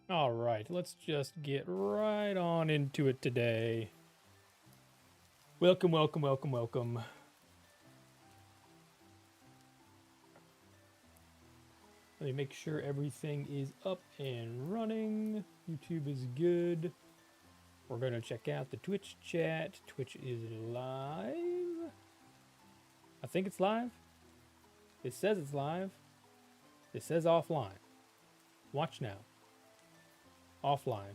All right, let's just get right on into it today. Welcome, welcome, welcome, welcome. Let me make sure everything is up and running. YouTube is good. We're going to check out the Twitch chat. Twitch is live. I think it's live. It says it's live. It says offline. Watch now. Offline.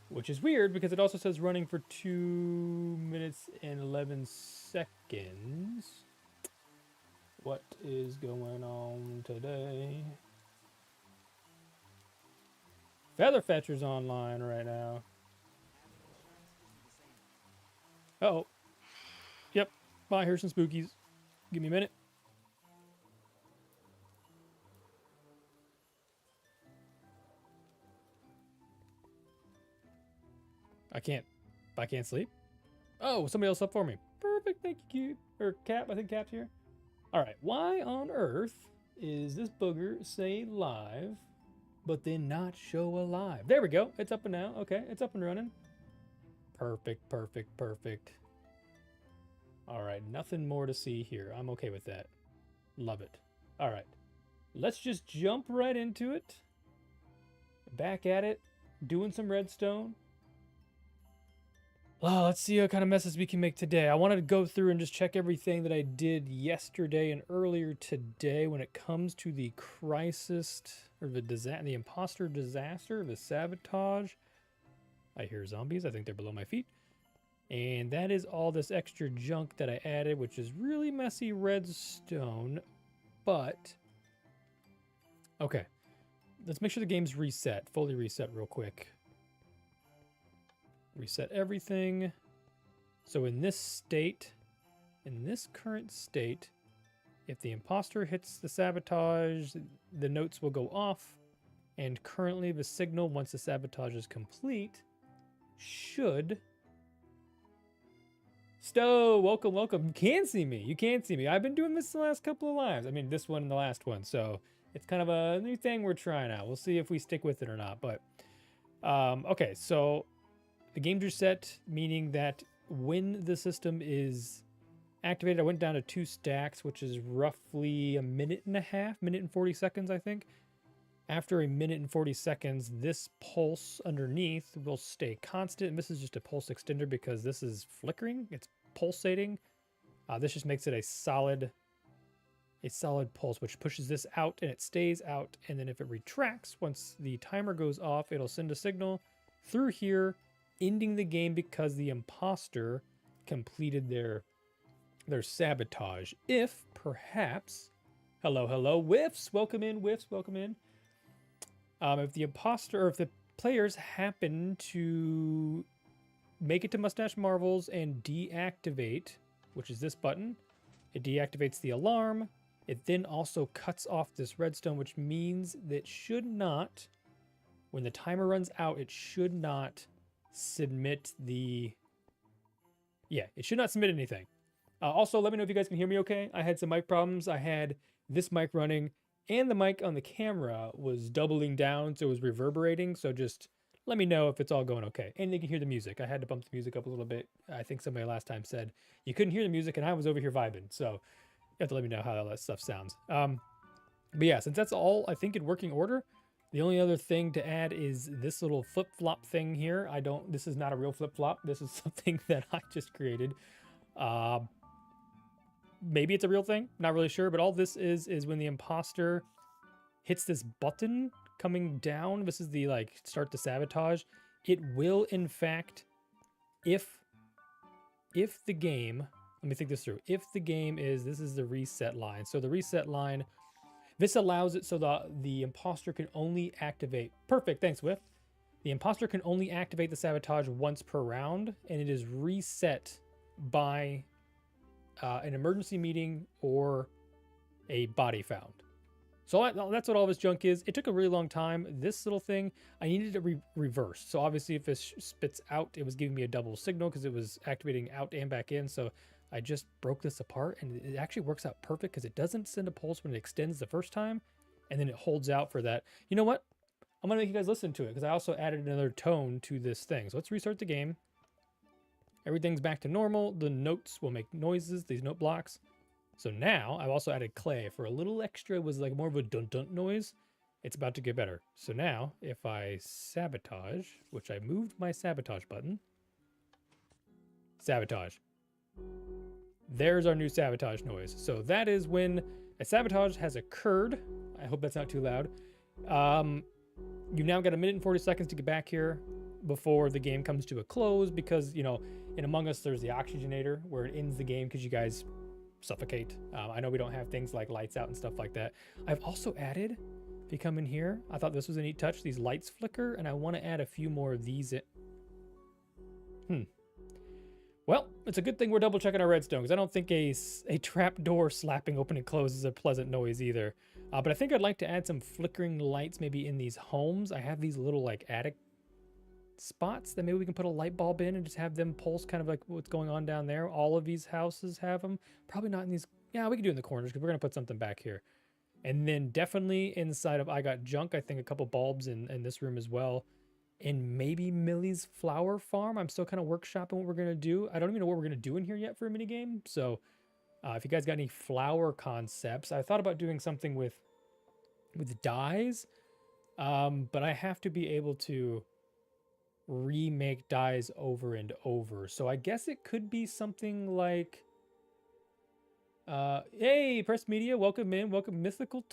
Which is weird because it also says running for 2 minutes and 11 seconds. What is going on today? Featherfetcher's online right now. Uh-oh. Yep. Bye, here's some spookies. Give me a minute. I can't sleep. Oh, somebody else up for me. Perfect, thank you, Cube. Or Cap, I think Cap's here. All right, why on earth is this booger say live, but then not show alive? There we go, it's up and now. Okay, it's up and running. Perfect, perfect, perfect. All right, nothing more to see here. I'm okay with that. Love it. All right, let's just jump right into it. Back at it, doing some redstone. Oh, let's see what kind of messes we can make today. I wanted to go through and just check everything that I did yesterday and earlier today when it comes to the crisis or the imposter disaster, the sabotage. I hear zombies. I think they're below my feet. And that is all this extra junk that I added, which is really messy redstone. But, okay. Let's make sure the game's reset, fully reset real quick. Reset everything. So in this state, in this current state, if the imposter hits the sabotage, the notes will go off. And currently the signal, once the sabotage is complete, should... Stowe, welcome, welcome. You can see me. You can see me. I've been doing this the last couple of lives. I mean, this one and the last one. So it's kind of a new thing we're trying out. We'll see if we stick with it or not. But, okay, so... The game's reset, meaning that when the system is activated, I went down to 2 stacks, which is roughly a minute and a half, minute and 40 seconds, I think. After a minute and 40 seconds, this pulse underneath will stay constant. And this is just a pulse extender because this is flickering. It's pulsating. This just makes it a solid pulse, which pushes this out and it stays out. And then if it retracts, once the timer goes off, it'll send a signal through here, ending the game because the imposter completed their sabotage. If perhaps, hello, whiffs, welcome in, whiffs, welcome in. If the imposter or if the players happen to make it to Mustache Marvels and deactivate, which is this button, it deactivates the alarm. It then also cuts off this redstone, which means that should not, when the timer runs out, it should not submit the... Yeah, it should not submit anything. Also, let me know if you guys can hear me okay. I had some mic problems. I had this mic running, and the mic on the camera was doubling down, so it was reverberating. So just let me know if it's all going okay. And you can hear the music. I had to bump the music up a little bit. I think somebody last time said you couldn't hear the music, and I was over here vibing. So you have to let me know how all that stuff sounds. But yeah, since that's all, I think, in working order, the only other thing to add is this little flip-flop thing here. This is not a real flip-flop. This is something that I just created. Maybe it's a real thing, not really sure, but all this is when the imposter hits this button coming down, this is the like start the sabotage. It will, in fact, if the game, let me think this through. If the game is, this is the reset line. So the reset line, this allows it so the imposter can only activate. Perfect, thanks, Whiff. The imposter can only activate the sabotage once per round, and it is reset by an emergency meeting or a body found. So that's what all this junk is. It took a really long time. This little thing, I needed to reverse. So obviously if this spits out, it was giving me a double signal because it was activating out and back in. So I just broke this apart, and it actually works out perfect because it doesn't send a pulse when it extends the first time, and then it holds out for that. You know what? I'm going to make you guys listen to it because I also added another tone to this thing. So let's restart the game. Everything's back to normal. The notes will make noises, these note blocks. So now I've also added clay for a little extra, was like more of a dun-dun noise. It's about to get better. So now if I sabotage, which I moved my sabotage button, sabotage. There's our new sabotage noise. So that is when a sabotage has occurred. I hope that's not too loud. You've now got 1 minute and 40 seconds to get back here before the game comes to a close because, you know, in Among Us, there's the oxygenator where it ends the game because you guys suffocate. I know we don't have things like lights out and stuff like that. I've also added, if you come in here, I thought this was a neat touch. These lights flicker, and I want to add a few more of these in. Well, it's a good thing we're double checking our redstone because I don't think a trap door slapping open and close is a pleasant noise either. But I think I'd like to add some flickering lights maybe in these homes. I have these little like attic spots that maybe we can put a light bulb in and just have them pulse kind of like what's going on down there. All of these houses have them. Probably not in these. Yeah, we can do it in the corners because we're going to put something back here. And then definitely inside of I Got Junk, I think a couple bulbs in this room as well. And maybe Millie's flower farm. I'm still kind of workshopping what we're going to do. I don't even know what we're going to do in here yet for a minigame. So if you guys got any flower concepts, I thought about doing something with dyes. But I have to be able to remake dyes over and over. So I guess it could be something like... hey, Press Media, welcome in. Welcome, Mythical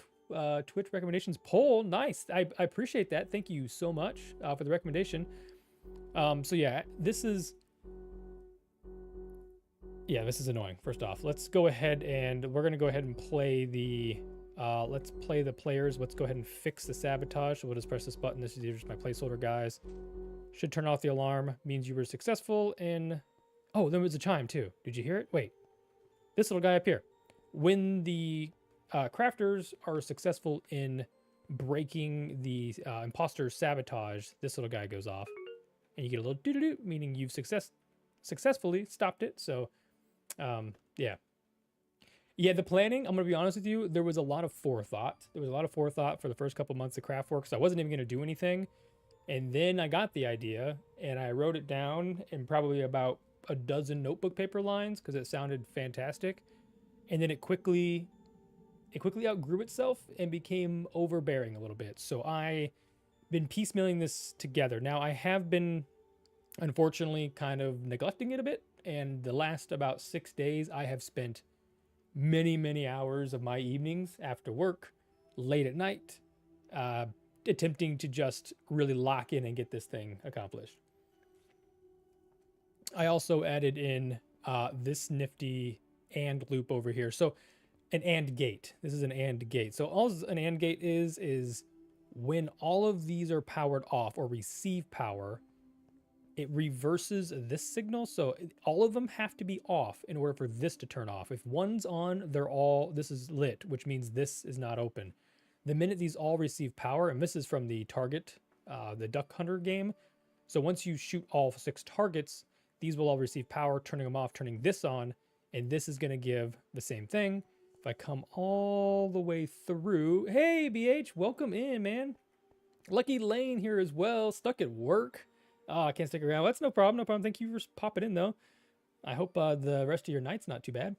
Twitch recommendations poll. Nice. I appreciate that. Thank you so much for the recommendation. So yeah, this is annoying. First off, let's go ahead and we're going to go ahead and play the let's play the players. Let's go ahead and fix the sabotage. So we'll just press this button. This is just my placeholder, guys. Should turn off the alarm. Means you were successful in... Oh, there was a chime too. Did you hear it? Wait. This little guy up here. When the crafters are successful in breaking the imposter sabotage, this little guy goes off. And you get a little doo-doo-doo, meaning you've successfully stopped it. So, yeah. Yeah, the planning, I'm going to be honest with you, there was a lot of forethought. There was a lot of forethought for the first couple months of Craftworks. I wasn't even going to do anything. And then I got the idea, and I wrote it down in probably about a dozen notebook paper lines because it sounded fantastic. And then it quickly outgrew itself and became overbearing a little bit. So I've been piecemealing this together. Now I have been, unfortunately, kind of neglecting it a bit. And the last about 6 days, I have spent many, many hours of my evenings after work, late at night, attempting to just really lock in and get this thing accomplished. I also added in this nifty AND loop over here. So an AND gate. This is an AND gate. So all an AND gate is when all of these are powered off or receive power, it reverses this signal. So all of them have to be off in order for this to turn off. If one's on, this is lit, which means this is not open. The minute these all receive power, and this is from the target, the Duck Hunter game. So once you shoot all 6 targets, these will all receive power, turning them off, turning this on, and this is going to give the same thing. If I come all the way through, hey, BH, welcome in, man. Lucky Lane here as well, stuck at work. I can't stick around. That's no problem, no problem. Thank you for popping in, though. I hope the rest of your night's not too bad.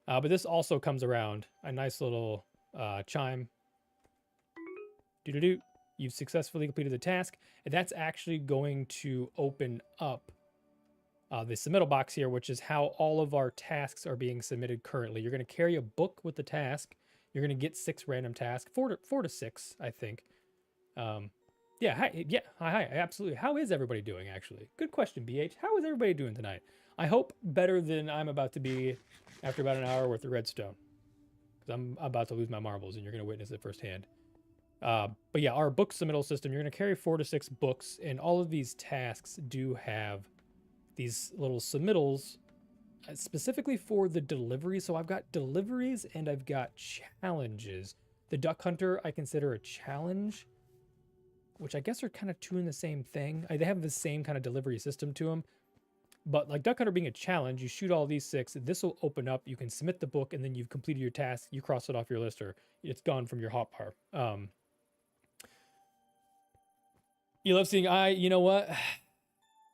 But this also comes around, a nice little chime. Doo-doo-doo. You've successfully completed the task. And that's actually going to open up the submittal box here, which is how all of our tasks are being submitted currently. You're going to carry a book with the task. You're going to get 6 random tasks, 4 to 6, I think. Yeah, hi, absolutely. How is everybody doing, actually? Good question, BH. How is everybody doing tonight? I hope better than I'm about to be after about an hour worth of redstone. Because I'm about to lose my marbles, and you're going to witness it firsthand. But yeah, our book submittal system, you're going to carry 4 to 6 books, and all of these tasks do have these little submittals specifically for the delivery. So I've got deliveries and I've got challenges. The Duck Hunter I consider a challenge, which I guess are kind of two in the same thing. They have the same kind of delivery system to them. But like Duck Hunter being a challenge, you shoot all these 6, this will open up, you can submit the book, and then you've completed your task, you cross it off your list, or it's gone from your hotbar. You love seeing you know what?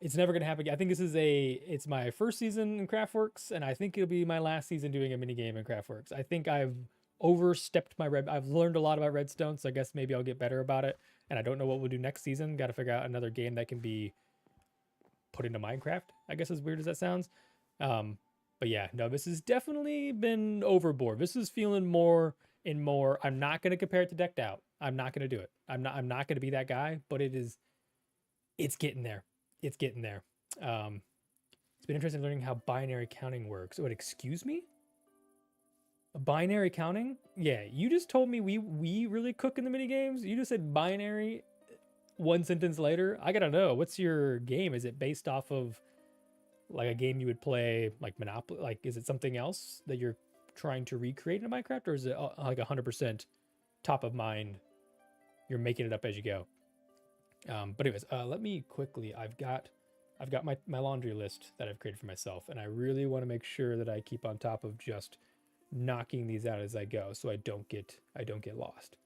It's never gonna happen again. I think it's my first season in Craftworks, and I think it'll be my last season doing a mini game in Craftworks. I think I've overstepped I've learned a lot about Redstone, so I guess maybe I'll get better about it. And I don't know what we'll do next season. Got to figure out another game that can be put into Minecraft, I guess, as weird as that sounds. But yeah, no, this has definitely been overboard. This is feeling more and more. I'm not gonna compare it to Decked Out. I'm not gonna do it. I'm not gonna be that guy, but it's getting there. It's getting there. It's been interesting learning how binary counting works. What, excuse me? Binary counting? Yeah, you just told me we really cook in the mini games. You just said binary one sentence later. I gotta know, what's your game? Is it based off of like a game you would play, like Monopoly? Like, is it something else that you're trying to recreate in Minecraft, or is it like 100% top of mind? You're making it up as you go. But anyways, let me quickly. I've got my laundry list that I've created for myself, and I really want to make sure that I keep on top of just knocking these out as I go, so I don't get lost.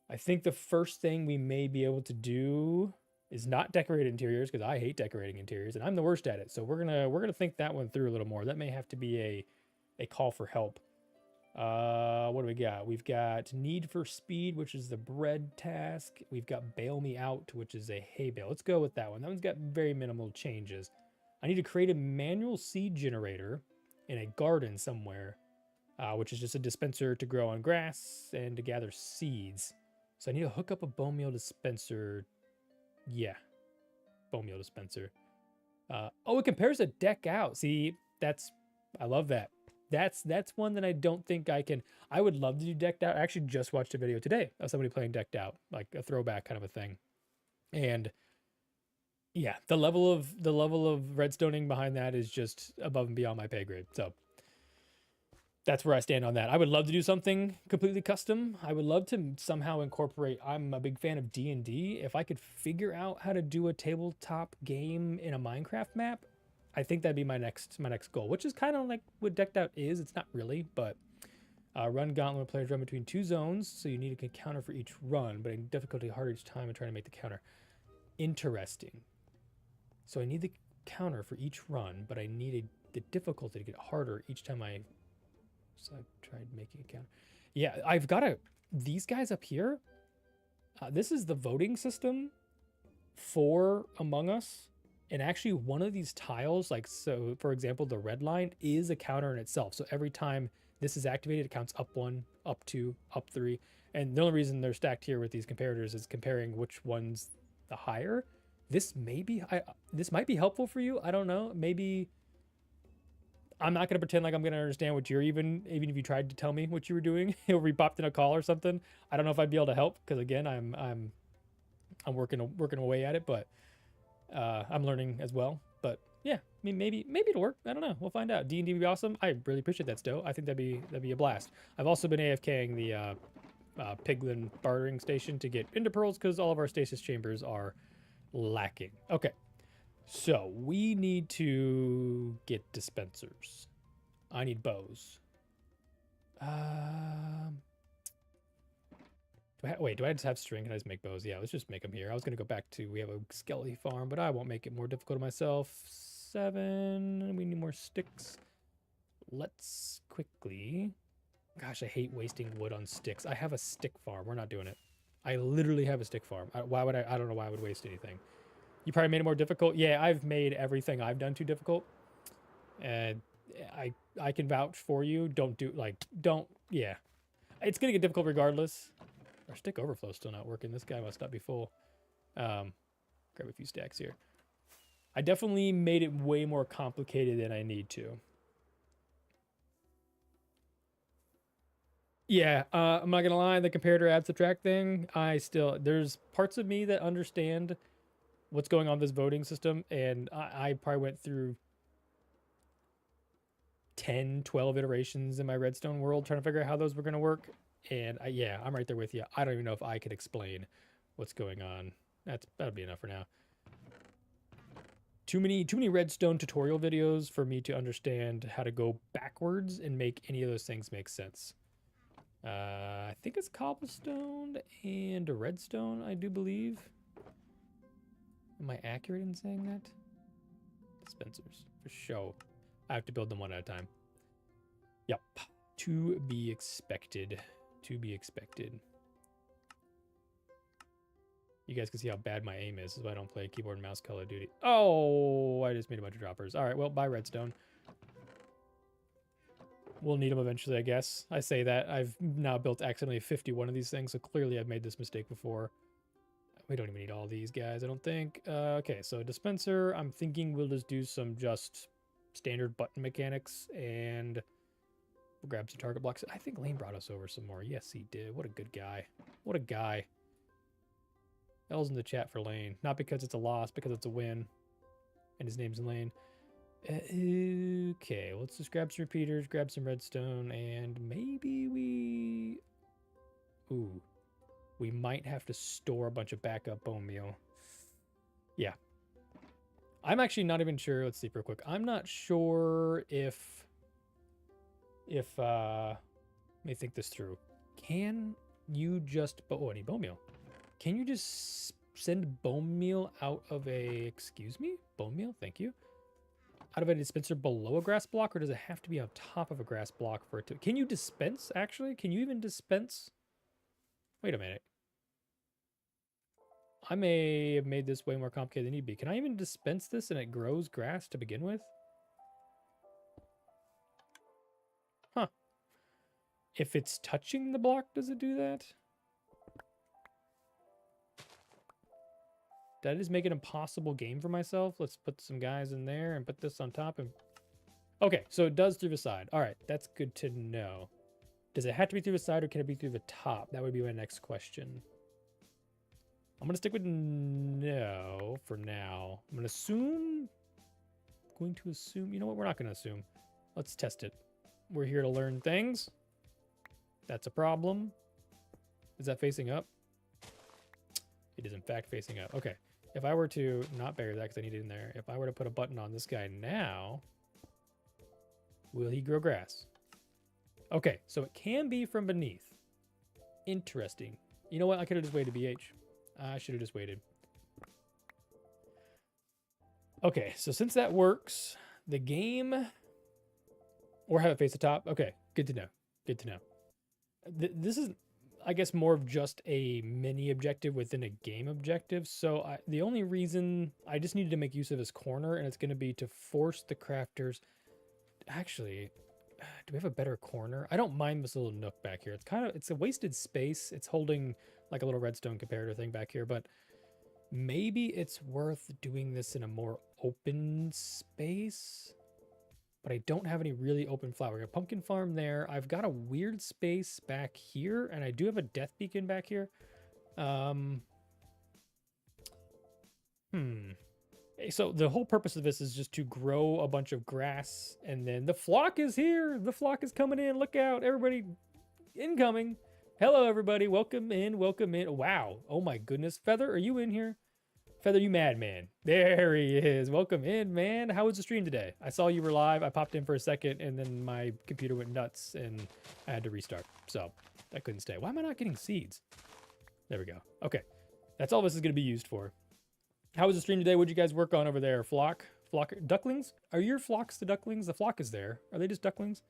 I think the first thing we may be able to do is not decorate interiors, because I hate decorating interiors and I'm the worst at it. So we're gonna think that one through a little more. That may have to be a call for help. What do we got? We've got Need for Speed, which is the bread task. We've got Bail Me Out, which is a hay bale. Let's go with that one. That one's got very minimal changes. I need to create a manual seed generator in a garden somewhere, which is just a dispenser to grow on grass and to gather seeds. So I need to hook up a bone meal dispenser. Yeah, bone meal dispenser. Oh, it compares to Deck Out. See, I love that. That's one that I don't think I can. I would love to do Decked Out. I actually just watched a video today of somebody playing Decked Out, like a throwback kind of a thing. And yeah, the level of redstoning behind that is just above and beyond my pay grade. So that's where I stand on that. I would love to do something completely custom. I would love to somehow incorporate. I'm a big fan of D&D. If I could figure out how to do a tabletop game in a Minecraft map, I think that'd be my next goal, which is kind of like what Decked Out is. It's not really, but run gauntlet, players run between two zones, so you need a counter for each run, but in difficulty harder each time and trying to make the counter. Interesting. So I need the counter for each run, but I need the difficulty to get harder each time So I've tried making a counter. Yeah, I've got these guys up here. This is the voting system for Among Us. And actually one of these tiles, like, so for example, the red line is a counter in itself. So every time this is activated, it counts up 1, up 2, up 3. And the only reason they're stacked here with these comparators is comparing which one's the higher. This may be, this might be helpful for you. I don't know. Maybe I'm not going to pretend like I'm going to understand what you're even if you tried to tell me what you were doing or we popped in a call or something. I don't know if I'd be able to help, because again, I'm working away at it, but I'm learning as well. But yeah, I mean, maybe it'll work. I don't know. We'll find out. D&D would be awesome. I really appreciate that, Stowe. I think that'd be a blast. I've also been AFKing the Piglin bartering station to get ender pearls, because all of our stasis chambers are lacking. Okay, so we need to get dispensers. I need bows. Wait, do I just have string? Can I just make bows? Yeah, let's just make them here. I was going to go back to, we have a skelly farm, but I won't make it more difficult on myself. 7, we need more sticks. Let's quickly, gosh, I hate wasting wood on sticks. I have a stick farm. We're not doing it. I literally have a stick farm. Why would I don't know why I would waste anything. You probably made it more difficult. Yeah, I've made everything I've done too difficult. And I can vouch for you. Yeah. It's going to get difficult regardless. Our stick overflow's still not working. This guy must not be full. Grab a few stacks here. I definitely made it way more complicated than I need to. Yeah, I'm not gonna lie, the comparator add subtract thing, there's parts of me that understand what's going on in this voting system, and I probably went through 10, 12 iterations in my Redstone world trying to figure out how those were gonna work. And yeah, I'm right there with you. I don't even know if I could explain what's going on. That'll be enough for now. Too many Redstone tutorial videos for me to understand how to go backwards and make any of those things make sense. I think it's cobblestone and a redstone, I do believe. Am I accurate in saying that? Dispensers, for sure. I have to build them one at a time. Yep. To be expected. To be expected. You guys can see how bad my aim is. This is why I don't play keyboard and mouse Call of Duty. Oh, I just made a bunch of droppers. All right, well, bye, Redstone. We'll need them eventually, I guess. I say that. I've now built accidentally 51 of these things, so clearly I've made this mistake before. We don't even need all these guys, I don't think. Okay, so dispenser, I'm thinking we'll just do some just standard button mechanics, and we'll grab some target blocks. I think Lane brought us over some more. Yes, he did. What a good guy. What a guy. L's in the chat for Lane. Not because it's a loss, because it's a win. And his name's Lane. Okay, let's just grab some repeaters, grab some redstone, and maybe we... Ooh. We might have to store a bunch of backup bone meal. Yeah. I'm actually not even sure. Let's see real quick. I'm not sure if... let me think this through. Can you just... Oh, I need bone meal. Can you just send bone meal out of a... Excuse me? Bone meal? Thank you. Out of a dispenser below a grass block, or does it have to be on top of a grass block for it to... Can you dispense, actually? Can you even dispense? Wait a minute. I may have made this way more complicated than it need be. Can I even dispense this and it grows grass to begin with? Huh. If it's touching the block, does it do that? Did I just make an impossible game for myself? Let's put some guys in there and put this on top. And okay, so it does through the side. All right, that's good to know. Does it have to be through the side or can it be through the top? That would be my next question. I'm going to stick with no for now. I'm going to assume... You know what? We're not going to assume. Let's test it. We're here to learn things. That's a problem. Is that facing up? It is in fact facing up. Okay. If I were to not bury that because I need it in there. If I were to put a button on this guy now, will he grow grass? Okay. So it can be from beneath. Interesting. You know what? I could have just waited BH. I should have just waited. Okay. So since that works, the game... Or have it face the top. Okay. Good to know. Good to know. This is... I guess more of just a mini objective within a game objective. So the only reason I just needed to make use of this corner, and it's going to be to force the crafters. Actually, do we have a better corner? I don't mind this little nook back here. It's a wasted space. It's holding like a little redstone comparator thing back here, but maybe it's worth doing this in a more open space. But I don't have any really open flower. We got a pumpkin farm there. I've got a weird space back here, and I do have a death beacon back here. So the whole purpose of this is just to grow a bunch of grass, and then the flock is here. The flock is coming in. Look out, everybody! Incoming. Hello, everybody. Welcome in. Welcome in. Wow. Oh my goodness, Feather, are you in here? Feather, you madman. There he is. Welcome in, man. How was the stream today? I saw you were live. I popped in for a second, and then my computer went nuts, and I had to restart. So I couldn't stay. Why am I not getting seeds? There we go. Okay. That's all this is going to be used for. How was the stream today? What'd you guys work on over there? Flock? Ducklings? Are your flocks the ducklings? The flock is there. Are they just ducklings?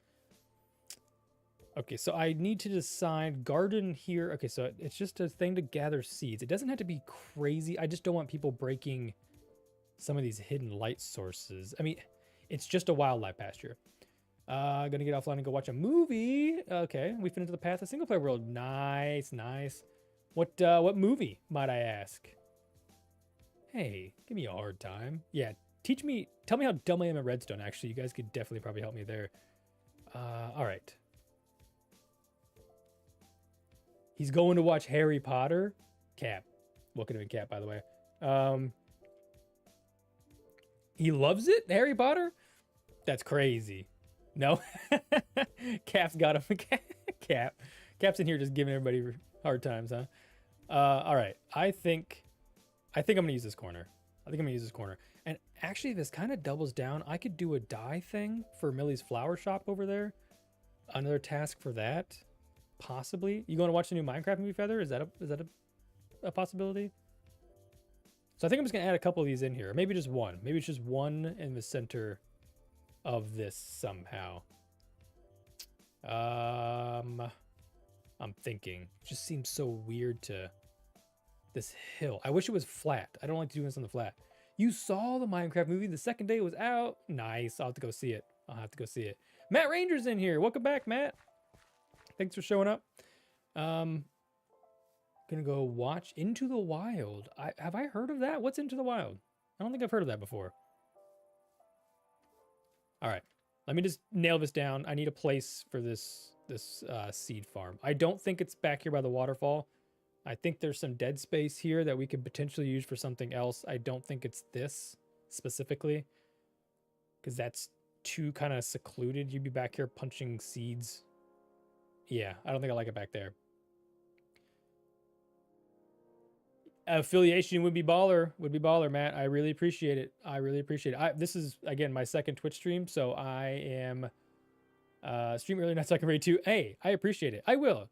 Okay, so I need to decide garden here. Okay, so it's just a thing to gather seeds. It doesn't have to be crazy. I just don't want people breaking some of these hidden light sources. I mean, it's just a wildlife pasture. Gonna get offline and go watch a movie. Okay, we finished the path of single player world. Nice, nice. What movie, might I ask? Hey, give me a hard time. Yeah, tell me how dumb I am at Redstone, actually. You guys could definitely probably help me there. All right. He's going to watch Harry Potter. Cap. What could have been Cap, by the way. He loves it, Harry Potter? That's crazy. No? Cap's got him. Cap's in here just giving everybody hard times, huh? All right. I think I'm going to use this corner. And actually, this kind of doubles down. I could do a dye thing for Millie's flower shop over there. Another task for that. Possibly. You going to watch the new Minecraft movie, Feather? Is that a possibility? So I think I'm just gonna add a couple of these in here. Maybe just one. Maybe it's just one in the center of this somehow. I'm thinking. It just seems so weird to this hill. I wish it was flat. I don't like doing this on the flat. You saw the Minecraft movie the second day it was out. Nice. I'll have to go see it. I'll have to go see it. Matt Ranger's in here. Welcome back, Matt. Thanks for showing up. Gonna go watch Into the Wild. Have I heard of that? What's Into the Wild? I don't think I've heard of that before. All right, let me just nail this down. I need a place for this seed farm. I don't think it's back here by the waterfall. I think there's some dead space here that we could potentially use for something else. I don't think it's this specifically, because that's too kind of secluded. You'd be back here punching seeds. Yeah, I don't think I like it back there. Affiliation would be baller, Matt. I really appreciate it. I really appreciate it. This is, again, my second Twitch stream, so I am stream earlier, not second rate too. Hey, I appreciate it. I will.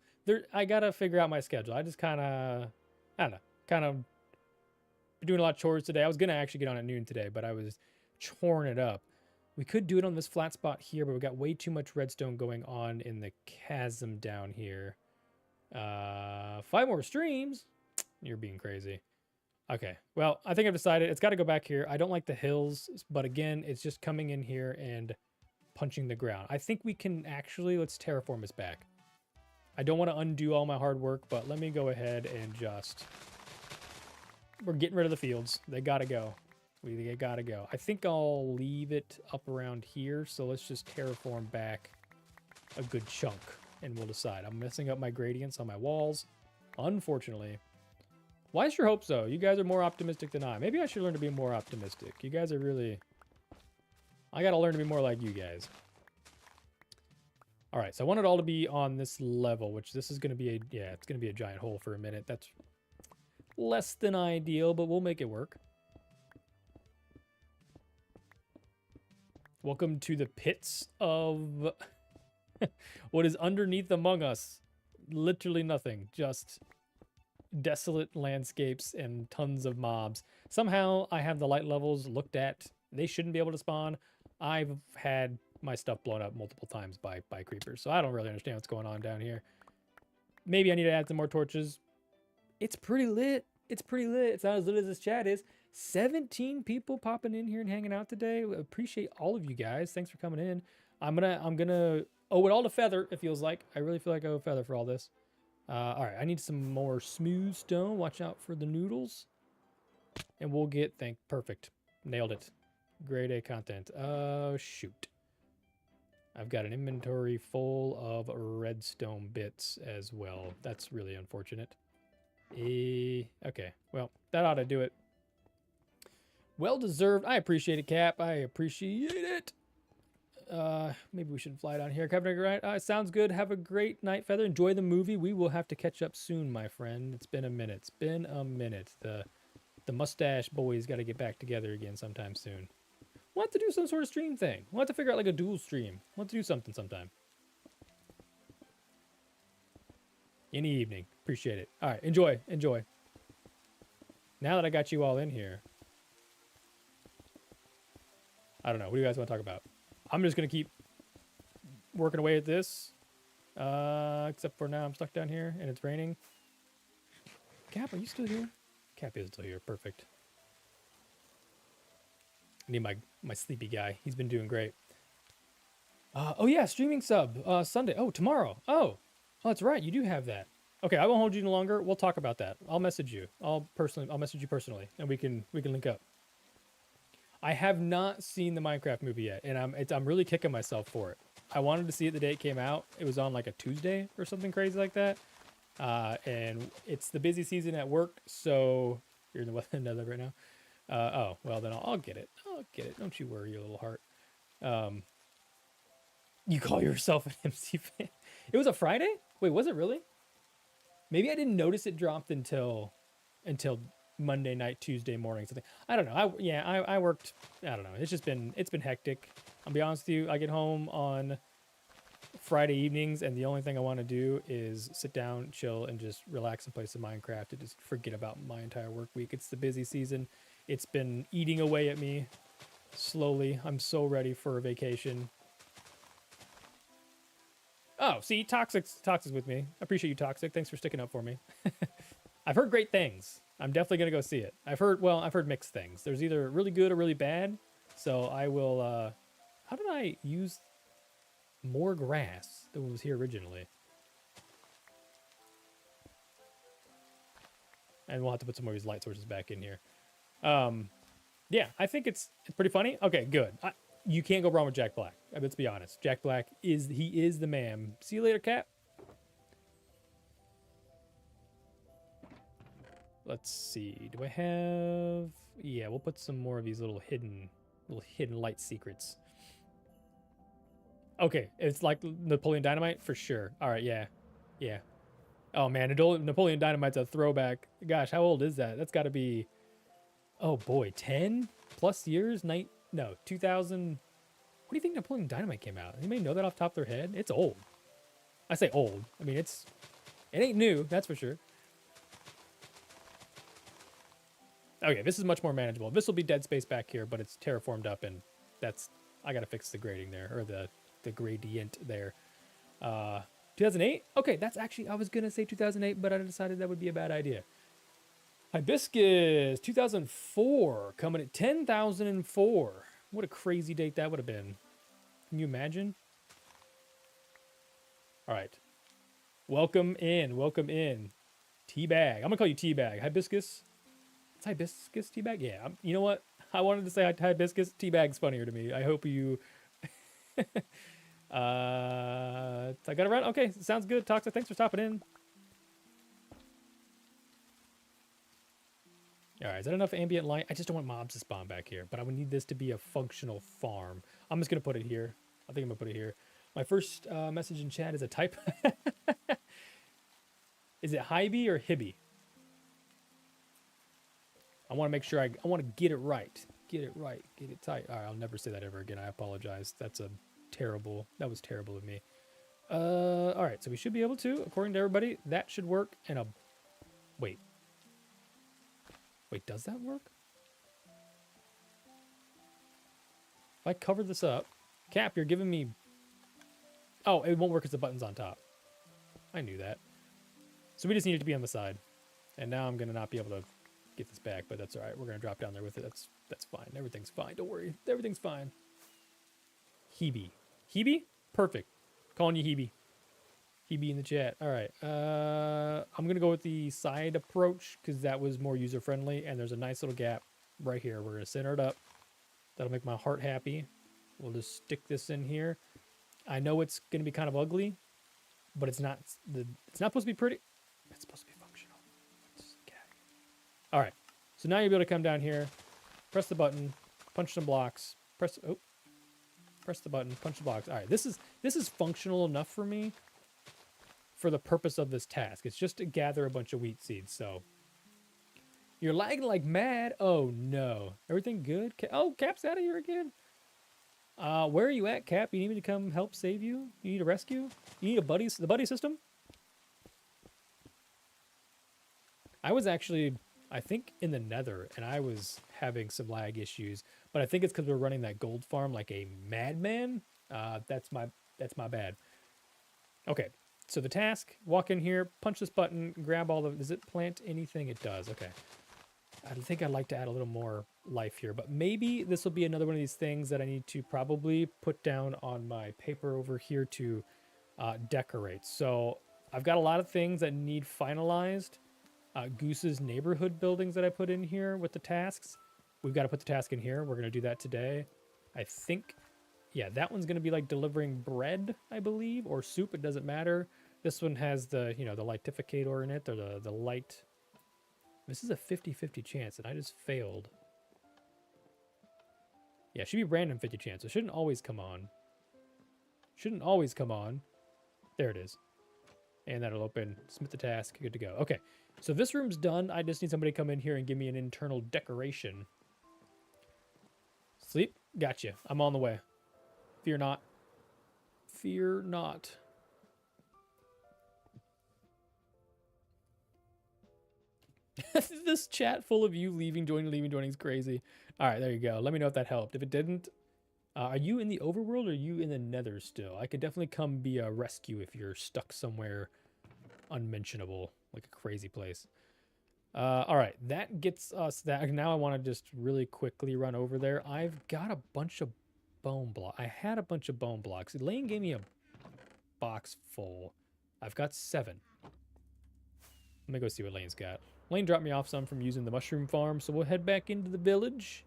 I gotta figure out my schedule. I just kind of, I don't know, kind of doing a lot of chores today. I was gonna actually get on at noon today, but I was choring it up. We could do it on this flat spot here, but we got way too much redstone going on in the chasm down here. 5 more streams. You're being crazy. Okay, well, I think I've decided it's got to go back here. I don't like the hills, but again, it's just coming in here and punching the ground. I think we can actually, let's terraform this back. I don't want to undo all my hard work, but let me go ahead and just, we're getting rid of the fields. They got to go. They got to go. I think I'll leave it up around here, so let's just terraform back a good chunk, and we'll decide. I'm messing up my gradients on my walls, unfortunately. Why is your hope so? You guys are more optimistic than I. Maybe I should learn to be more optimistic. You guys are really... I gotta learn to be more like you guys. All right, so I want it all to be on this level, which this is gonna be a... Yeah, it's gonna be a giant hole for a minute. That's less than ideal, but we'll make it work. Welcome to the pits of what is underneath among us. Literally nothing, just... desolate landscapes and tons of mobs. Somehow I have the light levels looked at. They shouldn't be able to spawn. I've had my stuff blown up multiple times by creepers, so I don't really understand what's going on down here. Maybe I need to add some more torches. It's pretty lit. It's pretty lit. It's not as lit as this chat is. 17 people popping in here and hanging out today. Appreciate all of you guys. Thanks for coming in. I'm gonna owe it all to Feather, it feels like. I really feel like I owe Feather for all this. All right, I need some more smooth stone. Watch out for the noodles. And we'll get, perfect. Nailed it. Grade A content. Oh, shoot. I've got an inventory full of redstone bits as well. That's really unfortunate. Okay, well, that ought to do it. Well deserved. I appreciate it, Cap. I appreciate it. Maybe we should fly down here. Captain, right? Sounds good. Have a great night, Feather. Enjoy the movie. We will have to catch up soon, my friend. It's been a minute. It's been a minute. The mustache boys got to get back together again sometime soon. We'll have to do some sort of stream thing. We'll have to figure out like a dual stream. We'll have to do something sometime. Any evening. Appreciate it. All right. Enjoy. Enjoy. Now that I got you all in here. I don't know. What do you guys want to talk about? I'm just going to keep working away at this. Except for now I'm stuck down here and it's raining. Cap, are you still here? Cap is still here. Perfect. I need my sleepy guy. He's been doing great. Oh yeah, streaming sub. Sunday. Oh, tomorrow. Oh, that's right. You do have that. Okay, I won't hold you any longer. We'll talk about that. I'll message you. I'll message you personally and we can link up. I have not seen the Minecraft movie yet, and I'm really kicking myself for it. I wanted to see it the day it came out. It was on like a Tuesday or something crazy like that. And it's the busy season at work, so you're in the weather nether right now. Oh, well then I'll get it. I'll get it. Don't you worry, your little heart. You call yourself an MC fan? It was a Friday? Wait, was it really? Maybe I didn't notice it dropped until Monday night, Tuesday morning, something. I don't know. I worked. I don't know. It's been hectic. I'll be honest with you. I get home on Friday evenings, and the only thing I want to do is sit down, chill, and just relax and play some Minecraft and just forget about my entire work week. It's the busy season. It's been eating away at me slowly. I'm so ready for a vacation. Oh, see, Toxic's with me. I appreciate you, Toxic. Thanks for sticking up for me. I've heard great things. I'm definitely gonna go see it. I've heard mixed things. There's either really good or really bad. So I will. How did I use more grass than was here originally? And we'll have to put some more of these light sources back in here. Yeah, I think it's pretty funny. Okay, good. You can't go wrong with Jack Black. Let's be honest. Jack Black is the man. See you later, Cap. Let's see. Do I have? Yeah, we'll put some more of these little hidden light secrets. Okay, it's like Napoleon Dynamite for sure. All right, yeah. Oh man, Napoleon Dynamite's a throwback. Gosh, how old is that? That's got to be, oh boy, 10 plus years. 2000. What do you think Napoleon Dynamite came out? Anybody know that off the top of their head? It's old. I say old. I mean, it ain't new. That's for sure. Okay, this is much more manageable. This will be dead space back here, but it's terraformed up, and I gotta fix the grading there, or the gradient there. 2008? Okay, that's actually, I was gonna say 2008, but I decided that would be a bad idea. Hibiscus, 2004, coming at 10,004. What a crazy date that would have been. Can you imagine? All right. Welcome in. Teabag. I'm gonna call you Teabag. Hibiscus. It's hibiscus teabag? Yeah. You know what? I wanted to say hibiscus. Teabag's funnier to me. I hope you... I got it right? Okay, sounds good. Toxic, thanks for stopping in. Alright, is that enough ambient light? I just don't want mobs to spawn back here, but I would need this to be a functional farm. I'm just going to put it here. I think I'm going to put it here. My first message in chat is a type. Is it Hibby or Hibby? I want to make sure I want to get it right. Get it right. Get it tight. All right, I'll never say that ever again. I apologize. That was terrible of me. All right, so we should be able to, according to everybody, that should work. And wait, does that work? If I cover this up, Cap, you're giving me... Oh, it won't work because the button's on top. I knew that. So we just need it to be on the side. And now I'm going to not be able to get this back, but that's all right. We're going to drop down there with it. That's fine. Everything's fine. Don't worry. Everything's fine. Hebe. Hebe? Perfect. Calling you Hebe. Hebe in the chat. All right. I'm going to go with the side approach because that was more user-friendly, and there's a nice little gap right here. We're going to center it up. That'll make my heart happy. We'll just stick this in here. I know it's going to be kind of ugly, but it's not supposed to be pretty. It's supposed to be functional. Just get out of here. All right. So now you'll be able to come down here, press the button, punch some blocks, press the button, punch the blocks. All right. This is functional enough for me for the purpose of this task. It's just to gather a bunch of wheat seeds. So you're lagging like mad. Oh no. Everything good? Oh, Cap's out of here again. Where are you at, Cap? You need me to come help save you? You need a rescue? You need the buddy system? I was actually, I think, in the nether, and I was having some lag issues, but I think it's because we're running that gold farm like a madman. That's my bad. Okay, so the task, walk in here, punch this button, grab all the, does it plant anything? It does, okay. I think I'd like to add a little more life here, but maybe this will be another one of these things that I need to probably put down on my paper over here to decorate. So I've got a lot of things that need finalized. Goose's neighborhood buildings that I put in here with the tasks. We've got to put the task in here. We're going to do that today. I think, yeah, that one's going to be like delivering bread, I believe, or soup. It doesn't matter. This one has the, the lightificator in it, or the light. This is a 50-50 chance, and I just failed. Yeah, it should be random 50 chance. It shouldn't always come on. Shouldn't always come on. There it is. And that'll open. Submit the task. Good to go. Okay, so this room's done. I just need somebody to come in here and give me an internal decoration. Sleep? Gotcha. I'm on the way. Fear not. Fear not. This chat full of you leaving, joining is crazy. All right, there you go. Let me know if that helped. If it didn't, are you in the overworld or are you in the nether still? I could definitely come be a rescue if you're stuck somewhere unmentionable, like a crazy place. All right, that gets us that. Now I want to just really quickly run over there. I've got a bunch of bone blocks. I had a bunch of bone blocks. Elaine gave me a box full. I've got 7. Let me go see what Lane's got. Lane dropped me off some from using the mushroom farm, so we'll head back into the village.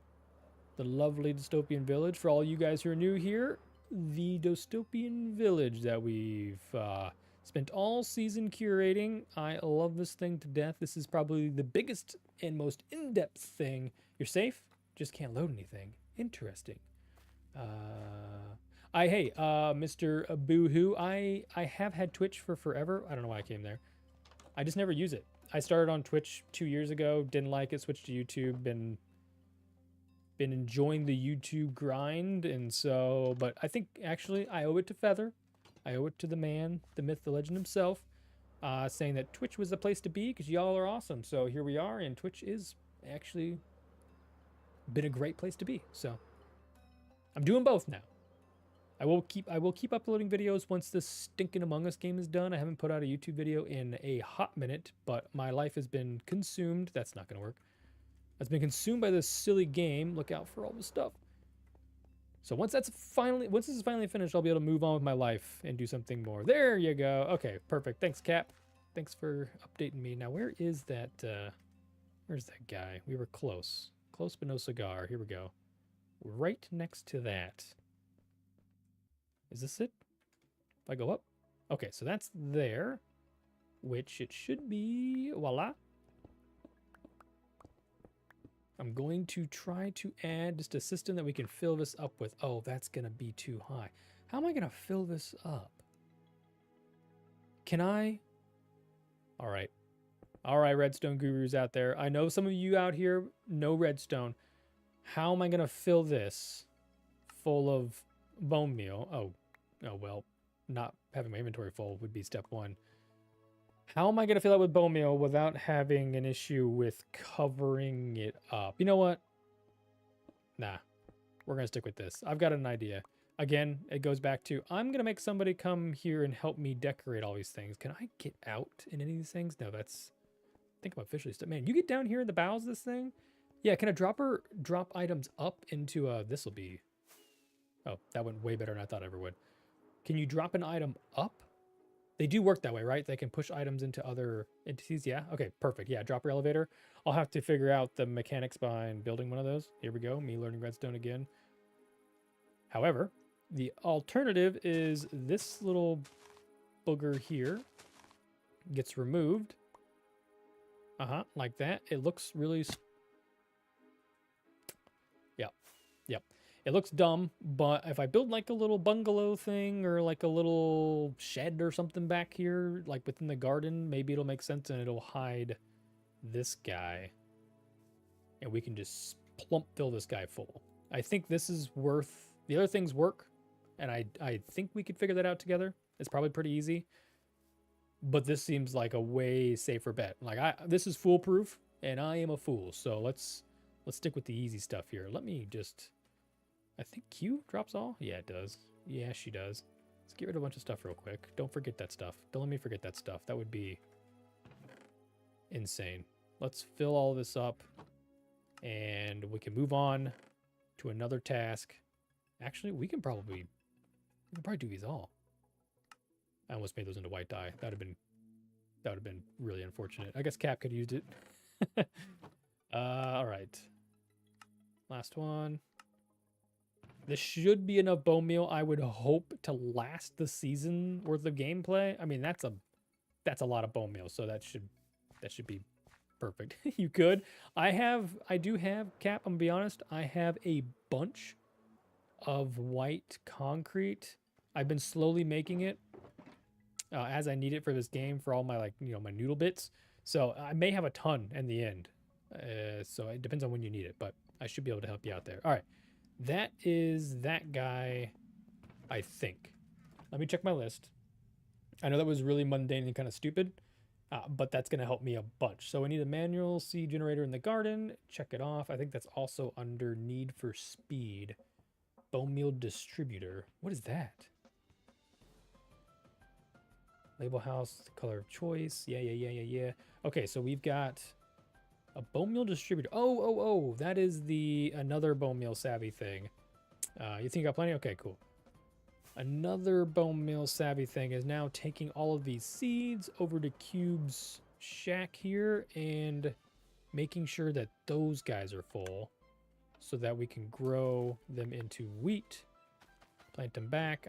The lovely dystopian village. For all you guys who are new here, the dystopian village that we've spent all season curating. I love this thing to death. This is probably the biggest and most in-depth thing. You're safe? Just can't load anything. Interesting. Hey, Mr. Boohoo, I have had Twitch for forever. I don't know why I came there. I just never use it. I started on Twitch 2 years ago, didn't like it, switched to YouTube, been enjoying the YouTube grind, and so, but I think actually I owe it to Feather. I owe it to the man, the myth, the legend himself, saying that Twitch was the place to be because y'all are awesome. So here we are, and Twitch is actually been a great place to be. So I'm doing both now. I will keep uploading videos once this stinking Among Us game is done. I haven't put out a YouTube video in a hot minute, but my life has been consumed. That's not gonna work. It's been consumed by this silly game. Look out for all the stuff. So once this is finally finished, I'll be able to move on with my life and do something more. There you go. Okay, perfect. Thanks, Cap. Thanks for updating me. Now, where is that? Where's that guy? We were close. Close but no cigar. Here we go. Right next to that. Is this it? If I go up? Okay, so that's there. Which it should be. Voila. I'm going to try to add just a system that we can fill this up with. Oh, that's going to be too high. How am I going to fill this up? Can I? All right. All right, Redstone gurus out there. I know some of you out here know Redstone. How am I going to fill this full of bone meal? Oh, well, not having my inventory full would be step 1. How am I going to fill it with bone meal without having an issue with covering it up? You know what? Nah, we're going to stick with this. I've got an idea. Again, it goes back to, I'm going to make somebody come here and help me decorate all these things. Can I get out in any of these things? No, that's, I think I'm officially stuck. Man, you get down here in the bowels of this thing? Yeah, can a dropper drop items up into, this'll be, oh, that went way better than I thought it ever would. Can you drop an item up? They do work that way, right? They can push items into other entities. Yeah. Okay, perfect. Yeah, dropper elevator. I'll have to figure out the mechanics behind building one of those. Here we go. Me learning redstone again. However, the alternative is this little booger here gets removed. Like that. It looks really... Yep. It looks dumb, but if I build like a little bungalow thing or like a little shed or something back here, like within the garden, maybe it'll make sense and it'll hide this guy. And we can just plump fill this guy full. I think this is worth... The other things work, and I think we could figure that out together. It's probably pretty easy. But this seems like a way safer bet. Like, this is foolproof, and I am a fool. So let's stick with the easy stuff here. Let me just... I think Q drops all? Yeah, it does. Yeah, she does. Let's get rid of a bunch of stuff real quick. Don't forget that stuff. Don't let me forget that stuff. That would be insane. Let's fill all this up, and we can move on to another task. Actually, we can probably do these all. I almost made those into white dye. That would have been really unfortunate. I guess Cap could have used it. All right. Last one. This should be enough bone meal, I would hope, to last the season worth of gameplay. I mean, that's a lot of bone meal, so that should be perfect. You could. I do have, Cap, I'm gonna be honest, I have a bunch of white concrete. I've been slowly making it as I need it for this game for all my, like, you know, my noodle bits. So I may have a ton in the end. So it depends on when you need it, but I should be able to help you out there. All right. That is that guy, I think. Let me check my list. I know that was really mundane and kind of stupid, but that's going to help me a bunch. So I need a manual seed generator in the garden. Check it off. I think that's also under need for speed. Bone meal distributor. What is that? Label house, color of choice. Yeah. Okay, so we've got a bone meal distributor. Oh, that is the another bone meal savvy thing. You think you got plenty? Okay, cool. Another bone meal savvy thing is now taking all of these seeds over to Cube's shack here and making sure that those guys are full so that we can grow them into wheat. Plant them back.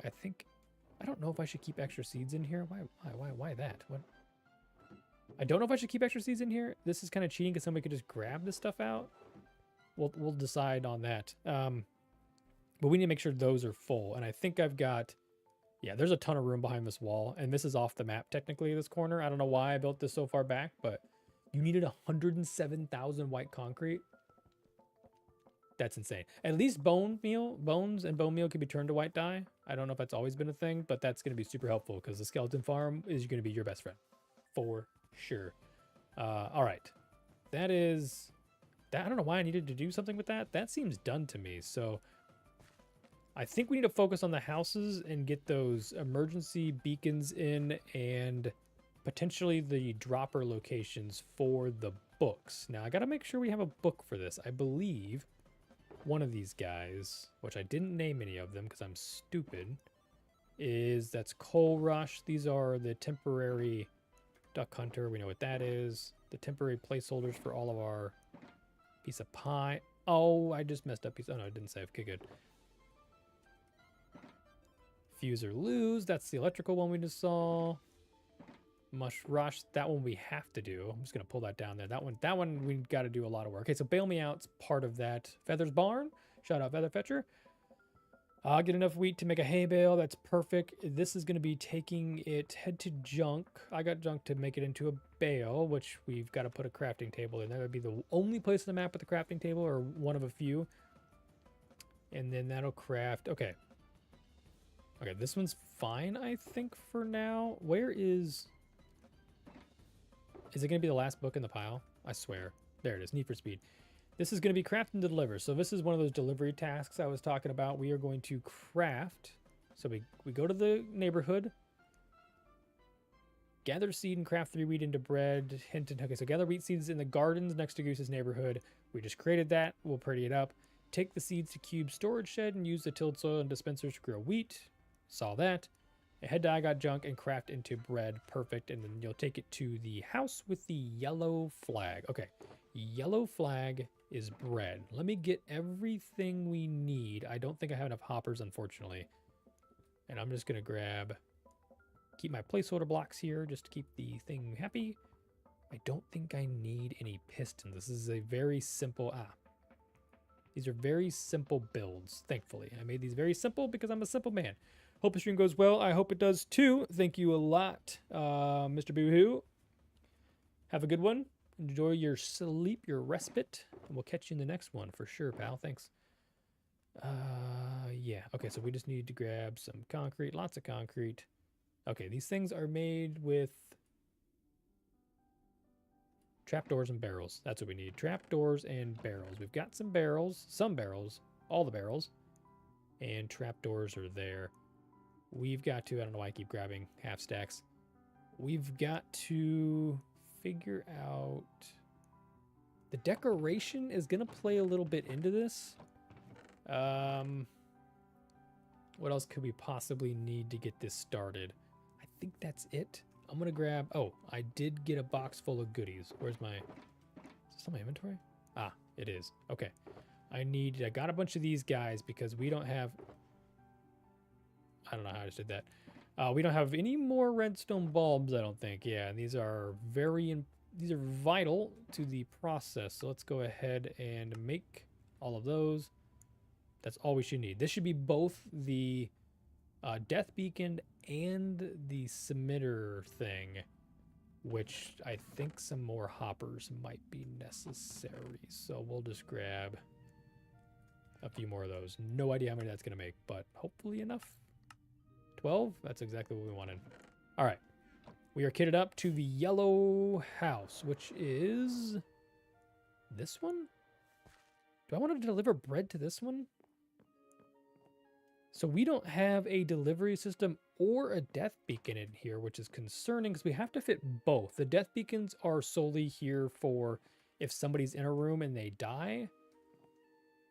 I don't know if I should keep extra seeds in here. Why that? What? I don't know if I should keep extra seeds in here. This is kind of cheating because somebody could just grab this stuff out. We'll decide on that. But we need to make sure those are full. And I think I've got, yeah, there's a ton of room behind this wall. And this is off the map, technically, this corner. I don't know why I built this so far back, but you needed 107,000 white concrete. That's insane. At least bones and bone meal can be turned to white dye. I don't know if that's always been a thing, but that's going to be super helpful because the skeleton farm is going to be your best friend. For sure. All right. That is, that. I don't know why I needed to do something with that. That seems done to me. So I think we need to focus on the houses and get those emergency beacons in and potentially the dropper locations for the books. Now, I got to make sure we have a book for this. I believe one of these guys, which I didn't name any of them because I'm stupid, that's Coal Rush. These are the temporary Duck Hunter. We know what that is. The temporary placeholders for all of our piece of pie. Oh, I just messed up. Oh, no, I didn't save. Okay, good. Fuse or lose. That's the electrical one we just saw. Mush rush. That one we have to do. I'm just gonna pull that down there. That one we got to do a lot of work. Okay, so bail me out's part of that. Feathers barn. Shout out Feather Fetcher. I'll get enough wheat to make a hay bale. That's perfect. This is gonna be taking it head to junk. I got junk to make it into a bale, which we've got to put a crafting table in. That would be the only place on the map with a crafting table, or one of a few. And then that'll craft. Okay. Okay, this one's fine, I think, for now. Where is... Is it going to be the last book in the pile? I swear. There it is, Need for Speed. This is going to be craft and deliver. So this is one of those delivery tasks I was talking about. We are going to craft. So we go to the neighborhood, gather seed and craft 3 wheat into bread. Okay, so gather wheat seeds in the gardens next to Goose's neighborhood. We just created that. We'll pretty it up. Take the seeds to Cube's storage shed and use the tilled soil and dispensers to grow wheat. Saw that. Head to I got junk and craft into bread. Perfect. And then you'll take it to the house with the yellow flag. Okay. Yellow flag is bread. Let me get everything we need. I don't think I have enough hoppers, unfortunately. And I'm just going to keep my placeholder blocks here just to keep the thing happy. I don't think I need any pistons. This is a very simple... These are very simple builds, thankfully. I made these very simple because I'm a simple man. Hope the stream goes well. I hope it does too. Thank you a lot, Mr. Boohoo. Have a good one. Enjoy your sleep, your respite. And we'll catch you in the next one for sure, pal. Thanks. Yeah. Okay, so we just need to grab some concrete. Lots of concrete. Okay, these things are made with trapdoors and barrels. That's what we need. Trapdoors and barrels. We've got some barrels. All the barrels. And trapdoors are there. We've got to, I don't know why I keep grabbing half stacks. We've got to figure out... The decoration is going to play a little bit into this. What else could we possibly need to get this started? I think that's it. I'm going to grab... Oh, I did get a box full of goodies. Where's my... Is this on my inventory? Ah, it is. Okay. I got a bunch of these guys because we don't have... I don't know how I just did that. We don't have any more redstone bulbs, I don't think. Yeah, and these are vital to the process. So let's go ahead and make all of those. That's all we should need. This should be both the death beacon and the submitter thing, which I think some more hoppers might be necessary. So we'll just grab a few more of those. No idea how many that's going to make, but hopefully enough. 12? That's exactly what we wanted. All right. We are kitted up to the yellow house, which is this one? Do I want to deliver bread to this one? So we don't have a delivery system or a death beacon in here, which is concerning because we have to fit both. The death beacons are solely here for if somebody's in a room and they die.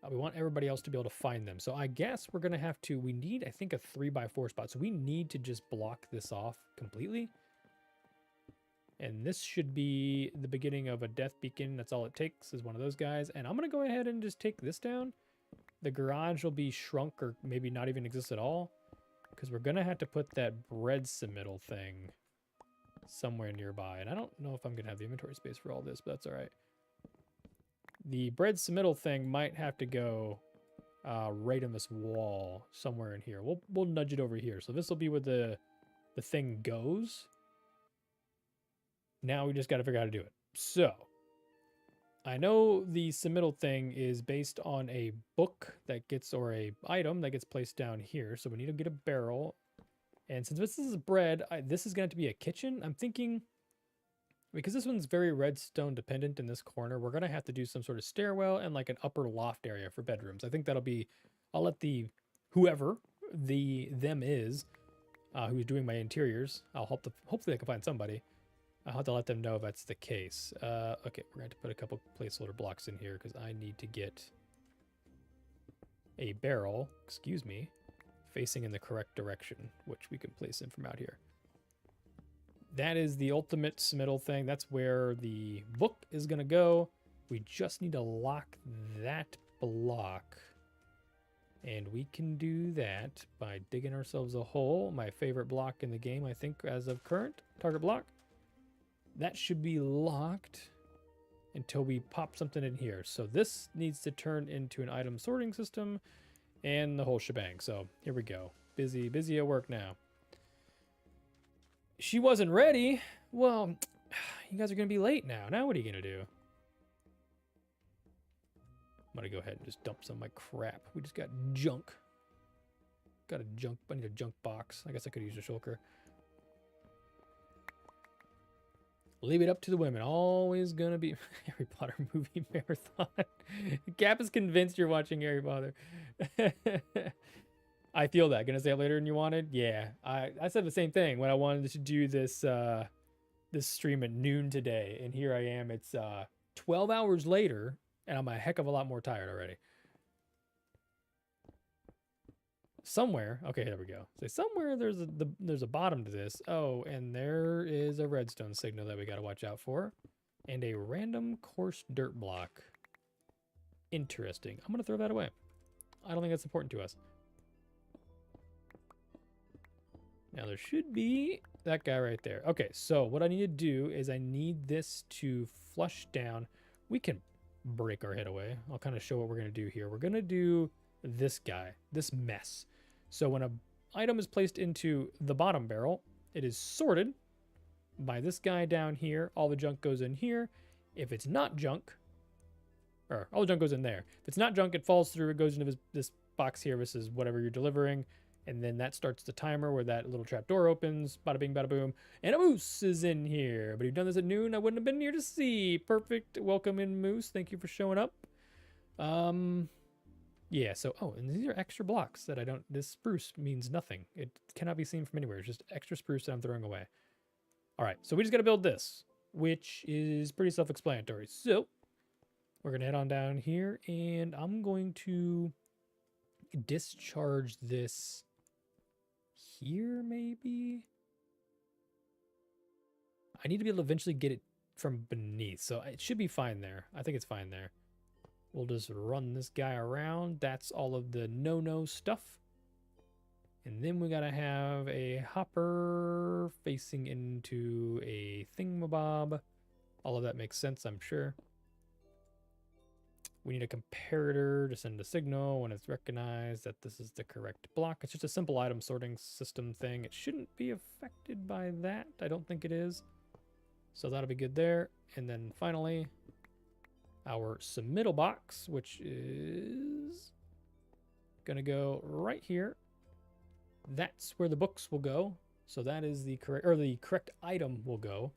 We want everybody else to be able to find them. So I guess we're going to have to, we need, I think, a 3x4 spot. So we need to just block this off completely. And this should be the beginning of a death beacon. That's all it takes is one of those guys. And I'm going to go ahead and just take this down. The garage will be shrunk or maybe not even exist at all. Because we're going to have to put that bread submittal thing somewhere nearby. And I don't know if I'm going to have the inventory space for all this, but that's all right. The bread submittal thing might have to go right on this wall somewhere in here. We'll nudge it over here. So this will be where the thing goes. Now we just got to figure out how to do it. So I know the submittal thing is based on a book that gets, or a item that gets placed down here. So we need to get a barrel. And since this is bread, this is going to be a kitchen. I'm thinking, because this one's very redstone dependent in this corner, we're going to have to do some sort of stairwell and like an upper loft area for bedrooms. I think that'll be, I'll let whoever them is, who's doing my interiors, hopefully I can find somebody. I'll have to let them know if that's the case. Okay, we're going to put a couple placeholder blocks in here because I need to get a barrel, facing in the correct direction, which we can place in from out here. That is the ultimate submittal thing. That's where the book is going to go. We just need to lock that block. And we can do that by digging ourselves a hole. My favorite block in the game, I think, as of current. Target block. That should be locked until we pop something in here. So this needs to turn into an item sorting system and the whole shebang. So here we go. Busy at work now. She wasn't ready. Well, you guys are going to be late now. Now what are you going to do? I'm going to go ahead and just dump some of my crap. We just got junk. I need a junk box. I guess I could use a shulker. Leave it up to the women. Always going to be Harry Potter movie marathon. Gap is convinced you're watching Harry Potter. I feel that. Gonna say it later than you wanted? Yeah. I said the same thing when I wanted to do this this stream at noon today. And here I am. It's 12 hours later, and I'm a heck of a lot more tired already. Somewhere. Okay, there we go. So somewhere there's a bottom to this. Oh, and there is a redstone signal that we gotta watch out for. And a random coarse dirt block. Interesting. I'm gonna throw that away. I don't think that's important to us. Now there should be that guy right there. Okay, so what I need to do is I need this to flush down. We can break our head away. I'll kind of show what we're going to do here. We're going to do this guy, this mess. So when an item is placed into the bottom barrel, it is sorted by this guy down here. All the junk goes in here. If it's not junk, or all the junk goes in there. If it's not junk, it falls through. It goes into this box here. This is whatever you're delivering. And then that starts the timer where that little trap door opens. Bada bing, bada boom. And a moose is in here. But if you'd done this at noon, I wouldn't have been here to see. Perfect. Welcome in, moose. Thank you for showing up. Yeah, so, oh, and these are extra blocks that I don't, this spruce means nothing. It cannot be seen from anywhere. It's just extra spruce that I'm throwing away. All right, so we just got to build this, which is pretty self-explanatory. So we're going to head on down here, and I'm going to discharge this here, maybe? I need to be able to eventually get it from beneath, so it should be fine there. I think it's fine there. We'll just run this guy around. That's all of the no-no stuff. And then we gotta have a hopper facing into a thingamabob. All of that makes sense, I'm sure. We need a comparator to send a signal when it's recognized that this is the correct block. It's just a simple item sorting system thing. It shouldn't be affected by that. I don't think it is. So that'll be good there. And then finally, our submittal box, which is gonna go right here. that's where the books will go. So that is the correct item will go.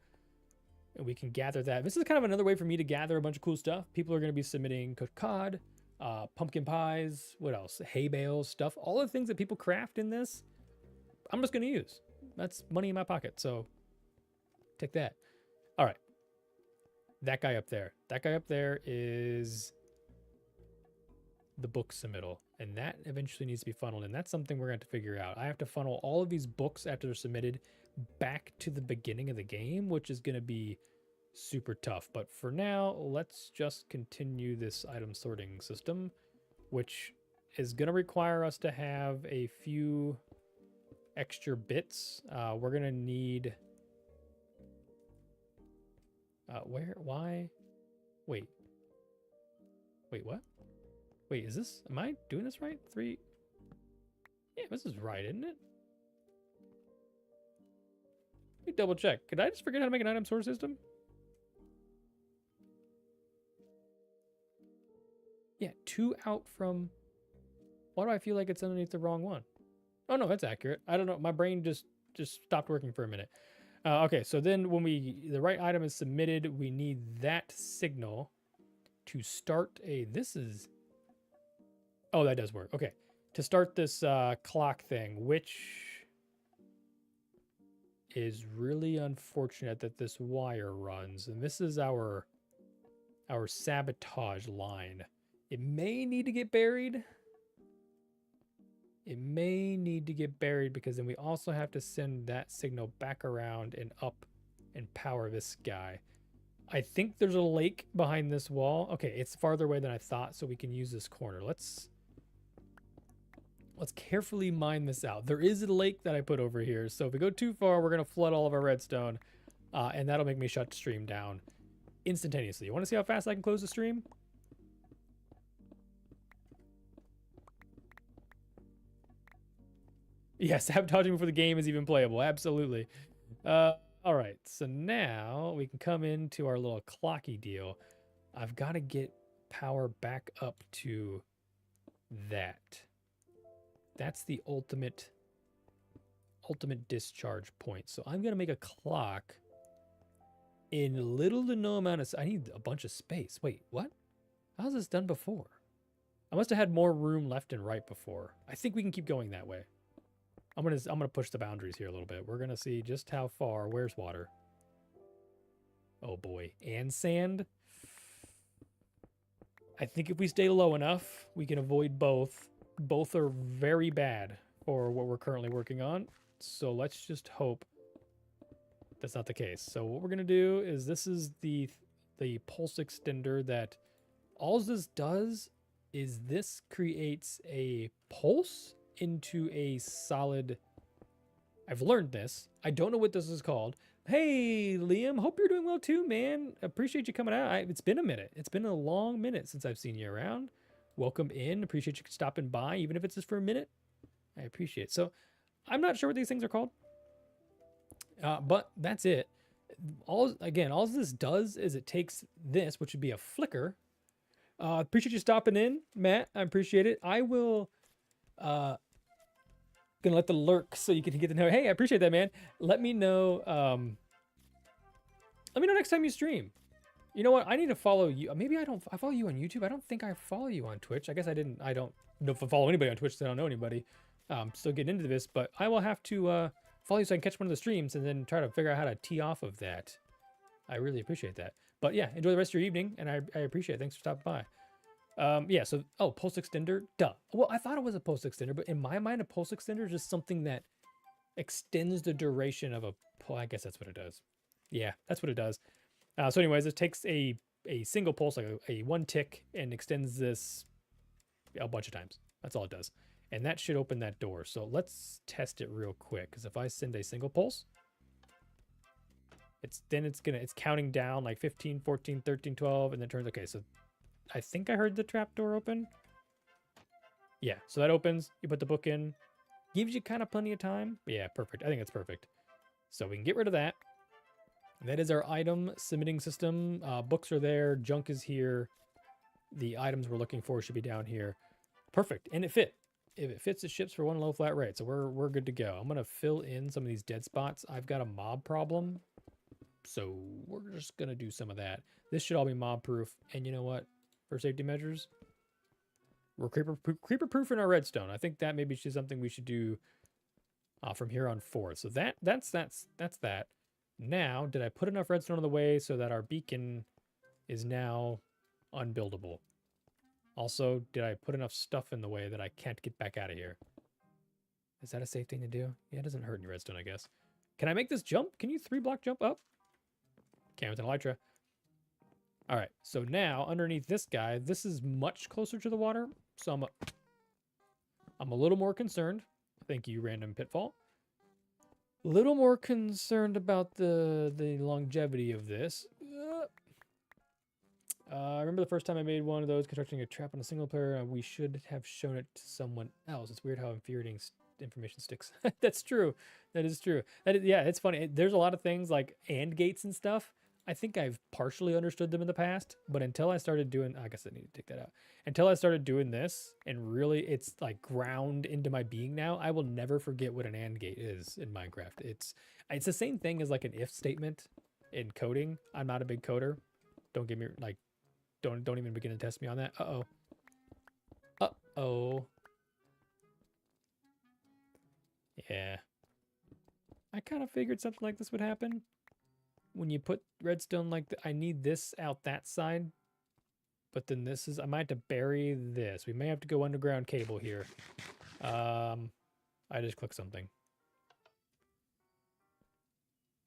And we can gather that. This is kind of another way for me to gather a bunch of cool stuff. People are going to be submitting cooked cod, pumpkin pies, what else? Hay bales, stuff. All the things that people craft in this, I'm just going to use. That's money in my pocket. So take that. All right. That guy up there. That guy up there is the book submittal. And that eventually needs to be funneled in. That's something we're going to have to figure out. I have to funnel all of these books after they're submitted back to the beginning of the game, which is going to be super tough. But for now, let's just continue this item sorting system, which is going to require us to have a few extra bits. We're going to need... why? Wait, what? Wait, is this... Am I doing this right? 3... Yeah, this is right, isn't it? Let me double check. Could I just forget how to make an item sort system? Yeah, 2 out from... Why do I feel like it's underneath the wrong one? Oh, no, that's accurate. I don't know. My brain just stopped working for a minute. Okay, so then when the right item is submitted, we need that signal to start a... This is... Oh, that does work. Okay. To start this clock thing, which... is really unfortunate that this wire runs, and this is our sabotage line. It may need to get buried. It may need to get buried because then we also have to send that signal back around and up and power this guy. I think there's a lake behind this wall. Okay, it's farther away than I thought, so we can use this corner. Let's carefully mine this out. There is a lake that I put over here, so if we go too far, we're going to flood all of our redstone, and that'll make me shut the stream down instantaneously. You want to see how fast I can close the stream? Yeah, sabotaging before the game is even playable. Absolutely. All right, so now we can come into our little clocky deal. I've got to get power back up to that. That's the ultimate discharge point. So I'm going to make a clock in little to no amount of... I need a bunch of space. Wait, what? How's this done before? I must have had more room left and right before. I think we can keep going that way. I'm gonna push the boundaries here a little bit. We're going to see just how far. Where's water? Oh boy. And sand? I think if we stay low enough, we can avoid both. Both are very bad for what we're currently working on. So let's just hope that's not the case. So what we're going to do is this is the pulse extender that all this does is this creates a pulse into a solid... I've learned this. I don't know what this is called. Hey, Liam. Hope you're doing well too, man. Appreciate you coming out. It's been a minute. It's been a long minute since I've seen you around. Welcome in. Appreciate you stopping by, even if it's just for a minute. I appreciate it. So I'm not sure what these things are called, but that's it. All this does is it takes this, which would be a flicker. Appreciate you stopping in, Matt. I appreciate it. I will gonna let the lurk so you can get to know. Hey, I appreciate that, man. Let me know. Let me know next time you stream. You know what? I need to follow you. Maybe I don't. I follow you on YouTube. I don't think I follow you on Twitch. I guess I didn't. I don't know if I follow anybody on Twitch. So I don't know anybody. Still getting into this, but I will have to follow you so I can catch one of the streams and then try to figure out how to tee off of that. I really appreciate that. But yeah, enjoy the rest of your evening, and I appreciate it. Thanks for stopping by. Yeah, so, pulse extender, duh. Well, I thought it was a pulse extender, but in my mind, a pulse extender is just something that extends the duration of a pull. I guess that's what it does. Yeah, that's what it does. So anyways, it takes a single pulse, like a one tick, and extends this a bunch of times. That's all it does. And that should open that door. So let's test it real quick, because if I send a single pulse, it's counting down like 15, 14, 13, 12, and then turns, okay, so I think I heard the trap door open. Yeah, so that opens, you put the book in, gives you kind of plenty of time. Yeah, perfect. I think it's perfect. So we can get rid of that. That is our item submitting system. Books are there, junk is here. The items we're looking for should be down here. Perfect, and it fit. If it fits, it ships for 1 low flat rate. So we're good to go. I'm gonna fill in some of these dead spots. I've got a mob problem, so we're just gonna do some of that. This should all be mob proof. And you know what? For safety measures, we're creeper proof in our redstone. I think that maybe is something we should do from here on forth. So that's that. Now, did I put enough redstone in the way so that our beacon is now unbuildable? Also, did I put enough stuff in the way that I can't get back out of here? Is that a safe thing to do? Yeah, it doesn't hurt any redstone, I guess. Can I make this jump? Can you 3-block jump up? Can with an elytra. All right, so now underneath this guy, this is much closer to the water. So I'm a little more concerned. Thank you, random pitfall. A little more concerned about the longevity of this. I remember the first time I made one of those constructing a trap on a single player. We should have shown it to someone else. It's weird how infuriating information sticks. That's true. That is true. Yeah, it's funny. There's a lot of things like AND gates and stuff. I think I've partially understood them in the past, but until I started doing, I guess I need to take that out. Until I started doing this and really it's like ground into my being now, I will never forget what an AND gate is in Minecraft. It's the same thing as like an if statement in coding. I'm not a big coder. Don't get me like, don't even begin to test me on that. Uh-oh. Uh-oh. Yeah. I kind of figured something like this would happen. When you put redstone like I need this out that side. But then this is, I might have to bury this. We may have to go underground cable here. I just clicked something.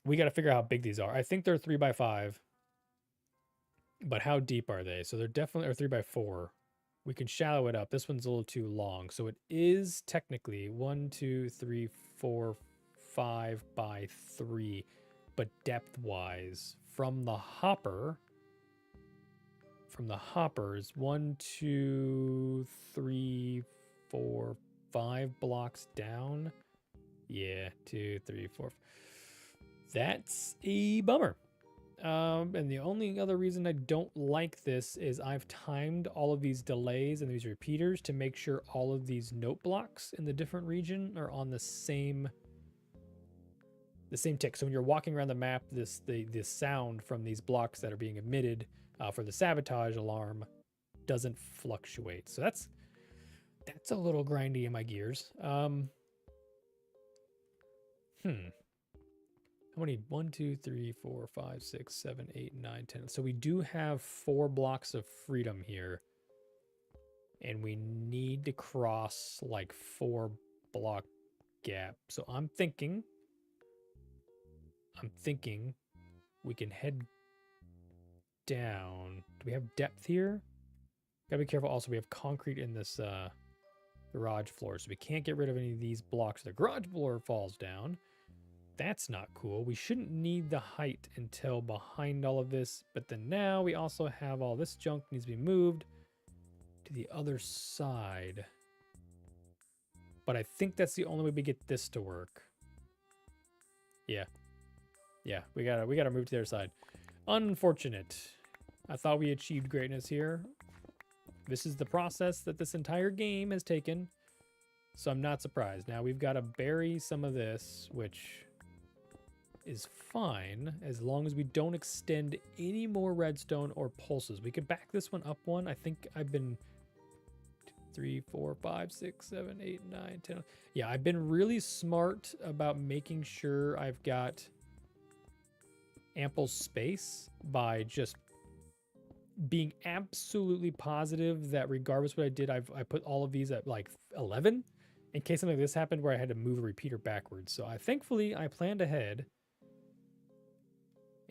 We got to figure out how big these are. I think they're 3x5. But how deep are they? So they're definitely, or 3x4. We can shallow it up. This one's a little too long. So it is technically 1, 2, 3, 4, 5 by 3. But depth-wise, from the hoppers, 1, 2, 3, 4, 5 blocks down. Yeah, 2, 3, 4. That's a bummer. And the only other reason I don't like this is I've timed all of these delays and these repeaters to make sure all of these note blocks in the different region are on the same tick. So when you're walking around the map, the sound from these blocks that are being emitted for the sabotage alarm doesn't fluctuate. So that's a little grindy in my gears. How many? 1, 2, 3, 4, 5, 6, 7, 8, 9, 10. So we do have 4 blocks of freedom here. And we need to cross like 4 block gap. So I'm thinking we can head down. Do we have depth here? Gotta be careful. Also, we have concrete in this garage floor. So we can't get rid of any of these blocks. The garage floor falls down. That's not cool. We shouldn't need the height until behind all of this. But then now we also have all this junk needs to be moved to the other side. But I think that's the only way we get this to work. Yeah. Yeah, we gotta move to the other side. Unfortunate. I thought we achieved greatness here. This is the process that this entire game has taken. So I'm not surprised. Now we've got to bury some of this, which is fine as long as we don't extend any more redstone or pulses. We could back this one up one. I think I've been 3, 4, 5, 6, 7, 8, 9, 10. Yeah, I've been really smart about making sure I've got ample space by just being absolutely positive that regardless what I did, I put all of these at like 11 in case something like this happened where I had to move a repeater backwards. So thankfully I planned ahead.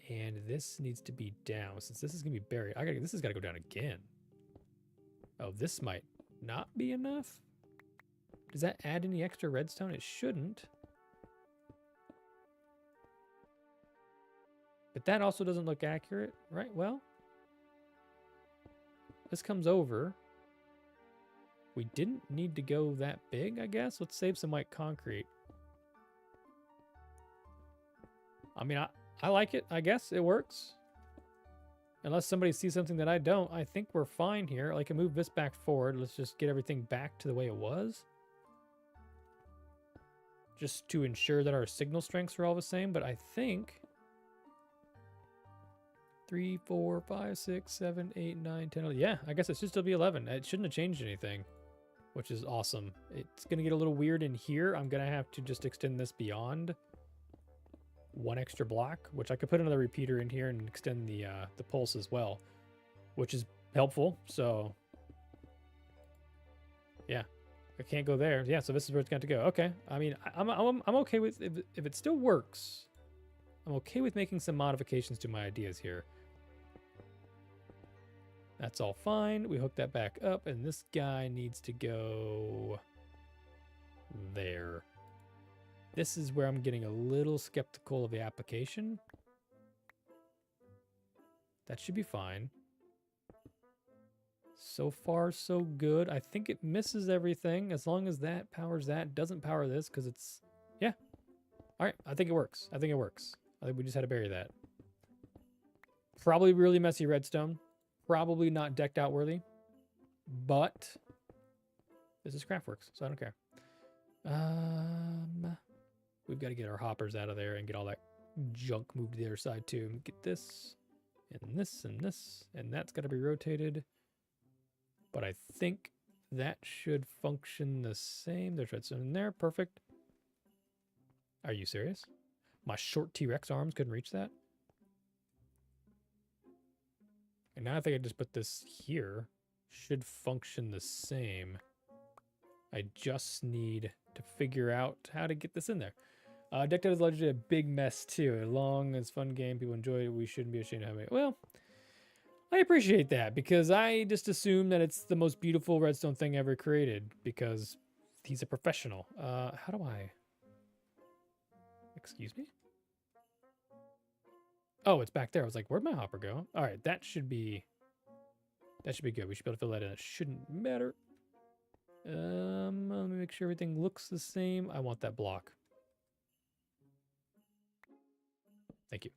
And this needs to be down since this is gonna be buried. This has got to go down again. Oh, this might not be enough. Does that add any extra redstone? It shouldn't. But that also doesn't look accurate, right? Well, this comes over. We didn't need to go that big, I guess. Let's save some white concrete. I mean, I like it. I guess it works. Unless somebody sees something that I don't, I think we're fine here. I can move this back forward. Let's just get everything back to the way it was. just to ensure that our signal strengths are all the same, but I think 3, 4, 5, 6, 7, 8, 9, 10, 11. Yeah, I guess it should still be 11. It shouldn't have changed anything, which is awesome. It's going to get a little weird in here. I'm going to have to just extend this beyond 1 extra block, which I could put another repeater in here and extend the pulse as well, which is helpful. So yeah, I can't go there. Yeah, so this is where it's got to go. Okay, I mean, I'm okay with if it still works. I'm okay with making some modifications to my ideas here. That's all fine. We hook that back up, and this guy needs to go there. This is where I'm getting a little skeptical of the application. That should be fine. So far, so good. I think it misses everything as long as that powers that. Doesn't power this because it's... Yeah. All right. I think it works. I think it works. I think we just had to bury that. Probably really messy redstone. Probably not decked out worthy. But this is Craftworks, so I don't care. We've got to get our hoppers out of there and get all that junk moved to the other side too. Get this, and this, and this, and that's got to be rotated. But I think that should function the same. There's redstone in there. Perfect. Are you serious? My short T-Rex arms couldn't reach that? And now I think I just put this here. Should function the same. I just need to figure out how to get this in there. Decked Out is allegedly a big mess too. A long and fun game. People enjoy it. We shouldn't be ashamed of having it. Well, I appreciate that because I just assume that it's the most beautiful redstone thing ever created because he's a professional. How do I... Excuse me? Oh, it's back there. I was like, where'd my hopper go? All right, that should be good. We should be able to fill that in. It shouldn't matter. Let me make sure everything looks the same. I want that block. Thank you.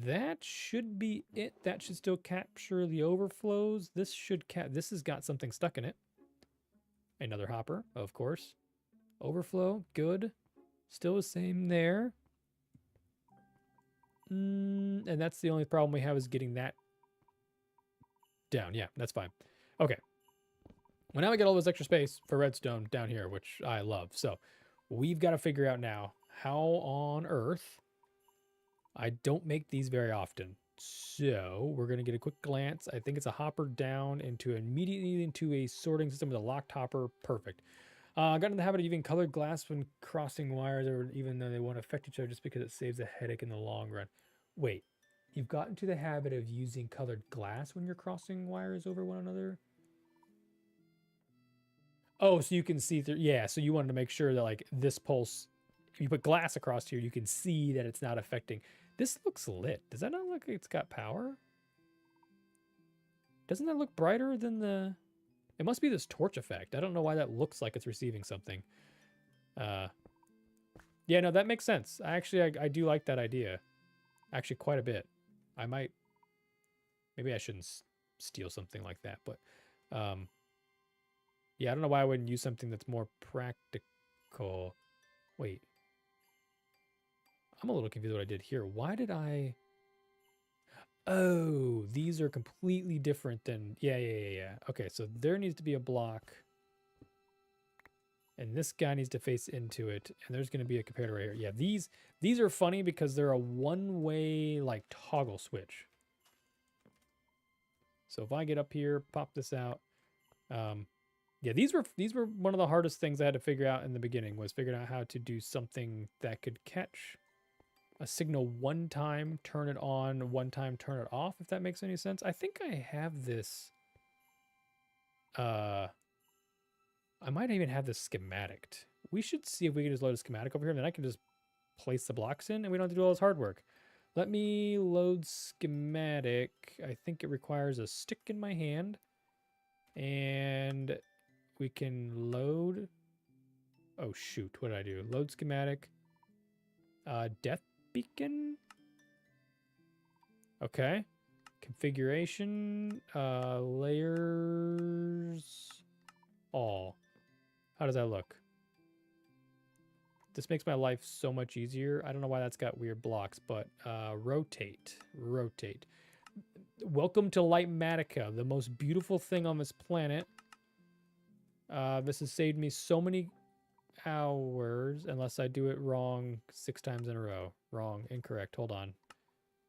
That should be it. That should still capture the overflows. This should this has got something stuck in it. Another hopper, of course. Overflow, good. Still the same there. And that's the only problem we have is getting that down. Yeah, that's fine. Okay. Well, now we get all this extra space for redstone down here, which I love. So we've got to figure out now how on earth... I don't make these very often. So we're going to get a quick glance. I think it's a hopper down immediately into a sorting system with a locked hopper. Perfect. I got in the habit of using colored glass when crossing wires, or even though they won't affect each other, just because it saves a headache in the long run. Wait, you've gotten to the habit of using colored glass when you're crossing wires over one another? Oh, so you can see through. Yeah, so you wanted to make sure that like this pulse, if you put glass across here, you can see that it's not affecting. This looks lit. Does that not look like it's got power? Doesn't that look brighter than the... It must be this torch effect. I don't know why that looks like it's receiving something. Yeah, no, that makes sense. I do like that idea. Actually, quite a bit. I might... Maybe I shouldn't steal something like that, but... Yeah, I don't know why I wouldn't use something that's more practical. Wait. I'm a little confused what I did here. Why did I... Oh, these are completely different than... Yeah. Okay, so there needs to be a block. And this guy needs to face into it. And there's going to be a comparator right here. Yeah, these are funny because they're a one-way, like, toggle switch. So if I get up here, pop this out. Yeah, these were one of the hardest things I had to figure out in the beginning, was figuring out how to do something that could catch a signal one time, turn it on, one time, turn it off, if that makes any sense. I think I have this. I might even have this schematic. We should see if we can just load a schematic over here, and then I can just place the blocks in, and we don't have to do all this hard work. Let me load schematic. I think it requires a stick in my hand. And we can load. Oh, shoot. What did I do? Load schematic. Death beacon. Okay. Configuration. Layers. All. How does that look? This makes my life so much easier. I don't know why that's got weird blocks, but rotate. Welcome to Lightmatica, the most beautiful thing on this planet. This has saved me so many hours, unless I do it wrong 6 times in a row. Wrong, incorrect, hold on.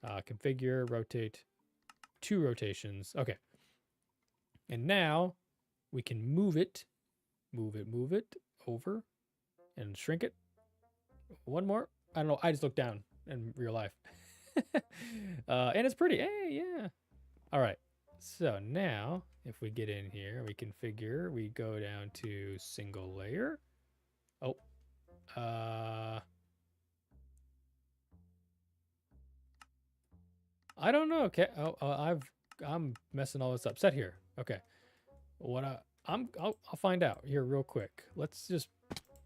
Configure, rotate, 2 rotations. Okay. And now we can move it over and shrink it. One more. I don't know. I just looked down in real life. And it's pretty. Hey, yeah. All right. So now if we get in here, we configure, we go down to single layer. Oh, I don't know. Okay. Oh, I'm messing all this up. Set here. Okay. I'll find out here real quick. Let's just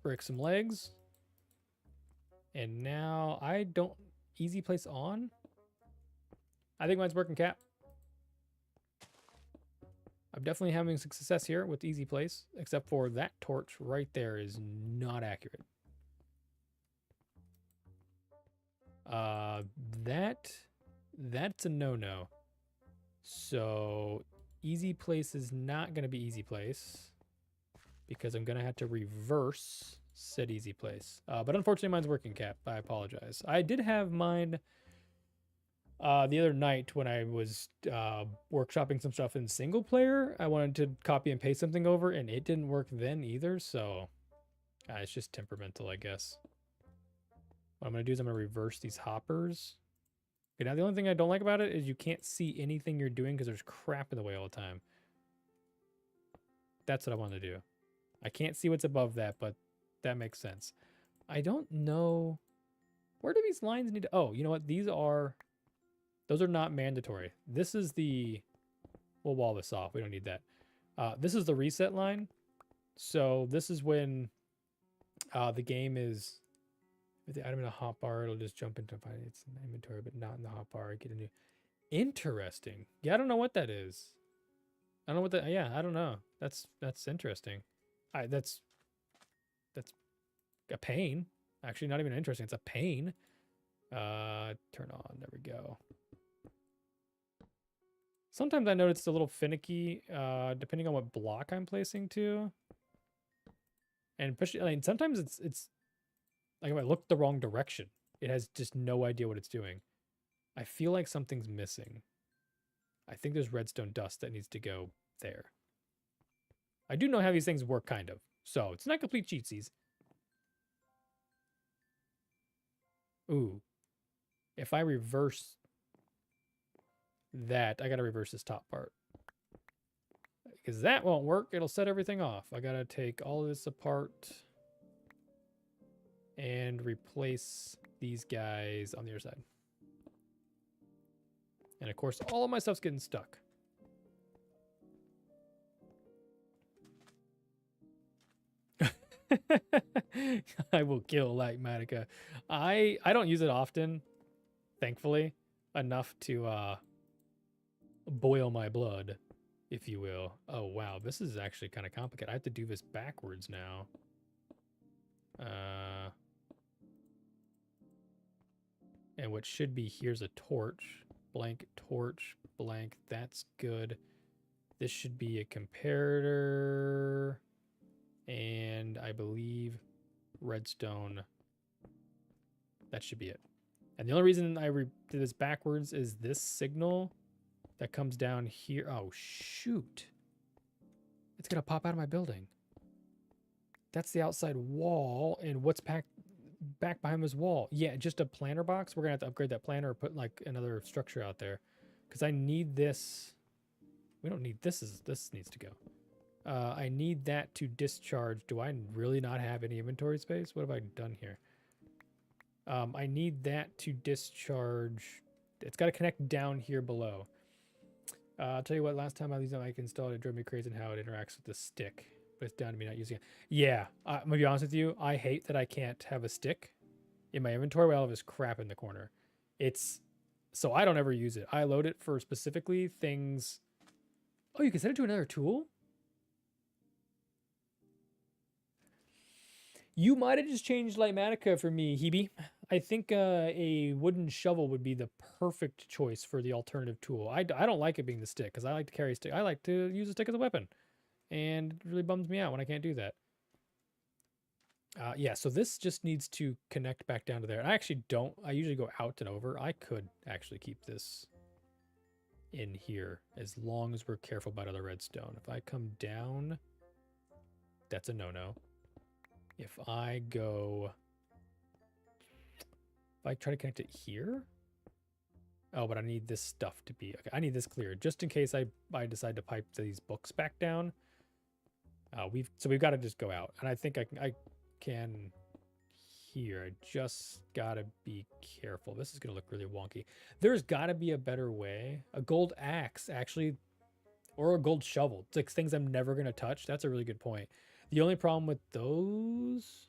break some legs. And now I don't easy place on. I think mine's working, Cap. I'm definitely having success here with easy place, except for that torch right there is not accurate. That's a no-no. So easy place is not going to be easy place because I'm going to have to reverse said easy place. But unfortunately mine's working, Cap. I apologize. I did have mine the other night when I was workshopping some stuff in single player. I wanted to copy and paste something over and it didn't work then either. So it's just temperamental, I guess. What I'm going to do is I'm going to reverse these hoppers. Okay, now the only thing I don't like about it is you can't see anything you're doing because there's crap in the way all the time. That's what I want to do. I can't see what's above that, but that makes sense. I don't know. Where do these lines need to... Oh, you know what? Those are not mandatory. This is the... We'll wall this off. We don't need that. This is the reset line. So this is when the game is... With the item in a hotbar, it'll just jump into its inventory, but not in the hotbar. Get a new... Interesting. Yeah, I don't know what that is. I don't know what that... Yeah, I don't know. That's interesting. That's a pain. Actually, not even interesting. It's a pain. Turn on. There we go. Sometimes I notice it's a little finicky, depending on what block I'm placing to. And especially, I mean, sometimes it's like if I look the wrong direction, it has just no idea what it's doing. I feel like something's missing. I think there's redstone dust that needs to go there. I do know how these things work, kind of. So it's not complete cheatsies. Ooh. If I reverse that, I got to reverse this top part. Because that won't work. It'll set everything off. I got to take all of this apart and replace these guys on the other side. And of course, all of my stuff's getting stuck. I will kill Lightmatica. I don't use it often, thankfully, enough to boil my blood, if you will. Oh wow, this is actually kind of complicated. I have to do this backwards now. And what should be, here's a torch, blank torch, blank, that's good. This should be a comparator, and I believe redstone. That should be it. And the only reason I did this backwards is this signal that comes down here. Oh, shoot. It's going to pop out of my building. That's the outside wall. And what's back behind this wall? Yeah, just a planter box. We're going to have to upgrade that planter or put like another structure out there. Because I need this. We don't need this. This needs to go. I need that to discharge. Do I really not have any inventory space? What have I done here? I need that to discharge. It's got to connect down here below. I'll tell you what, last time I used I installed it, drove me crazy in how it interacts with the stick. But it's down to me not using it. Yeah, I'm going to be honest with you. I hate that I can't have a stick in my inventory with all of this crap in the corner. So I don't ever use it. I load it for specifically things. Oh, you can set it to another tool? You might have just changed Lightmatica for me, Hebe. I think a wooden shovel would be the perfect choice for the alternative tool. I don't like it being the stick because I like to carry a stick. I like to use a stick as a weapon. And it really bums me out when I can't do that. Yeah, so this just needs to connect back down to there. And I actually don't. I usually go out and over. I could actually keep this in here as long as we're careful about other redstone. If I come down, that's a no-no. If I try to connect it here. Oh, but I need this stuff to be, okay, I need this clear just in case I decide to pipe these books back down. We've got to just go out. And I think I can here. I just got to be careful. This is going to look really wonky. There's got to be a better way. A gold axe, actually, or a gold shovel. It's like things I'm never going to touch. That's a really good point. The only problem with those...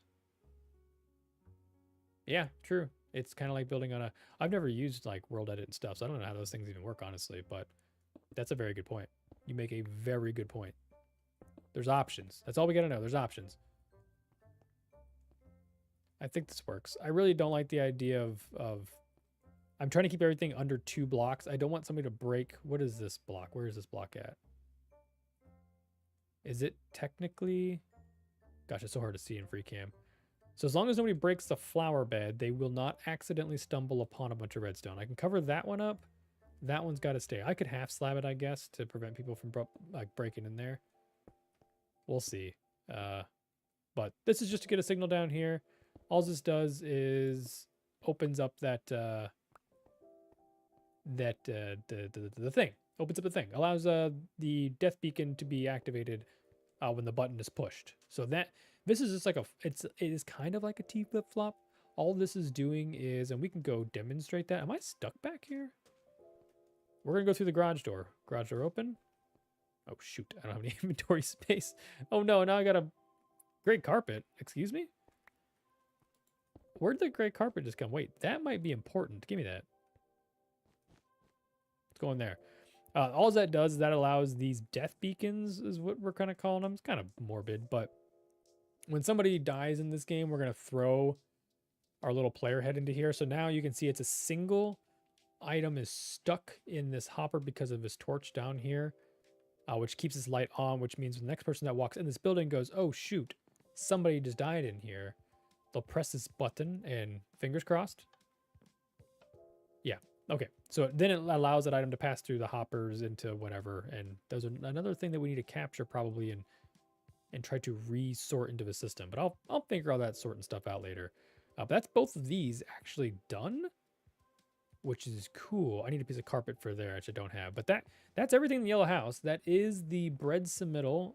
Yeah, true. It's kind of like building on a... I've never used like world edit and stuff, so I don't know how those things even work, honestly, but that's a very good point. You make a very good point. There's options. That's all we got to know. There's options. I think this works. I really don't like the idea of... I'm trying to keep everything under 2 blocks. I don't want somebody to break... What is this block? Where is this block at? Is it technically... Gosh, it's so hard to see in free cam. So as long as nobody breaks the flower bed, they will not accidentally stumble upon a bunch of redstone. I can cover that one up. That one's got to stay. I could half slab it, I guess, to prevent people from breaking in there. We'll see. But this is just to get a signal down here. All this does is opens up the thing. Opens up the thing. Allows the death beacon to be activated when the button is pushed. So this is just like it is kind of like a T flip-flop. All this is doing is, and we can go demonstrate that. Am I stuck back here? We're going to go through the garage door. Garage door open. Oh, shoot. I don't have any inventory space. Oh, no. Now I got a great carpet. Excuse me? Where'd the great carpet just come? Wait, that might be important. Give me that. Let's go in there. All that does is that allows these death beacons, is what we're kind of calling them. It's kind of morbid, but when somebody dies in this game, we're going to throw our little player head into here. So now you can see it's a single item is stuck in this hopper because of this torch down here, which keeps this light on, which means the next person that walks in this building goes, oh, shoot, somebody just died in here. They'll press this button and fingers crossed. Yeah. Okay. So then it allows that item to pass through the hoppers into whatever. And there's another thing that we need to capture probably and try to resort into the system. But I'll figure all that sorting stuff out later. But that's both of these actually done, which is cool. I need a piece of carpet for there, which I don't have. But that's everything in the yellow house. That is the bread submittal.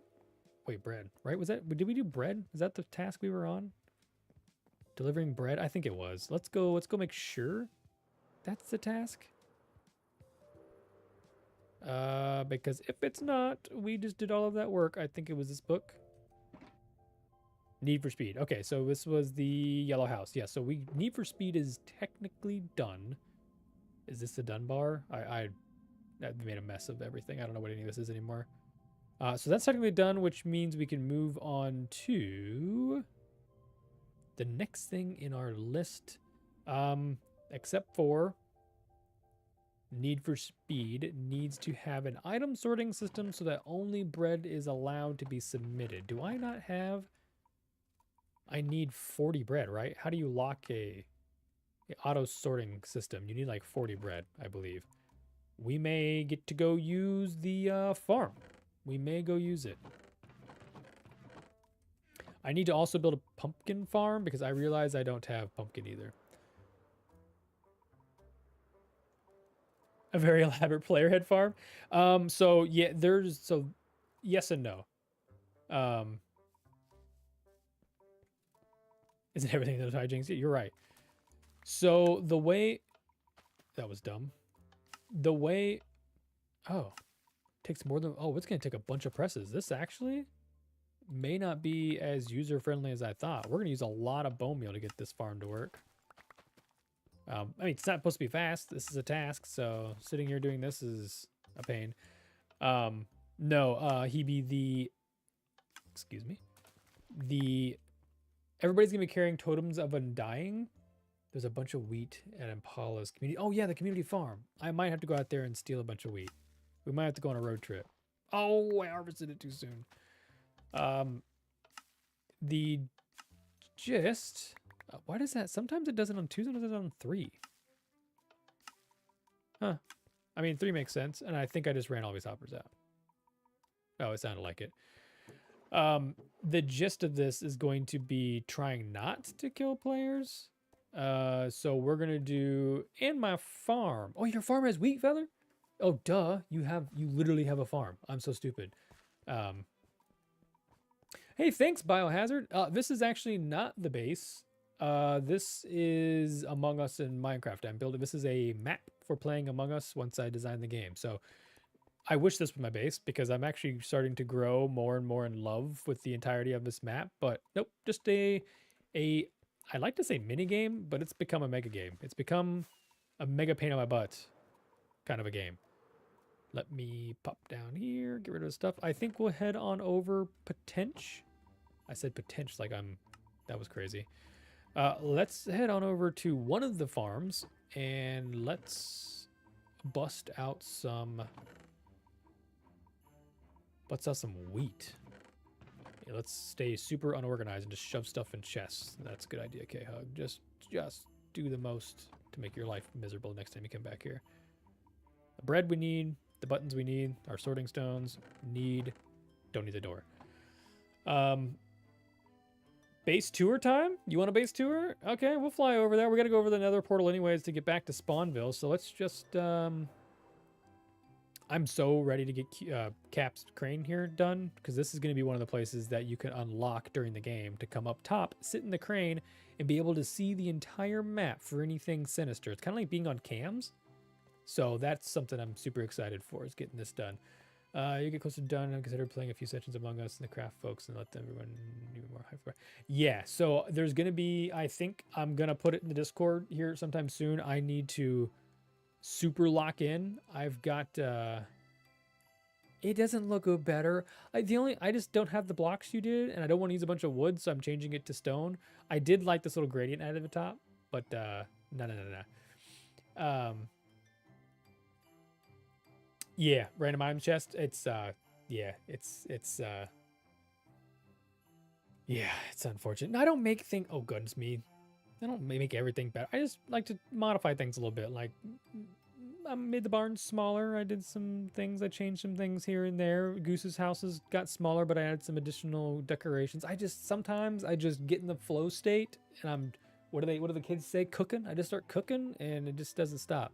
Wait, bread, right? Did we do bread? Is that the task we were on? Delivering bread? I think it was. Let's go make sure that's the task. Because if it's not, we just did all of that work. I think it was this book. Need for Speed. Okay, so this was the yellow house. Yeah, so Need for Speed is technically done. Is this the done bar? I made a mess of everything. I don't know what any of this is anymore. So that's technically done, which means we can move on to the next thing in our list. Except for Need for Speed needs to have an item sorting system so that only bread is allowed to be submitted. Do I not have... I need 40 bread, right? How do you lock a auto sorting system? You need like 40 bread, I believe. We may get to go use the farm. We may go use it. I need to also build a pumpkin farm because I realize I don't have pumpkin either. A very elaborate player head farm. So yeah, yes and no. Isn't everything those hijinks? Yeah, you're right. So the way that was dumb. The way takes more than it's gonna take a bunch of presses. This actually may not be as user friendly as I thought. We're gonna use a lot of bone meal to get this farm to work. I mean, it's not supposed to be fast. This is a task, so sitting here doing this is a pain. No, excuse me. The Everybody's gonna be carrying totems of undying. There's a bunch of wheat at Impala's community. Oh yeah, the community farm. I might have to go out there and steal a bunch of wheat. We might have to go on a road trip. Oh, I harvested it too soon. The gist. Why does that? Sometimes it does it on 2, sometimes it does it on 3. Huh. I mean, 3 makes sense, and I think I just ran all these hoppers out. Oh, it sounded like it. The gist of this is going to be trying not to kill players. So we're gonna do in my farm. Oh, your farm has wheat, Feather? Oh, duh. You literally have a farm. I'm so stupid. Hey, thanks, Biohazard. This is actually not the base. This is Among Us in Minecraft. I'm building. This is a map for playing Among Us once I design the game. So I wish this was my base because I'm actually starting to grow more and more in love with the entirety of this map. But nope, just a I like to say mini game, but it's become a mega game. It's become a mega pain in my butt kind of a game. Let me pop down here, get rid of the stuff. I think we'll head on over Potential. I said Potential like that was crazy. Let's head on over to one of the farms and let's bust out some wheat. Yeah, let's stay super unorganized and just shove stuff in chests. That's a good idea, K-Hug. Just do the most to make your life miserable next time you come back here. The bread we need, the buttons we need, our sorting stones, don't need the door. Base tour time? You want a base tour? Okay, we'll fly over there. We gotta go over the nether portal anyways to get back to Spawnville. So let's just, I'm so ready to get Cap's crane here done because this is going to be one of the places that you can unlock during the game to come up top, sit in the crane, and be able to see the entire map for anything sinister. It's kind of like being on cams. So that's something I'm super excited for, is getting this done. You get close to done and consider playing a few sessions Among Us and the craft folks and let everyone even more hype. Yeah, so there's going to be, I think I'm going to put it in the Discord here sometime soon. I need to super lock in. I've got it doesn't look better. I just don't have the blocks you did, and I don't want to use a bunch of wood, so I'm changing it to stone. I did like this little gradient out of the top, but no. Yeah, random item chest. It's yeah, it's unfortunate. No, I don't make things. Oh goodness me. I don't make everything better. I just like to modify things a little bit. Like, I made the barn smaller. I did some things. I changed some things here and there. Goose's houses got smaller, but I added some additional decorations. Sometimes I just get in the flow state, and what do the kids say? Cooking. I just start cooking, and it just doesn't stop.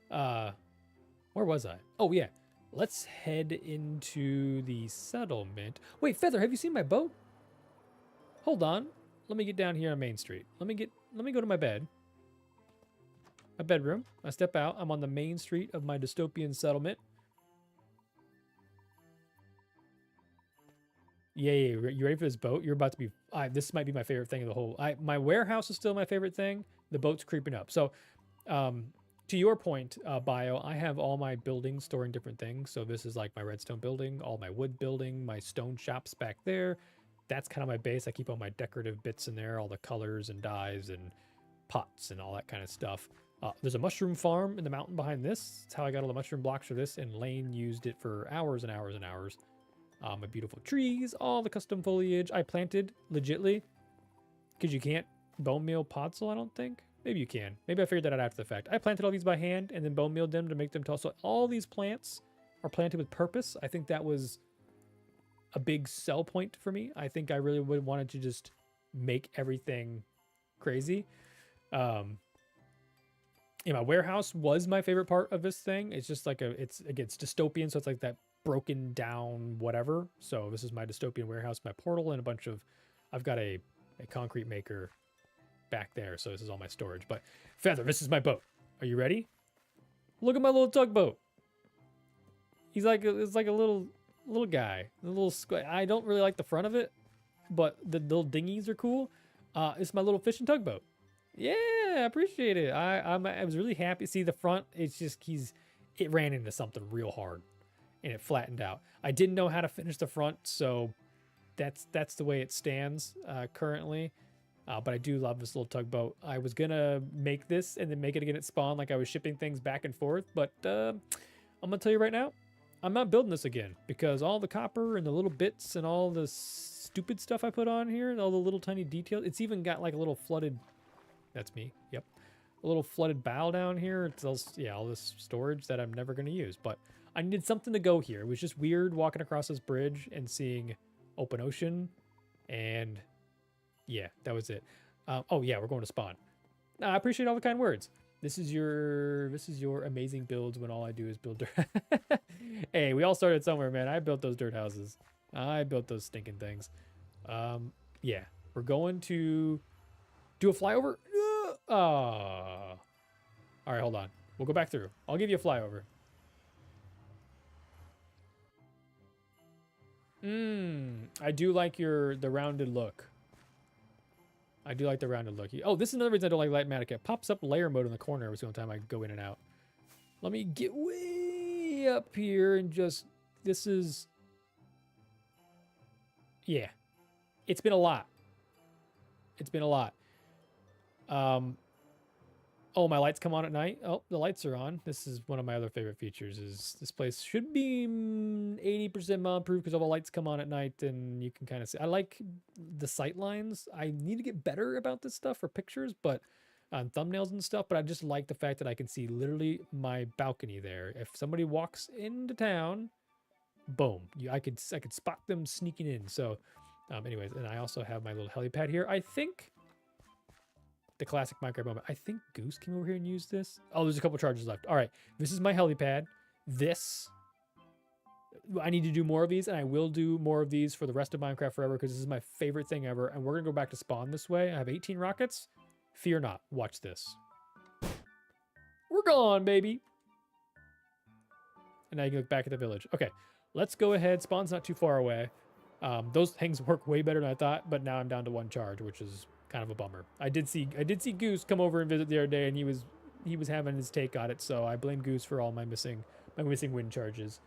Where was I? Oh yeah, let's head into the settlement. Wait, Feather, have you seen my boat? Hold on. Let me get down here on Main Street. Let me go to my bed. My bedroom. I step out. I'm on the main street of my dystopian settlement. Yeah. You ready for this boat? You're about to be... this might be my favorite thing of the whole... my warehouse is still my favorite thing. The boat's creeping up. So, to your point, Bio, I have all my buildings storing different things. So this is like my redstone building, all my wood building, my stone shops back there. That's kind of my base. I keep all my decorative bits in there, all the colors and dyes and pots and all that kind of stuff. There's a mushroom farm in the mountain behind this. That's how I got all the mushroom blocks for this, and Lane used it for hours and hours and hours. My beautiful trees, all the custom foliage I planted legitly, because you can't bone meal podzol, I don't think. Maybe you can. Maybe I figured that out after the fact. I planted all these by hand and then bone mealed them to make them tall. So all these plants are planted with purpose. I think that was a big sell point for me. I think I really would wanted to just make everything crazy. My warehouse was my favorite part of this thing. It's just like it's dystopian, so it's like that broken down whatever. So this is my dystopian warehouse, my portal, and I've got a concrete maker back there. So this is all my storage. But Feather, this is my boat. Are you ready? Look at my little tugboat. It's like a little guy, a little square. I don't really like the front of it, but the little dinghies are cool. It's my little fishing tugboat. Yeah, I appreciate it. I was really happy. See the front, it's just it ran into something real hard and it flattened out. I didn't know how to finish the front, so that's the way it stands currently. But I do love this little tugboat. I was gonna make this and then make it again at spawn, like I was shipping things back and forth. But I'm gonna tell you right now, I'm not building this again because all the copper and the little bits and all the stupid stuff I put on here and all the little tiny details. It's even got like a little flooded. That's me. Yep, a little flooded bow down here. It's all, yeah, all this storage that I'm never gonna use. But I needed something to go here. It was just weird walking across this bridge and seeing open ocean and. Yeah, that was it. Oh yeah, we're going to spawn. I appreciate all the kind words. This is your amazing builds when all I do is build dirt. Hey, we all started somewhere, man. I built those dirt houses. I built those stinking things. Yeah, we're going to do a flyover. All right, hold on. We'll go back through. I'll give you a flyover. I do like the rounded look. I do like the rounded look. Oh, this is another reason I don't like Lightmatic. It pops up layer mode in the corner every single time I go in and out. Let me get way up here and just... This is... Yeah. It's been a lot. It's been a lot. Oh, my lights come on at night. Oh, the lights are on. This is one of my other favorite features. Is this place should be 80% mod-proof because all the lights come on at night and you can kind of see. I like the sight lines. I need to get better about this stuff for pictures, but on thumbnails and stuff. But I just like the fact that I can see literally my balcony there. If somebody walks into town, boom, I could spot them sneaking in. So, anyways, and I also have my little helipad here. I think. The classic Minecraft moment. I think Goose came over here and used this. Oh, there's a couple charges left. All right, this is my helipad. This, I need to do more of these, and I will do more of these for the rest of Minecraft forever because this is my favorite thing ever. And we're gonna go back to spawn this way. I have 18 rockets. Fear not. Watch this. We're gone, baby. And now you can look back at the village. Okay, let's go ahead. Spawn's not too far away. Those things work way better than I thought, but now I'm down to one charge, which is kind of a bummer. I did see Goose come over and visit the other day, and he was having his take on it. So I blame Goose for all my missing wind charges.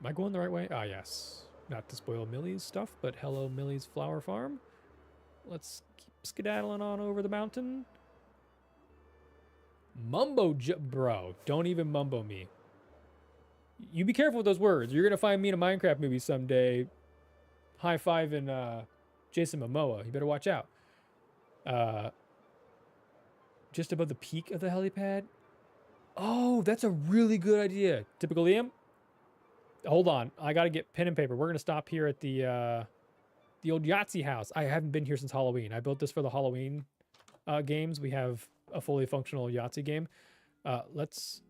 Am I going the right way? Ah, yes. Not to spoil Millie's stuff, but hello, Millie's flower farm. Let's keep skedaddling on over the mountain. Bro, don't even mumbo me. You be careful with those words. You're gonna find me in a Minecraft movie someday, high-fiving Jason Momoa. You better watch out. Just above the peak of the helipad. Oh, that's a really good idea. Typical Liam. Hold on, I gotta get pen and paper. We're gonna stop here at the old Yahtzee house. I haven't been here since Halloween. I built this for the Halloween games. We have a fully functional Yahtzee game. Let's.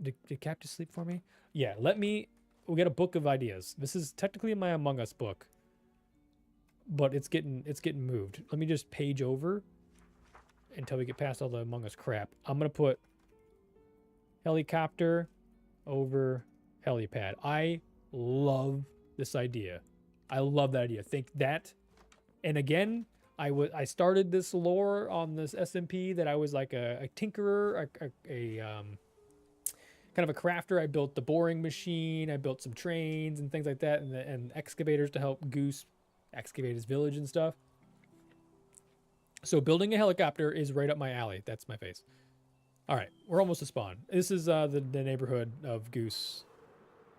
Did Cap just sleep for me? Yeah. We'll get a book of ideas. This is technically my Among Us book. But it's getting moved. Let me just page over until we get past all the Among Us crap. I'm gonna put helicopter over helipad. I love this idea. I love that idea. Think that. And again, I started this lore on this SMP that I was like a tinkerer, a kind of a crafter. I built the boring machine. I built some trains and things like that, and excavators to help Goose excavate his village and stuff. So building a helicopter is right up my alley. That's my face. All right, we're almost to spawn. This is the neighborhood of Goose,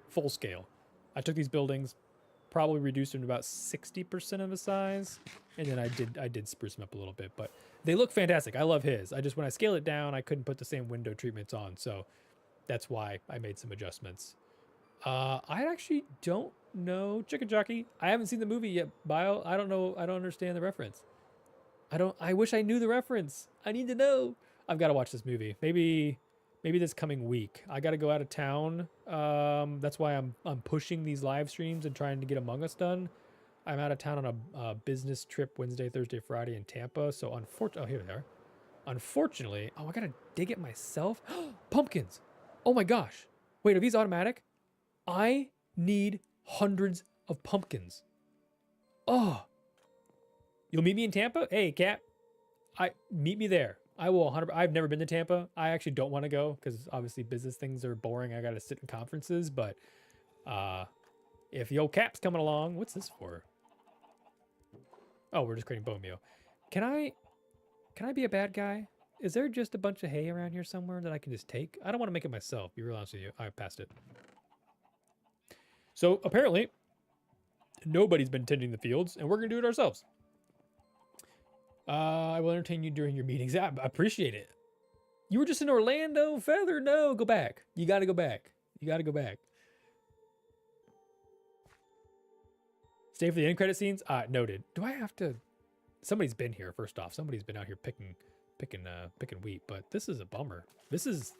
full scale. I took these buildings, probably reduced them to about 60% of the size, and then I did spruce them up a little bit. But they look fantastic. I love his. When I scale it down, I couldn't put the same window treatments on, so that's why I made some adjustments. I actually don't know Chicken Jockey. I haven't seen the movie yet, Bio. I don't know. I don't understand the reference. I wish I knew the reference. I need to know. I've got to watch this movie. Maybe this coming week. I got to go out of town. That's why I'm pushing these live streams and trying to get Among Us done. I'm out of town on a business trip Wednesday, Thursday, Friday in Tampa. So here they are. Unfortunately, I got to dig it myself. Pumpkins. Oh my gosh. Wait, are these automatic? I need hundreds of pumpkins. Oh. You'll meet me in Tampa? Hey, Cat. Meet me there. I will 100%. I've never been to Tampa. I actually don't want to go because obviously business things are boring. I got to sit in conferences. But if Yo Cap's coming along, what's this for? Oh, we're just creating bone meal. Can I be a bad guy? Is there just a bunch of hay around here somewhere that I can just take? I don't want to make it myself. Be real honest with you. I passed it. So apparently, nobody's been tending the fields, and we're gonna do it ourselves. I will entertain you during your meetings. I appreciate it. You were just in Orlando, Feather. No, go back. You got to go back. You got to go back. Stay for the end credit scenes. Noted. Do I have to? Somebody's been here. First off, somebody's been out here picking wheat. But this is a bummer. This is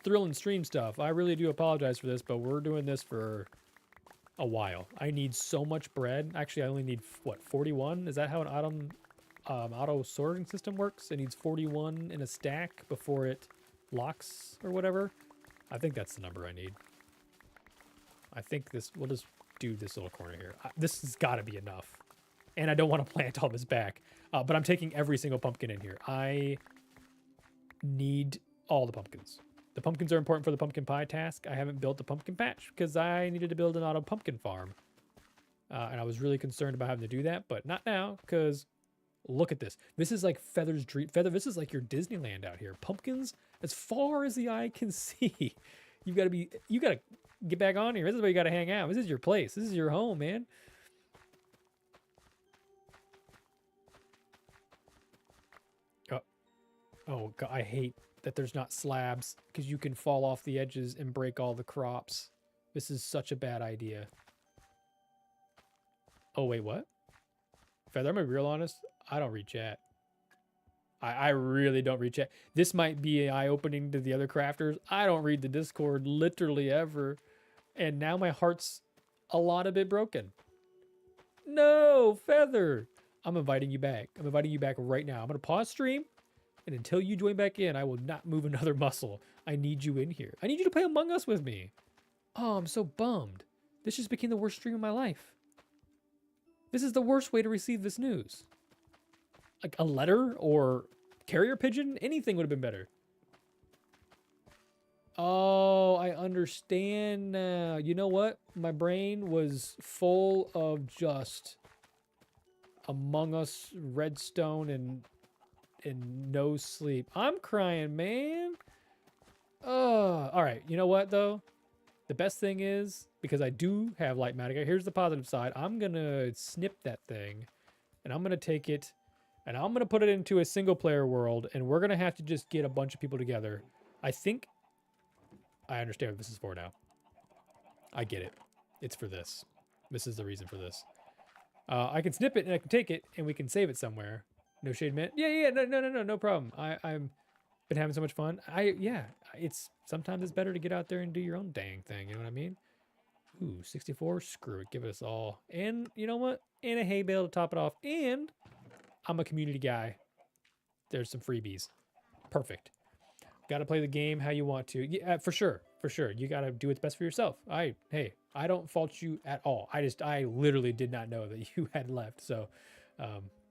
thrill and stream stuff. I really do apologize for this, but we're doing this for a while. I need so much bread. Actually, I only need what 41. Is that how an auto sorting system works? It needs 41 in a stack before it locks or whatever. I think that's the number I need. I think this. We'll just do this little corner here. This has got to be enough. And I don't want to plant all this back. But I'm taking every single pumpkin in here. I need all the pumpkins. The pumpkins are important for the pumpkin pie task. I haven't built a pumpkin patch because I needed to build an auto pumpkin farm. And I was really concerned about having to do that, but not now because look at this. This is like Feather's dream. Feather, this is like your Disneyland out here. Pumpkins as far as the eye can see. You got to get back on here. This is where you got to hang out. This is your place. This is your home, man. Oh, God, I hate that there's not slabs because you can fall off the edges and break all the crops. This is such a bad idea. Oh, wait, what? Feather, I'm gonna be real honest. I don't read chat. I really don't read chat. This might be eye-opening to the other crafters. I don't read the Discord literally ever. And now my heart's a lot of bit broken. No, Feather. I'm inviting you back. I'm inviting you back right now. I'm going to pause stream. And until you join back in, I will not move another muscle. I need you in here. I need you to play Among Us with me. Oh, I'm so bummed. This just became the worst stream of my life. This is the worst way to receive this news. Like a letter or carrier pigeon, anything would have been better. Oh, I understand now. You know what? My brain was full of just Among Us, Redstone, and no sleep. I'm crying, man. All right. You know what, though? The best thing is, because I do have light magic, here's the positive side. I'm going to snip that thing, and I'm going to take it, and I'm going to put it into a single-player world, and we're going to have to just get a bunch of people together. I think I understand what this is for now. I get it. It's for this. This is the reason for this. I can snip it, and I can take it, and we can save it somewhere. No shade, man. Yeah, no problem. I'm been having so much fun. It's sometimes it's better to get out there and do your own dang thing. You know what I mean? Ooh, 64. Screw it. Give us all. And you know what? And a hay bale to top it off. And I'm a community guy. There's some freebies. Perfect. Got to play the game how you want to. Yeah, for sure. For sure. You got to do what's best for yourself. I don't fault you at all. I literally did not know that you had left. So,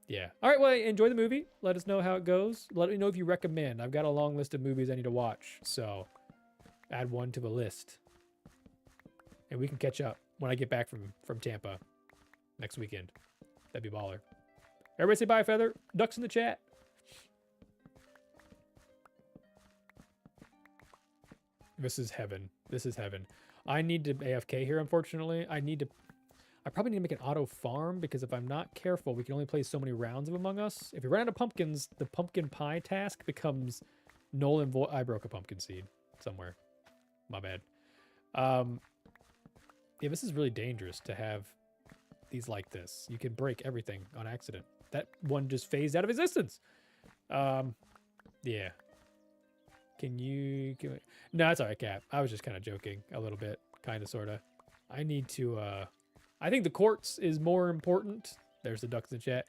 yeah. All right. Well, enjoy the movie. Let us know how it goes. Let me know if you recommend. I've got a long list of movies I need to watch. So add one to the list. And we can catch up when I get back from Tampa next weekend. That'd be baller. Everybody say bye, Feather. Ducks in the chat. This is heaven. This is heaven. I need to AFK here, unfortunately. I probably need to make an auto farm because if I'm not careful, we can only play so many rounds of Among Us. If we run out of pumpkins, the pumpkin pie task becomes null and void. I broke a pumpkin seed somewhere. My bad. Yeah, this is really dangerous to have these like this. You can break everything on accident. That one just phased out of existence. Yeah. No, it's all right, Cap. I was just kind of joking a little bit. Kind of, sort of. I need to, I think the quartz is more important. There's the ducks in the chat.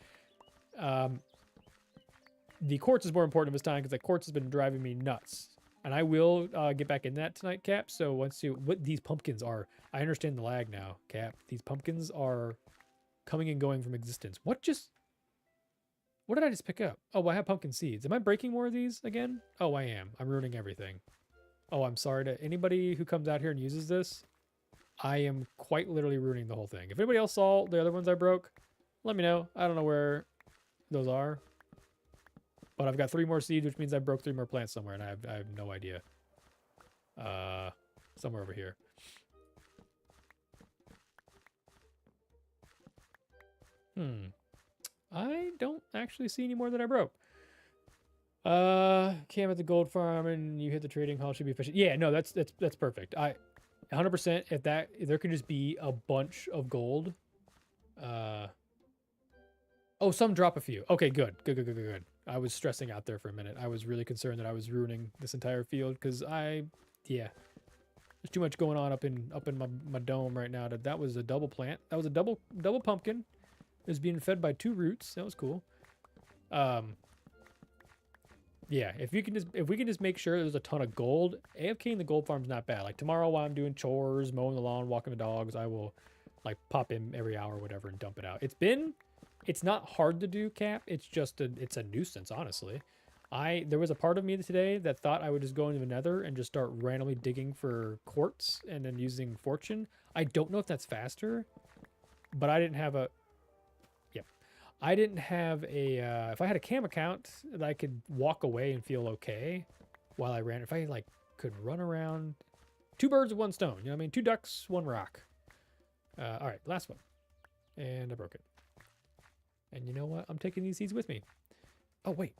The quartz is more important this time because the quartz has been driving me nuts. And I will get back in that tonight, Cap. So what these pumpkins are, I understand the lag now, Cap. These pumpkins are coming and going from existence. What did I just pick up? Oh, I have pumpkin seeds. Am I breaking more of these again? Oh, I am. I'm ruining everything. Oh, I'm sorry to anybody who comes out here and uses this. I am quite literally ruining the whole thing. If anybody else saw the other ones I broke, Let me know. I don't know where those are. But I've got 3 more seeds, which means I broke 3 more plants somewhere, and I have no idea. Somewhere over here. I don't actually see any more that I broke. Camp at the gold farm and you hit the trading hall should be efficient. Yeah, no, that's perfect. 100% if there could just be a bunch of gold. Oh, some drop a few. Okay, good. I was stressing out there for a minute. I was really concerned that I was ruining this entire field because yeah. There's too much going on up in my dome right now. That was a double plant. That was a double pumpkin. It was being fed by 2 roots. That was cool. Yeah, if we can just make sure there's a ton of gold, AFK in the gold farm's not bad. Like tomorrow while I'm doing chores, mowing the lawn, walking the dogs, I will like pop in every hour or whatever and dump it out. It's not hard to do, Cap. It's just it's a nuisance, honestly. There was a part of me today that thought I would just go into the nether and just start randomly digging for quartz and then using fortune. I don't know if that's faster, but I didn't have a if I had a cam account that I could walk away and feel okay while I ran. If I like could run around, 2 birds with 1 stone. You know what I mean? 2 ducks, 1 rock. All right, last one. And I broke it. And you know what? I'm taking these seeds with me. Oh, wait.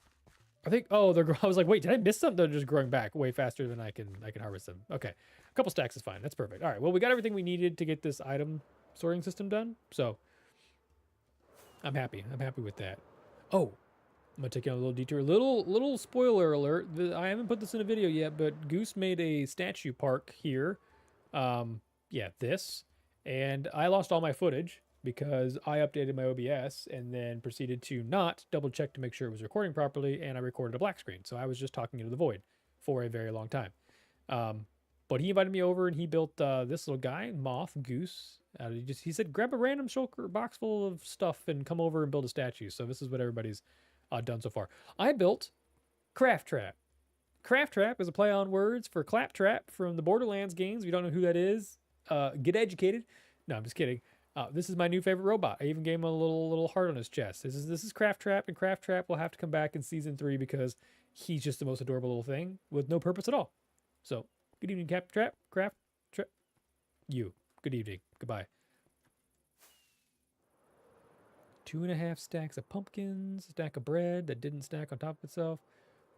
I was like, wait, did I miss something? They're just growing back way faster than I can harvest them. Okay. A couple stacks is fine. That's perfect. All right. Well, we got everything we needed to get this item sorting system done. So I'm happy. I'm happy with that. Oh, I'm gonna take you on a little detour. Little spoiler alert. I haven't put this in a video yet, but Goose made a statue park here. Yeah, this. And I lost all my footage because I updated my OBS and then proceeded to not double check to make sure it was recording properly, and I recorded a black screen. So I was just talking into the void for a very long time. But he invited me over and he built this little guy, Moth Goose. He said, grab a random shulker box full of stuff and come over and build a statue. So this is what everybody's done so far. I built Craft Trap. Craft Trap is a play on words for Claptrap from the Borderlands games. If you don't know who that is, get educated. No, I'm just kidding. This is my new favorite robot. I even gave him a little heart on his chest. This is Craft Trap, and Craft Trap will have to come back in season 3 because he's just the most adorable little thing with no purpose at all. So, good evening, Craft Trap. You. Good evening. Goodbye. 2.5 stacks of pumpkins, a stack of bread that didn't stack on top of itself.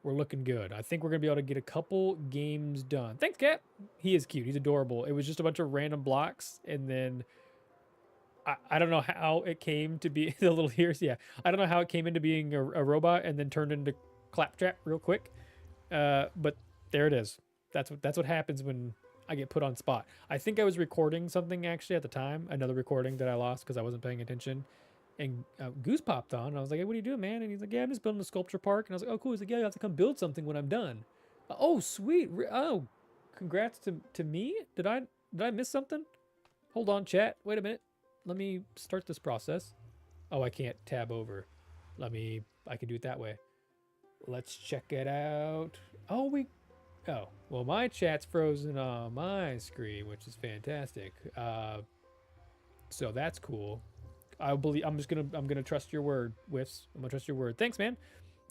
We're looking good. I think we're going to be able to get a couple games done. Thanks, Cat. He is cute. He's adorable. It was just a bunch of random blocks, and then I don't know how it came to be the little ears. Yeah, I don't know how it came into being a robot and then turned into Claptrap real quick. But there it is. That's what happens when I get put on spot. I think I was recording something actually at the time, another recording that I lost because I wasn't paying attention. And Goose popped on, and I was like, hey, what are you doing, man? And he's like, yeah, I'm just building a sculpture park. And I was like, oh, cool. He's like, yeah, you have to come build something when I'm done. Oh, sweet. Oh, congrats to me. Did I miss something? Hold on, chat. Wait a minute. Let me start this process. Oh, I can't tab over. I can do it that way. Let's check it out. Oh, well, my chat's frozen on my screen, which is fantastic. So that's cool. I'm gonna trust your word, Whiffs. I'm gonna trust your word. Thanks, man.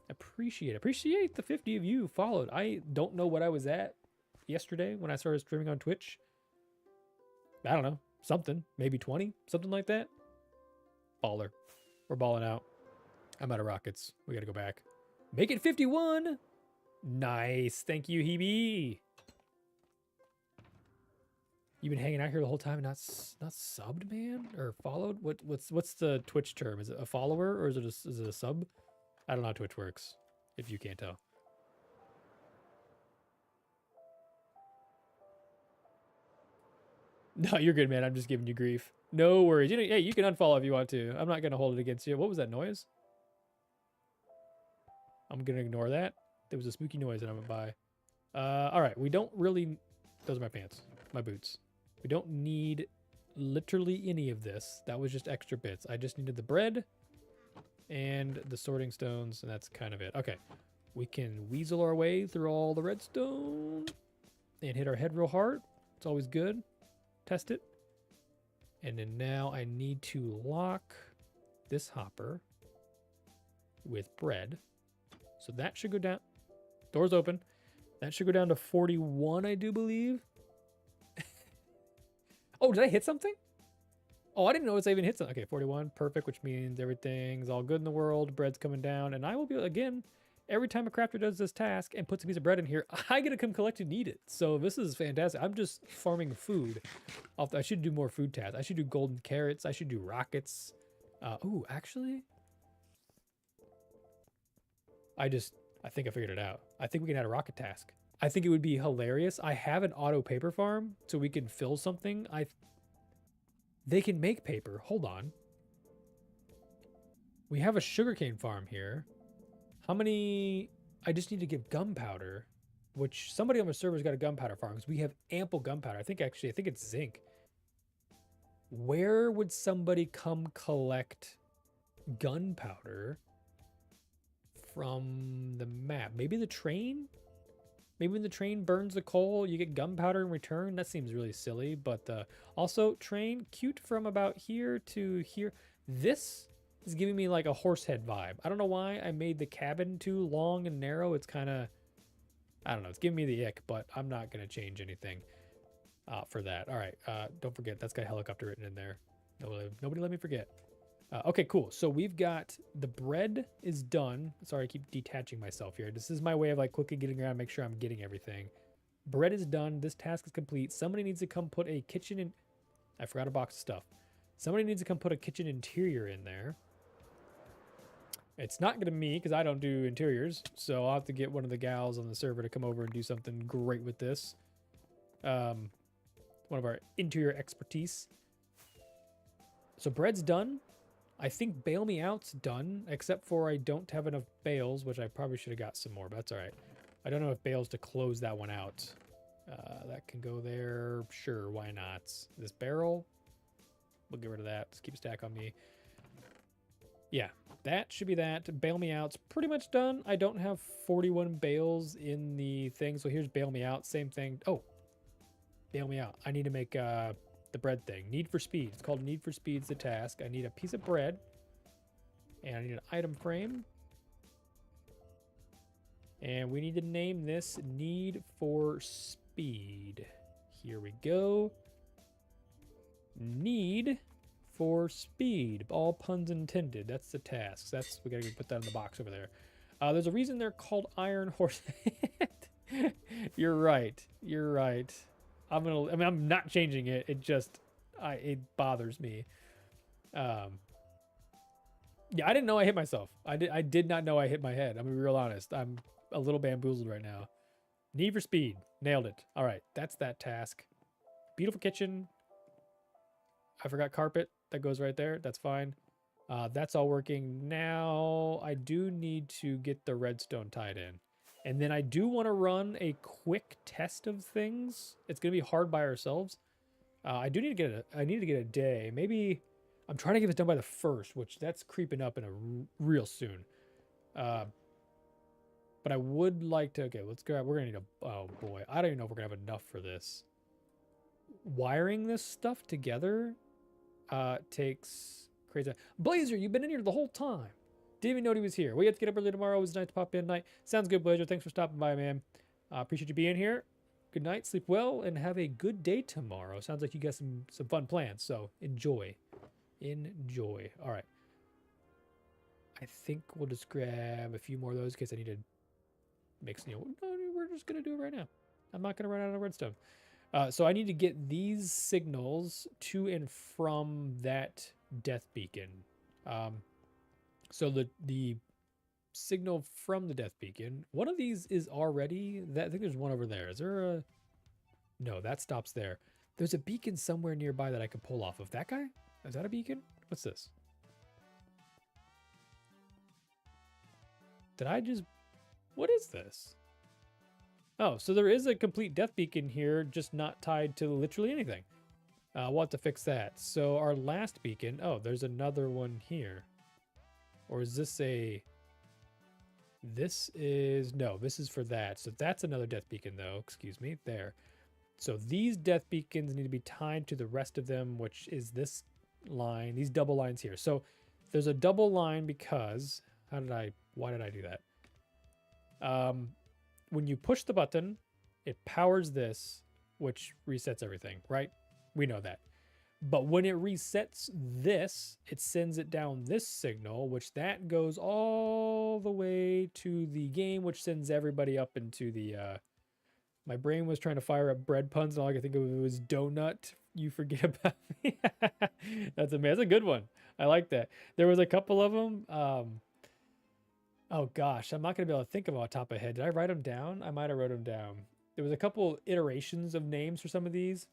Appreciate the 50 of you followed. I don't know what I was at yesterday when I started streaming on Twitch. I don't know. Something. Maybe 20. Something like that. Baller. We're balling out. I'm out of rockets. We gotta go back. Make it 51. Nice. Thank you, Hebe. You've been hanging out here the whole time and not subbed, man? Or followed? What's the Twitch term? Is it a follower or is it a sub? I don't know how Twitch works, if you can't tell. No, you're good, man. I'm just giving you grief. No worries. Hey, you can unfollow if you want to. I'm not going to hold it against you. What was that noise? I'm going to ignore that. There was a spooky noise that I went by. All right. We don't really... Those are my pants. My boots. We don't need literally any of this. That was just extra bits. I just needed the bread and the sorting stones, and that's kind of it. Okay. We can weasel our way through all the redstone and hit our head real hard. It's always good. Test it. And then now I need to lock this hopper with bread. So that should go down. Doors open. That should go down to 41, I do believe. Oh, did I hit something? Oh, I didn't notice I even hit something. Okay, 41, perfect, which means everything's all good in the world. Bread's coming down, and I will be, again, every time a crafter does this task and puts a piece of bread in here, I get to come collect and eat it. So this is fantastic. I'm just farming food. I should do more food tasks. I should do golden carrots. I should do rockets. Ooh, actually, I think I figured it out. I think we can add a rocket task. I think it would be hilarious. I have an auto paper farm, so we can fill something. They can make paper. Hold on. We have a sugarcane farm here. How many? I just need to give gunpowder, which somebody on the server's got a gunpowder farm because we have ample gunpowder. I think it's zinc. Where would somebody come collect gunpowder from the map? Maybe the train? Maybe when the train burns the coal, you get gunpowder in return. That seems really silly, but also train, cute from about here to here. This is giving me like a horse head vibe. I don't know why I made the cabin too long and narrow. It's kind of, I don't know. It's giving me the ick, but I'm not going to change anything for that. All right. Don't forget, that's got helicopter written in there. Nobody let me forget. Okay, cool. So we've got the bread is done. Sorry, I keep detaching myself here. This is my way of like quickly getting around, make sure I'm getting everything. Bread is done. This task is complete. Somebody needs to come put a kitchen in. I forgot a box of stuff. Somebody needs to come put a kitchen interior in there. It's not going to be me because I don't do interiors. So I'll have to get one of the gals on the server to come over and do something great with this. One of our interior expertise. So bread's done. I think bail me out's done, except for I don't have enough bales, which I probably should have got some more, but that's all right. I don't know if bales to close that one out. That can go there. Sure, why not? This barrel, we'll get rid of that. Let's keep a stack on me. Yeah, that should be that. Bail me out's pretty much done. I don't have 41 bales in the thing, so here's bail me out. Same thing. Oh, bail me out. I need to make the bread thing. Need for speed. It's called need for speed's the task. I need a piece of bread. And I need an item frame. And we need to name this need for speed. Here we go. Need for speed. All puns intended. That's the task. We gotta put that in the box over there. There's a reason they're called iron horse. You're right. You're right. I'm not changing it. It just, it bothers me. Yeah, I didn't know I hit myself. I did not know I hit my head. I'm gonna be real honest. I'm a little bamboozled right now. Need for speed. Nailed it. All right, that's that task. Beautiful kitchen. I forgot carpet. That goes right there. That's fine. That's all working. Now I do need to get the redstone tied in. And then I do want to run a quick test of things. It's going to be hard by ourselves. I need to get a day. Maybe I'm trying to get this done by the 1st, which that's creeping up in a real soon. But I would like to, okay, let's grab, we're going to need oh boy, I don't even know if we're going to have enough for this. Wiring this stuff together takes crazy. Blazer, you've been in here the whole time. Didn't even know he was here. We have to get up early tomorrow. It was nice to pop in tonight. Sounds good, Blazer. Thanks for stopping by, man. Appreciate you being here. Good night. Sleep well, and have a good day tomorrow. Sounds like you got some fun plans. So enjoy. Enjoy. All right. I think we'll just grab a few more of those in case I need to mix. No, we're just gonna do it right now. I'm not gonna run out of redstone. So I need to get these signals to and from that death beacon. So the signal from the death beacon, one of these is already, I think there's one over there. Is there a, no, that stops there. There's a beacon somewhere nearby that I could pull off of. That guy? Is that a beacon? What's this? Did I just, what is this? Oh, so there is a complete death beacon here, just not tied to literally anything. We'll have to fix that. So our last beacon, oh, there's another one here. Or is this a, this is, no, this is for that. So that's another death beacon though, excuse me, there. So these death beacons need to be tied to the rest of them, which is this line, these double lines here. So there's a double line because why did I do that? When you push the button, it powers this, which resets everything, right? We know that. But when it resets this, it sends it down this signal, which that goes all the way to the game, which sends everybody up into the, my brain was trying to fire up bread puns, and all I could think of was donut. You forget about me. That's amazing. That's a good one. I like that. There was a couple of them. Oh gosh, I'm not gonna be able to think of them off the top of my head. Did I write them down? I might have wrote them down. There was a couple iterations of names for some of these.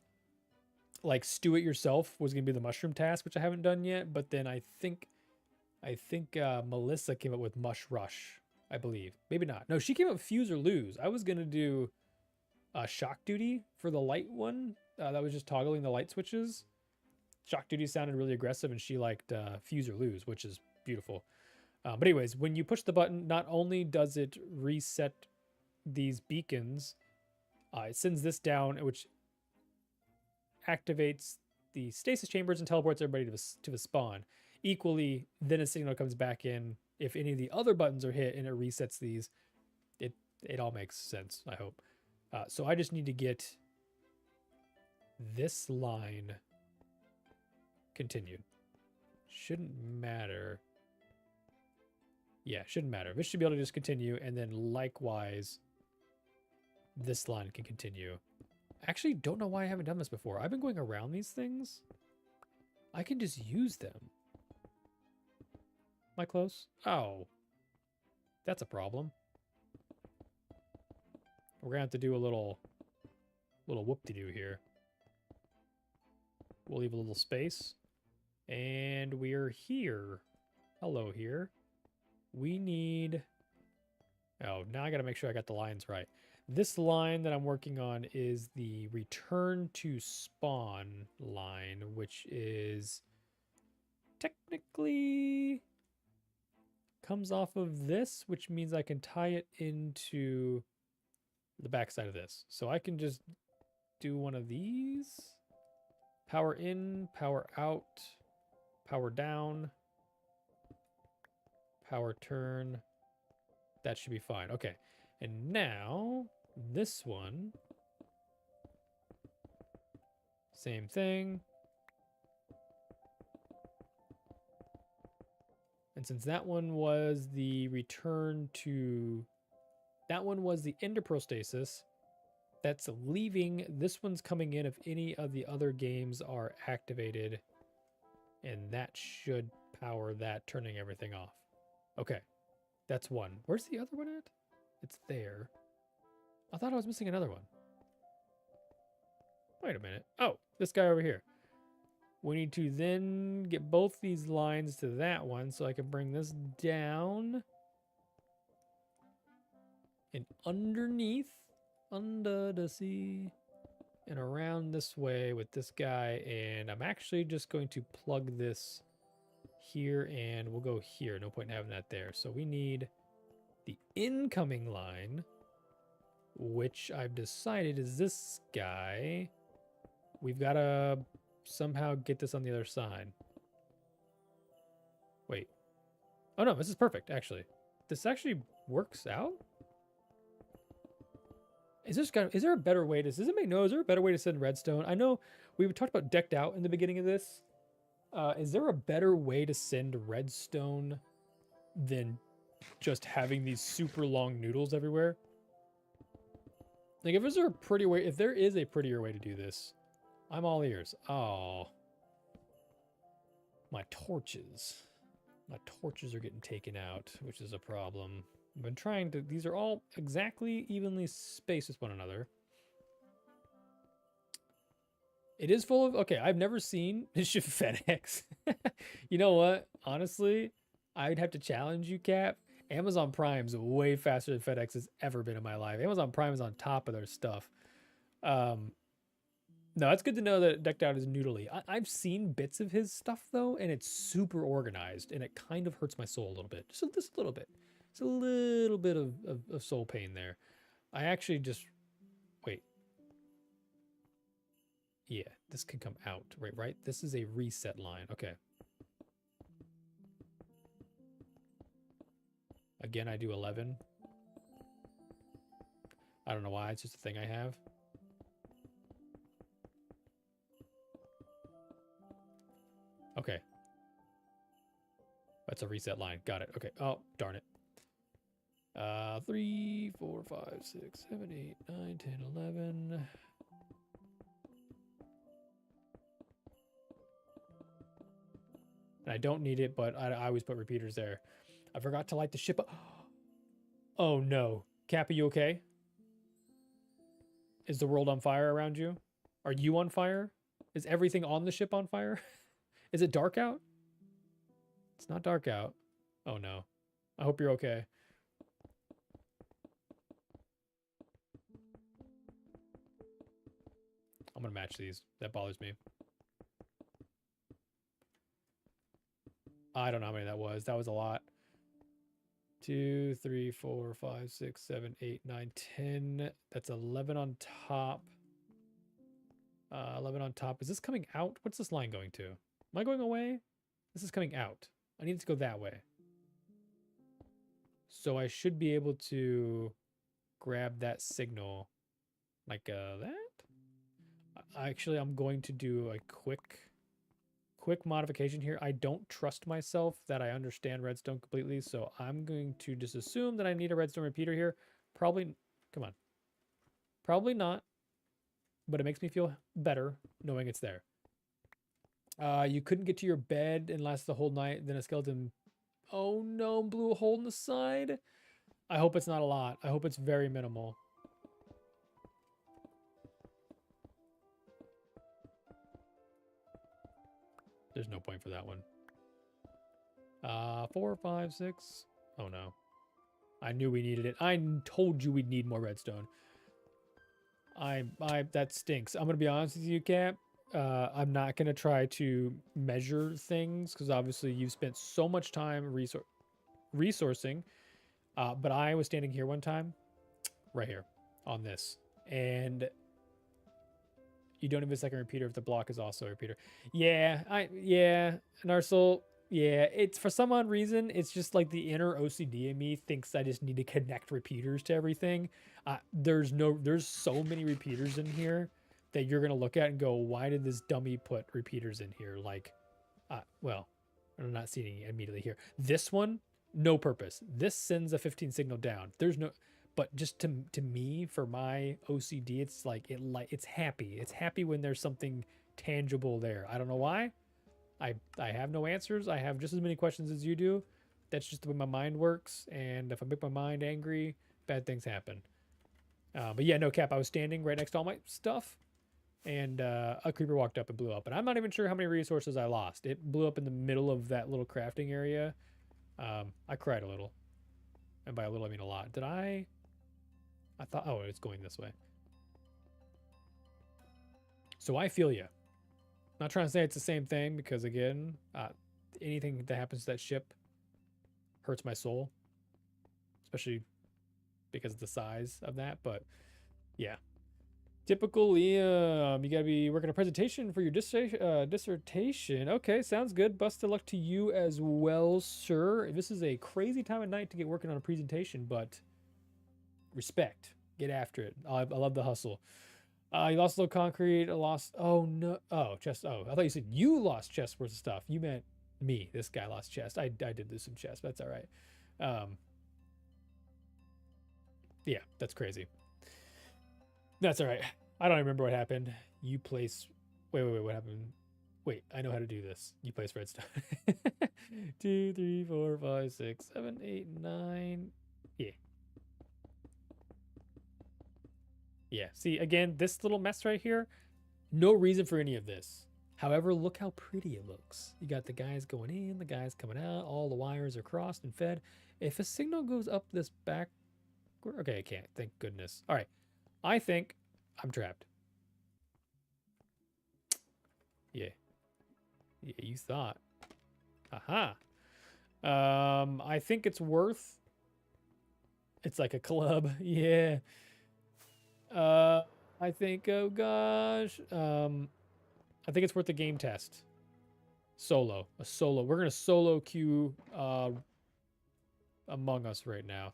Like stew it yourself was gonna be the mushroom task, which I haven't done yet. But then I think Melissa came up with mush rush. I believe, maybe not. No, she came up with fuse or lose. I was gonna do shock duty for the light one. That was just toggling the light switches. Shock duty sounded really aggressive, and she liked fuse or lose, which is beautiful. But anyways, when you push the button, not only does it reset these beacons, it sends this down, which activates the stasis chambers and teleports everybody to the spawn. Equally, then a signal comes back in if any of the other buttons are hit and it resets these. It all makes sense, I hope. So I just need to get this line continued. Shouldn't matter. Yeah, shouldn't matter. This should be able to just continue, and then likewise, this line can continue. Actually, don't know why I haven't done this before. I've been going around these things. I can just use them. Am I close? Oh. That's a problem. We're gonna have to do a little whoop-de-doo here. We'll leave a little space. And we're here. Hello here. We need... Oh, now I gotta make sure I got the lines right. This line that I'm working on is the return to spawn line, which is technically comes off of this, which means I can tie it into the backside of this. So I can just do one of these. Power in, power out, power down, power turn. That should be fine. Okay. And now this one, same thing. And since that one was the return to, that one was the endopearl stasis, that's leaving. This one's coming in if any of the other games are activated. And that should power that, turning everything off. Okay. That's one. Where's the other one at? It's there. I thought I was missing another one. Wait a minute. Oh, this guy over here. We need to then get both these lines to that one so I can bring this down. And underneath, under the sea, and around this way with this guy. And I'm actually just going to plug this here, and we'll go here. No point in having that there. So we need the incoming line, which I've decided is this guy. We've got to somehow get this on the other side. Wait. Oh no, this is perfect, actually. This actually works out? Is there a better way to... Does anybody know? Is there a better way to send redstone? I know we talked about decked out in the beginning of this. Is there a better way to send redstone than just having these super long noodles everywhere? Like, if there is a prettier way to do this, I'm all ears. Oh. My torches. My torches are getting taken out, which is a problem. I've been trying to... These are all exactly evenly spaced with one another. It is full of... Okay, I've never seen... It should FedEx. You know what? Honestly, I'd have to challenge you, Cap. Amazon Prime's way faster than FedEx has ever been in my life. Amazon Prime is on top of their stuff. No, it's good to know that Decked Out is noodly. I've seen bits of his stuff, though, and it's super organized, and it kind of hurts my soul a little bit. Just a little bit. It's a little bit of soul pain there. I actually just... Wait. Yeah, this can come out. Right? This is a reset line. Okay. Again, I do 11. I don't know why. It's just a thing I have. Okay. That's a reset line. Got it. Okay. Oh, darn it. 3, 4, 5, 6, 7, 8, 9, 10, 11. And I don't need it, but I always put repeaters there. I forgot to light the ship up. Oh no. Cap, are you okay? Is the world on fire around you? Are you on fire? Is everything on the ship on fire? Is it dark out? It's not dark out. Oh no. I hope you're okay. I'm gonna match these. That bothers me. I don't know how many that was. That was a lot. 2, 3, 4, 5, 6, 7, 8, 9, 10. That's 11 on top. 11 on top. Is this coming out? What's this line going to? Am I going away? This is coming out. I need it to go that way. So I should be able to grab that signal like that. Actually, I'm going to do a quick modification here. I don't trust myself that I understand redstone completely, so I'm going to just assume that I need a redstone repeater here. Probably, come on. Probably not, but it makes me feel better knowing it's there. You couldn't get to your bed and last the whole night, then a skeleton, oh no, blew a hole in the side. I hope it's not a lot. I hope it's very minimal. There's no point for that one. 4, 5, 6. Oh no. I knew we needed it. I told you we'd need more redstone. That stinks. I'm gonna be honest with you, Cap. I'm not gonna try to measure things because obviously you've spent so much time resourcing. But I was standing here one time, right here, on this, and you don't have a second repeater if the block is also a repeater. Yeah, Narsil. Yeah, it's for some odd reason, it's just like the inner OCD in me thinks I just need to connect repeaters to everything. There's so many repeaters in here that you're gonna look at and go, why did this dummy put repeaters in here? Like, well, I'm not seeing it immediately here. This one, no purpose. This sends a 15 signal down. There's no, but just to me, for my OCD, it's like it's happy. It's happy when there's something tangible there. I don't know why. I have no answers. I have just as many questions as you do. That's just the way my mind works. And if I make my mind angry, bad things happen. But yeah, no, Cap, I was standing right next to all my stuff, and a creeper walked up and blew up. And I'm not even sure how many resources I lost. It blew up in the middle of that little crafting area. I cried a little. And by a little, I mean a lot. Did I thought, oh, it's going this way. So I feel you. Not trying to say it's the same thing because, again, anything that happens to that ship hurts my soul, especially because of the size of that. But yeah, typical Liam. You got to be working a presentation for your dissertation. Okay, sounds good. Best of luck to you as well, sir. This is a crazy time of night to get working on a presentation, but respect. Get after it. I love the hustle. You lost a little concrete. I lost. Oh no. Oh, chest. Oh, I thought you said you lost chest worth of stuff. You meant me. This guy lost chest. I did lose some chest. But that's all right. Yeah, that's crazy. That's all right. I don't remember what happened. You place. Wait. What happened? Wait, I know how to do this. You place redstone. 2, 3, 4, 5, 6, 7, 8, 9. Yeah. Yeah, see, again, this little mess right here, no reason for any of this. However, look how pretty it looks. You got the guys going in, the guys coming out, all the wires are crossed and fed. If a signal goes up this back, okay, I can't, thank goodness. All right, I think I'm trapped. Yeah, you thought. Aha. I think it's worth, it's like a club, yeah. I think, oh gosh, I think it's worth the game test. A solo. We're gonna solo queue Among Us right now.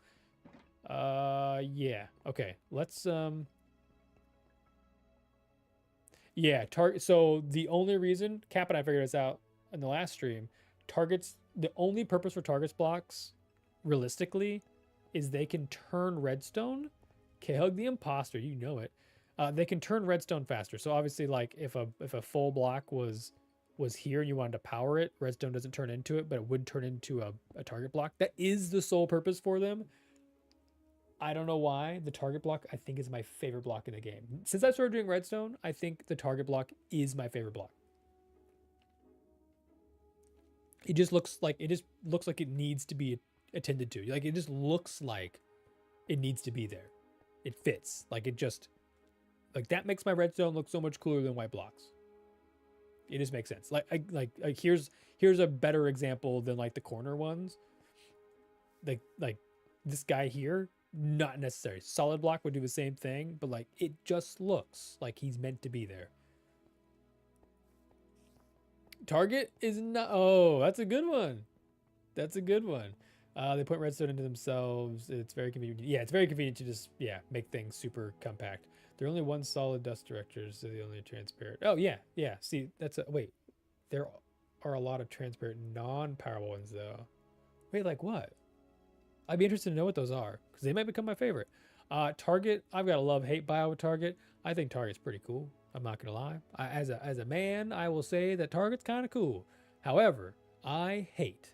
Yeah. Okay. Let's yeah, target. So the only reason Cap and I figured this out in the last stream, targets. The only purpose for targets blocks, realistically, is they can turn redstone. Okay, hug the imposter. You know it. They can turn redstone faster. So obviously, like if a full block was here and you wanted to power it, redstone doesn't turn into it, but it would turn into a target block. That is the sole purpose for them. I don't know why. The target block, I think, is my favorite block in the game. Since I started doing redstone, I think the target block is my favorite block. It just looks like it needs to be attended to. Like it just looks like it needs to be there. It fits. Like that makes my redstone look so much cooler than white blocks. It just makes sense. Like here's a better example than like the corner ones. Like this guy here, not necessary. Solid block would do the same thing, but like it just looks like he's meant to be there. Target is not. Oh, that's a good one. That's a good one. They put redstone into themselves. It's very convenient. Yeah, it's very convenient to just make things super compact. They're only one solid dust directors, so they only transparent. Oh yeah, yeah. See, that's a wait. There are a lot of transparent non-powerful ones though. Wait, like what? I'd be interested to know what those are because they might become my favorite. Target, I've got a love-hate bio with Target. I think Target's pretty cool. I'm not gonna lie. As a man, I will say that Target's kind of cool. However, I hate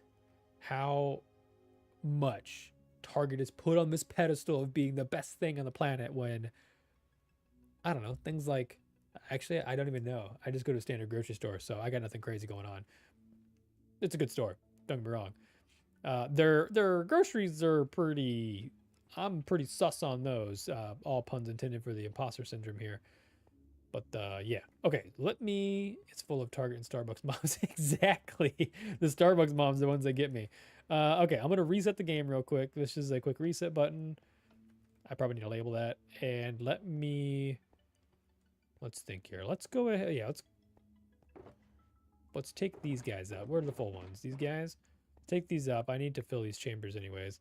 how much Target is put on this pedestal of being the best thing on the planet when I don't know things like. Actually, I don't even know. I just go to a standard grocery store, so I got nothing crazy going on. It's a good store. Don't get me wrong. Their groceries are pretty. I'm pretty sus on those. All puns intended for the imposter syndrome here. But yeah. Okay, let me. It's full of Target and Starbucks moms. Exactly. The Starbucks moms are the ones that get me. Okay, I'm gonna reset the game real quick. This is a quick reset button. I probably need to label that. And let's think here. Let's go ahead. Yeah, let's take these guys up. Where are the full ones? These guys. Take these up. I need to fill these chambers anyways.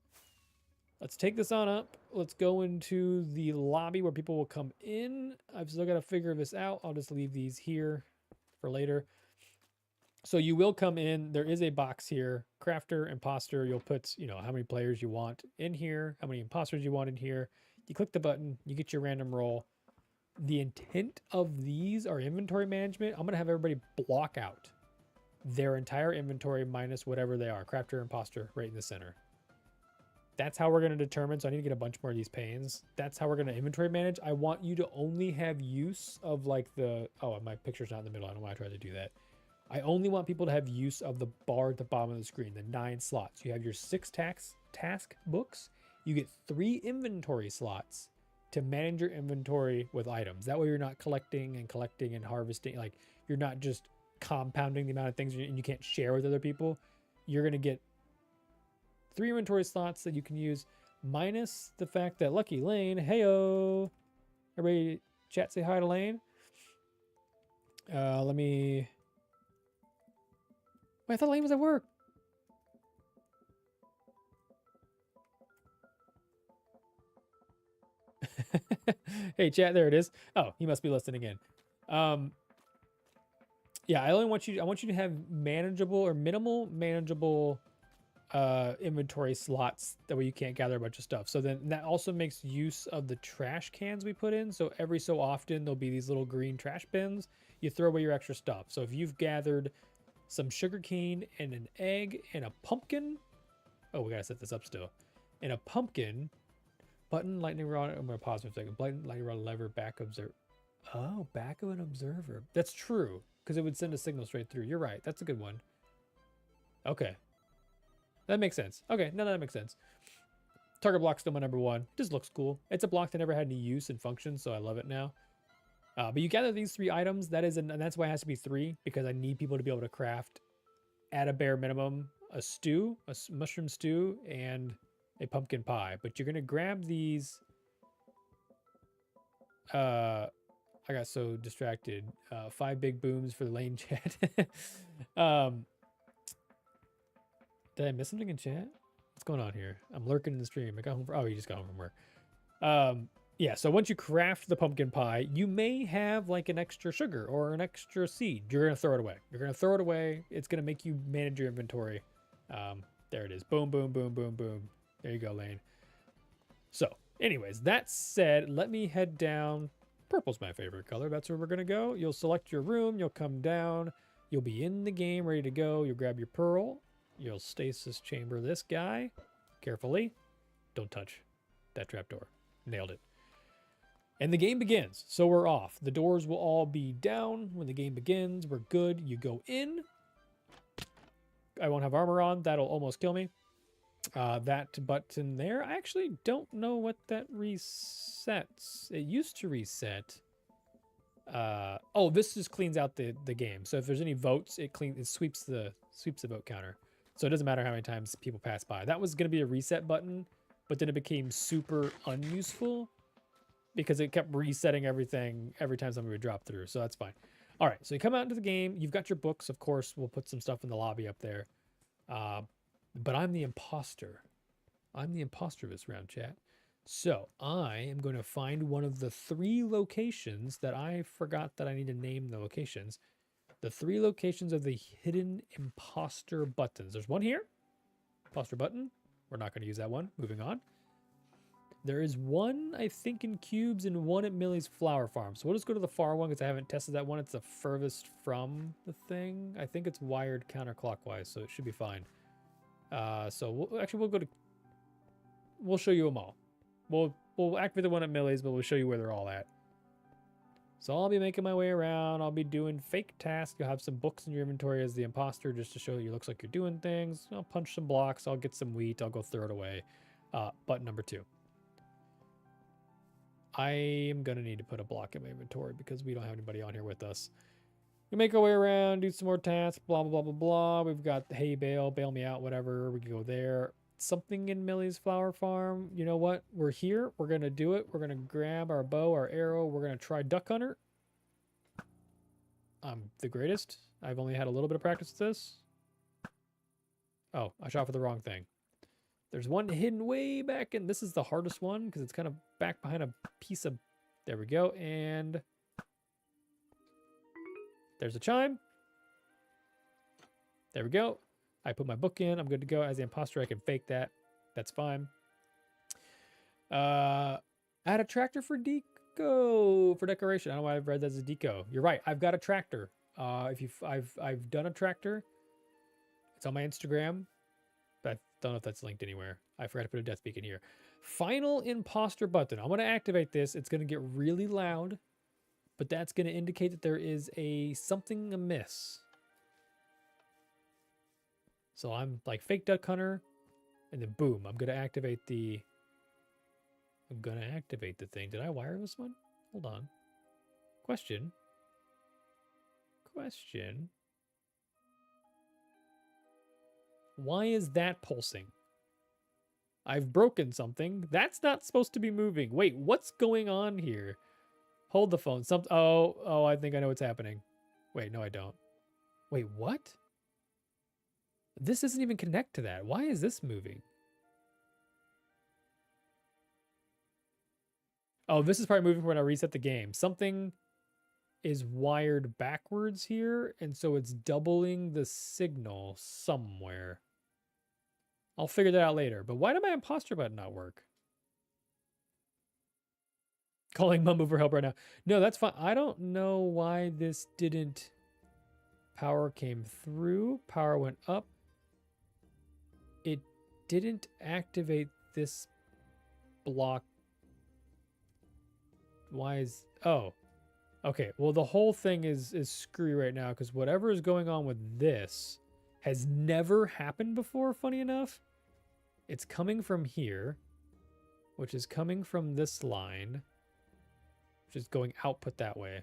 Let's take this on up. Let's go into the lobby where people will come in. I've still got to figure this out. I'll just leave these here for later. So you will come in. There is a box here. Crafter, imposter. You'll put, how many players you want in here, how many imposters you want in here. You click the button. You get your random roll. The intent of these are inventory management. I'm going to have everybody block out their entire inventory minus whatever they are. Crafter, imposter, right in the center. That's how we're going to determine. So I need to get a bunch more of these panes. That's how we're going to inventory manage. I want you to only have use of like oh, my picture's not in the middle. I don't know why I tried to do that. I only want people to have use of the bar at the bottom of the screen, the 9 slots. You have your 6 task books. You get 3 inventory slots to manage your inventory with items. That way you're not collecting and harvesting. Like you're not just compounding the amount of things and you can't share with other people. You're going to get 3 inventory slots that you can use, minus the fact that Lucky Lane, heyo, everybody chat, say hi to Lane. Let me, wait, I thought Lane was at work. Hey chat, there it is. Oh, he must be listening in. Yeah, I want you to have manageable or minimal manageable inventory slots. That way you can't gather a bunch of stuff. So then that also makes use of the trash cans we put in. So every so often there'll be these little green trash bins. You throw away your extra stuff. So if you've gathered some sugarcane and an egg and a pumpkin. Oh, we gotta set this up still. And a pumpkin. Button, lightning rod. I'm gonna pause for a second. Button, lightning rod, lever, back observer. Oh, back of an observer. That's true. Because it would send a signal straight through. You're right. That's a good one. Okay. That makes sense. Okay, no, that makes sense. Target block's still my number 1. Just looks cool. It's a block that never had any use and function, so I love it now. But you gather these 3 items. And that's why it has to be 3, because I need people to be able to craft, at a bare minimum, a stew, a mushroom stew, and a pumpkin pie. But you're going to grab these. I got so distracted. 5 big booms for the Lane chat. Did I miss something in chat? What's going on here? I'm lurking in the stream. I got home from, oh, you just got home from work. Yeah, so once you craft the pumpkin pie, you may have like an extra sugar or an extra seed. You're going to throw it away. You're going to throw it away. It's going to make you manage your inventory. There it is. Boom, boom, boom, boom, boom. There you go, Lane. So, anyways, that said, let me head down. Purple's my favorite color. That's where we're going to go. You'll select your room. You'll come down. You'll be in the game, ready to go. You'll grab your pearl. You'll stasis chamber this guy. Carefully. Don't touch that trapdoor. Nailed it. And the game begins. So we're off. The doors will all be down when the game begins. We're good. You go in. I won't have armor on. That'll almost kill me. That button there, I actually don't know what that resets. It used to reset. Oh, this just cleans out the game. So if there's any votes, it sweeps the vote counter. So it doesn't matter how many times people pass by. That was going to be a reset button, but then it became super unuseful because it kept resetting everything every time somebody would drop through. So that's fine. All right, so you come out into the game. You've got your books, of course. We'll put some stuff in the lobby up there. But I'm the imposter. I'm the imposter this round, chat. So I am going to find one of the 3 locations that I forgot that I need to name the locations. The 3 locations of the hidden imposter buttons. There's one here. Imposter button. We're not going to use that one. Moving on. There is one, I think, in cubes and one at Millie's flower farm. So we'll just go to the far one because I haven't tested that one. It's the furthest from the thing. I think it's wired counterclockwise, so it should be fine. So we'll show you them all. We'll activate the one at Millie's, but we'll show you where they're all at. So I'll be making my way around. I'll be doing fake tasks. You'll have some books in your inventory as the imposter just to show you looks like you're doing things. I'll punch some blocks. I'll get some wheat. I'll go throw it away. Button number 2. I am going to need to put a block in my inventory because we don't have anybody on here with us. We make our way around, do some more tasks, blah, blah, blah, blah, blah. We've got the hay bale, bail me out, whatever. We can go there. Something in Millie's flower farm. You know what? We're here. We're going to do it. We're going to grab our bow, our arrow. We're going to try duck hunter. I'm the greatest. I've only had a little bit of practice with this. Oh, I shot for the wrong thing. There's one hidden way back in. This is the hardest one because it's kind of back behind a piece of... There we go. And... there's a chime. There we go. I put my book in. I'm good to go. As the imposter, I can fake that. That's fine. Add a tractor for deco, for decoration. I don't know why I've read that as a deco. You're right. I've got a tractor. I've done a tractor. It's on my Instagram. But I don't know if that's linked anywhere. I forgot to put a death beacon here. Final imposter button. I'm going to activate this. It's going to get really loud. But that's going to indicate that there is something amiss. So I'm like fake duck hunter, and then boom, I'm going to activate the thing. Did I wire this one? Hold on. Question. Why is that pulsing? I've broken something. That's not supposed to be moving. Wait, what's going on here? Hold the phone. Oh, I think I know what's happening. Wait, no, I don't. Wait, what? This doesn't even connect to that. Why is this moving? Oh, this is probably moving when I reset the game. Something is wired backwards here, and so it's doubling the signal somewhere. I'll figure that out later. But why did my imposter button not work? Calling Mumbo for help right now. No, that's fine. I don't know why this didn't... Power came through. Power went up. It didn't activate this block. Why is... Oh. Okay, well, the whole thing is screwy right now because whatever is going on with this has never happened before, funny enough. It's coming from here, which is coming from this line, which is going output that way,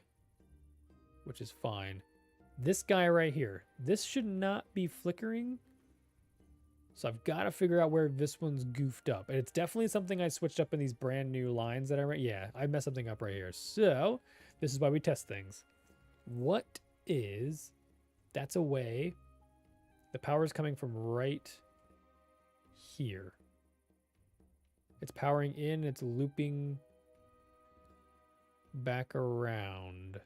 which is fine. This guy right here, this should not be flickering. So I've got to figure out where this one's goofed up. And it's definitely something I switched up in these brand new lines that I read. Yeah, I messed something up right here. So this is why we test things. What is... That's away. The power is coming from right here. It's powering in, it's looping back around.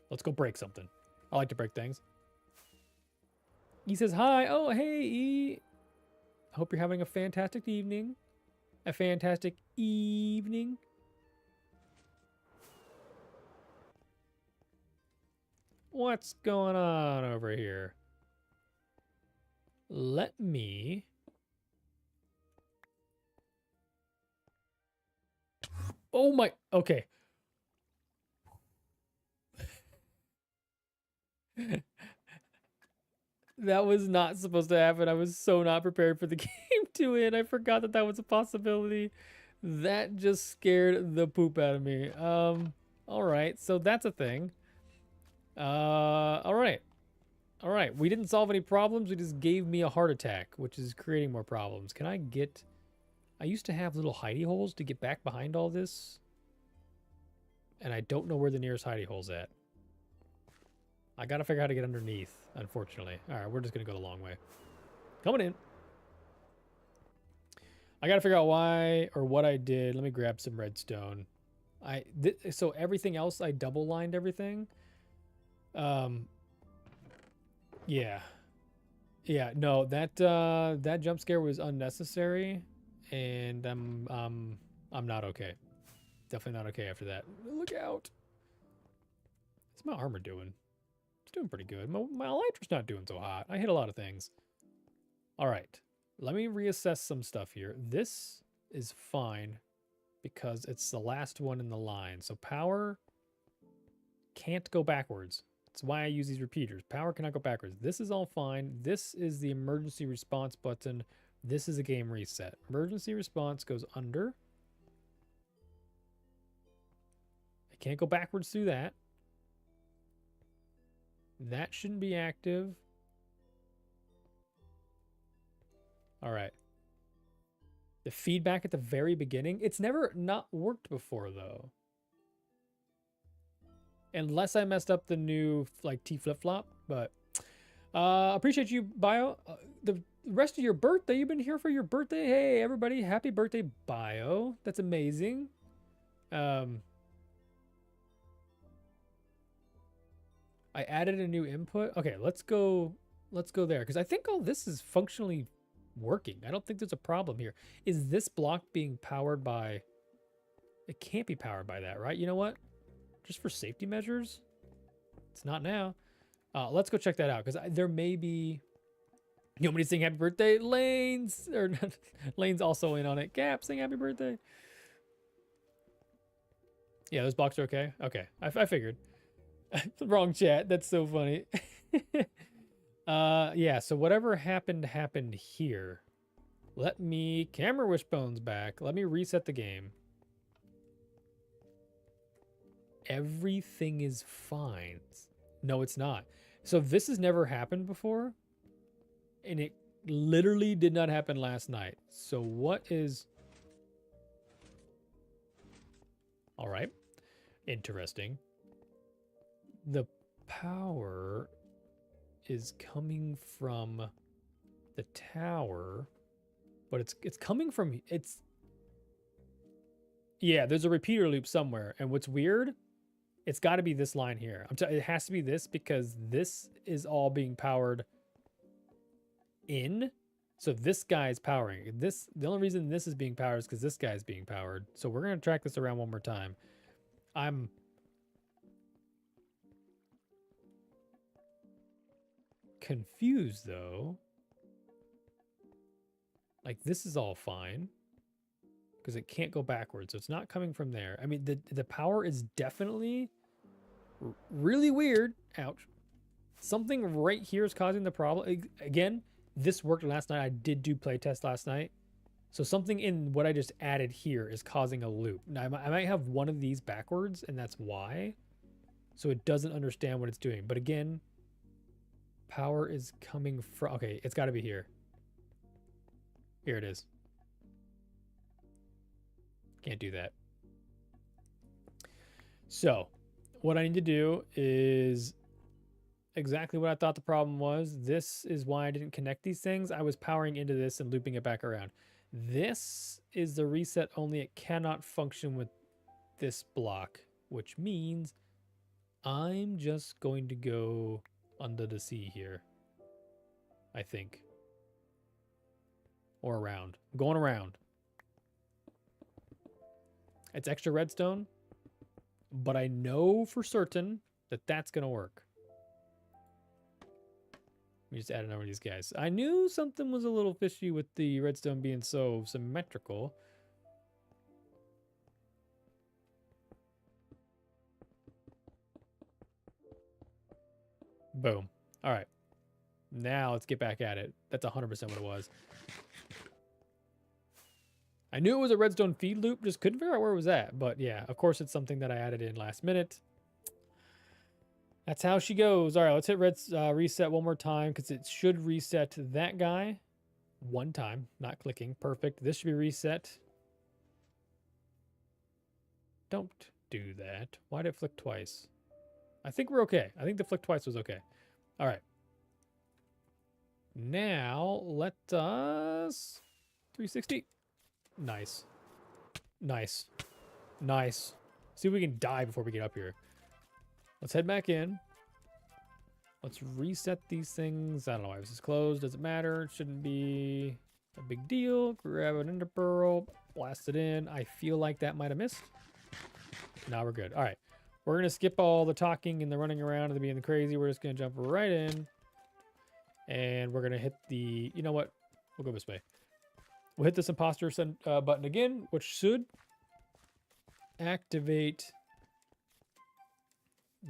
Let's go break something. I like to break things. He says, hi. Oh, hey, E. I hope you're having a fantastic evening. A fantastic evening. What's going on over here? Let me... Oh my... Okay. That was not supposed to happen. I was so not prepared for the game to end. I forgot that that was a possibility. That just scared the poop out of me. All right. So that's a thing. All right. All right. We didn't solve any problems. We just gave me a heart attack, which is creating more problems. Can I get... I used to have little hidey holes to get back behind all this. And I don't know where the nearest hidey hole's at. I gotta figure out how to get underneath, unfortunately. All right, we're just gonna go the long way. Coming in. I gotta figure out why or what I did. Let me grab some redstone. So everything else, I double lined everything. Yeah. Yeah, no, that jump scare was unnecessary, and I'm not okay. Definitely not okay after that. Look out. What's my armor doing? It's doing pretty good. My elytra's not doing so hot. I hit a lot of things. All right. Let me reassess some stuff here. This is fine because it's the last one in the line. So power can't go backwards. That's why I use these repeaters. Power cannot go backwards. This is all fine. This is the emergency response button. This is a game reset. Emergency response goes under. I can't go backwards through that. That shouldn't be active. All right. The feedback at the very beginning, it's never not worked before though. Unless I messed up the new like T flip-flop, but appreciate you, Bio. The rest of your birthday, you've been here for your birthday. Hey everybody, happy birthday, Bio. That's amazing. I added a new input. Okay, let's go there because I think all this is functionally working. I don't think there's a problem here. Is this block being powered by... It can't be powered by that, right? You know what? Just for safety measures, it's not now. Let's go check that out because there may be... You want me to sing happy birthday? Lanes, or Lane's also in on it. Gap, sing happy birthday. Yeah, those blocks are okay. Okay, I figured. Wrong chat. That's so funny. Yeah, so whatever happened here. Let me... Camera wishbones back. Let me reset the game. Everything is fine. No, it's not. So this has never happened before. And it literally did not happen last night. So what is... All right. Interesting. The power is coming from the tower, but it's coming from... Yeah, there's a repeater loop somewhere. And what's weird... It's got to be this line here. It has to be this because this is all being powered in. So this guy's powering. The only reason this is being powered is because this guy's being powered. So we're going to track this around one more time. I'm confused though. Like this is all fine because it can't go backwards. So it's not coming from there. I mean, the power is definitely really weird. Ouch. Something right here is causing the problem. Again, this worked last night. I did do playtest last night. So something in what I just added here is causing a loop. Now, I might have one of these backwards, and that's why. So it doesn't understand what it's doing. But again, power is coming from... Okay, it's got to be here. Here it is. Can't do that. So what I need to do is exactly what I thought the problem was. This is why I didn't connect these things. I was powering into this and looping it back around. This is the reset only. It cannot function with this block, which means I'm just going to go under the sea here, I think. Or around. I'm going around. It's extra redstone, but I know for certain that that's going to work. Let me just add another of these guys. I knew something was a little fishy with the redstone being so symmetrical. Boom. All right. Now let's get back at it. That's 100% what it was. I knew it was a redstone feed loop, just couldn't figure out where it was at. But yeah, of course it's something that I added in last minute. That's how she goes. All right, let's hit reset one more time because it should reset that guy one time, not clicking. Perfect. This should be reset. Don't do that. Why did it flick twice? I think we're okay. I think the flick twice was okay. All right. Now let us 360. Nice. Nice. Nice. See if we can die before we get up here. Let's head back in. Let's reset these things. I don't know why this is closed. Doesn't matter. It shouldn't be a big deal. Grab an ender pearl. Blast it in. I feel like that might have missed. Now we're good. All right. We're going to skip all the talking and the running around and the being crazy. We're just going to jump right in. And we're going to hit the... You know what? We'll go this way. We'll hit this imposter button again, which should activate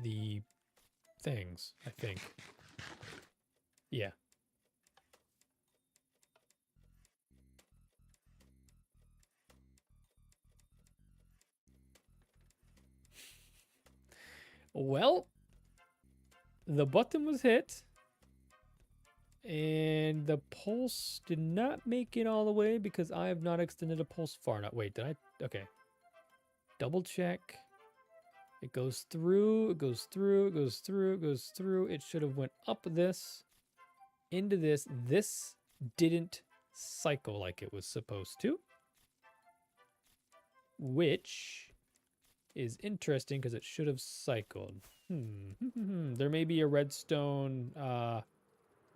the things, I think. Yeah. Well, the button was hit. And the pulse did not make it all the way because I have not extended a pulse far enough. Wait, did I? Okay. Double check. It goes through, it goes through, it goes through, it goes through. It should have went up this, into this. This didn't cycle like it was supposed to. Which is interesting because it should have cycled. There may be a redstone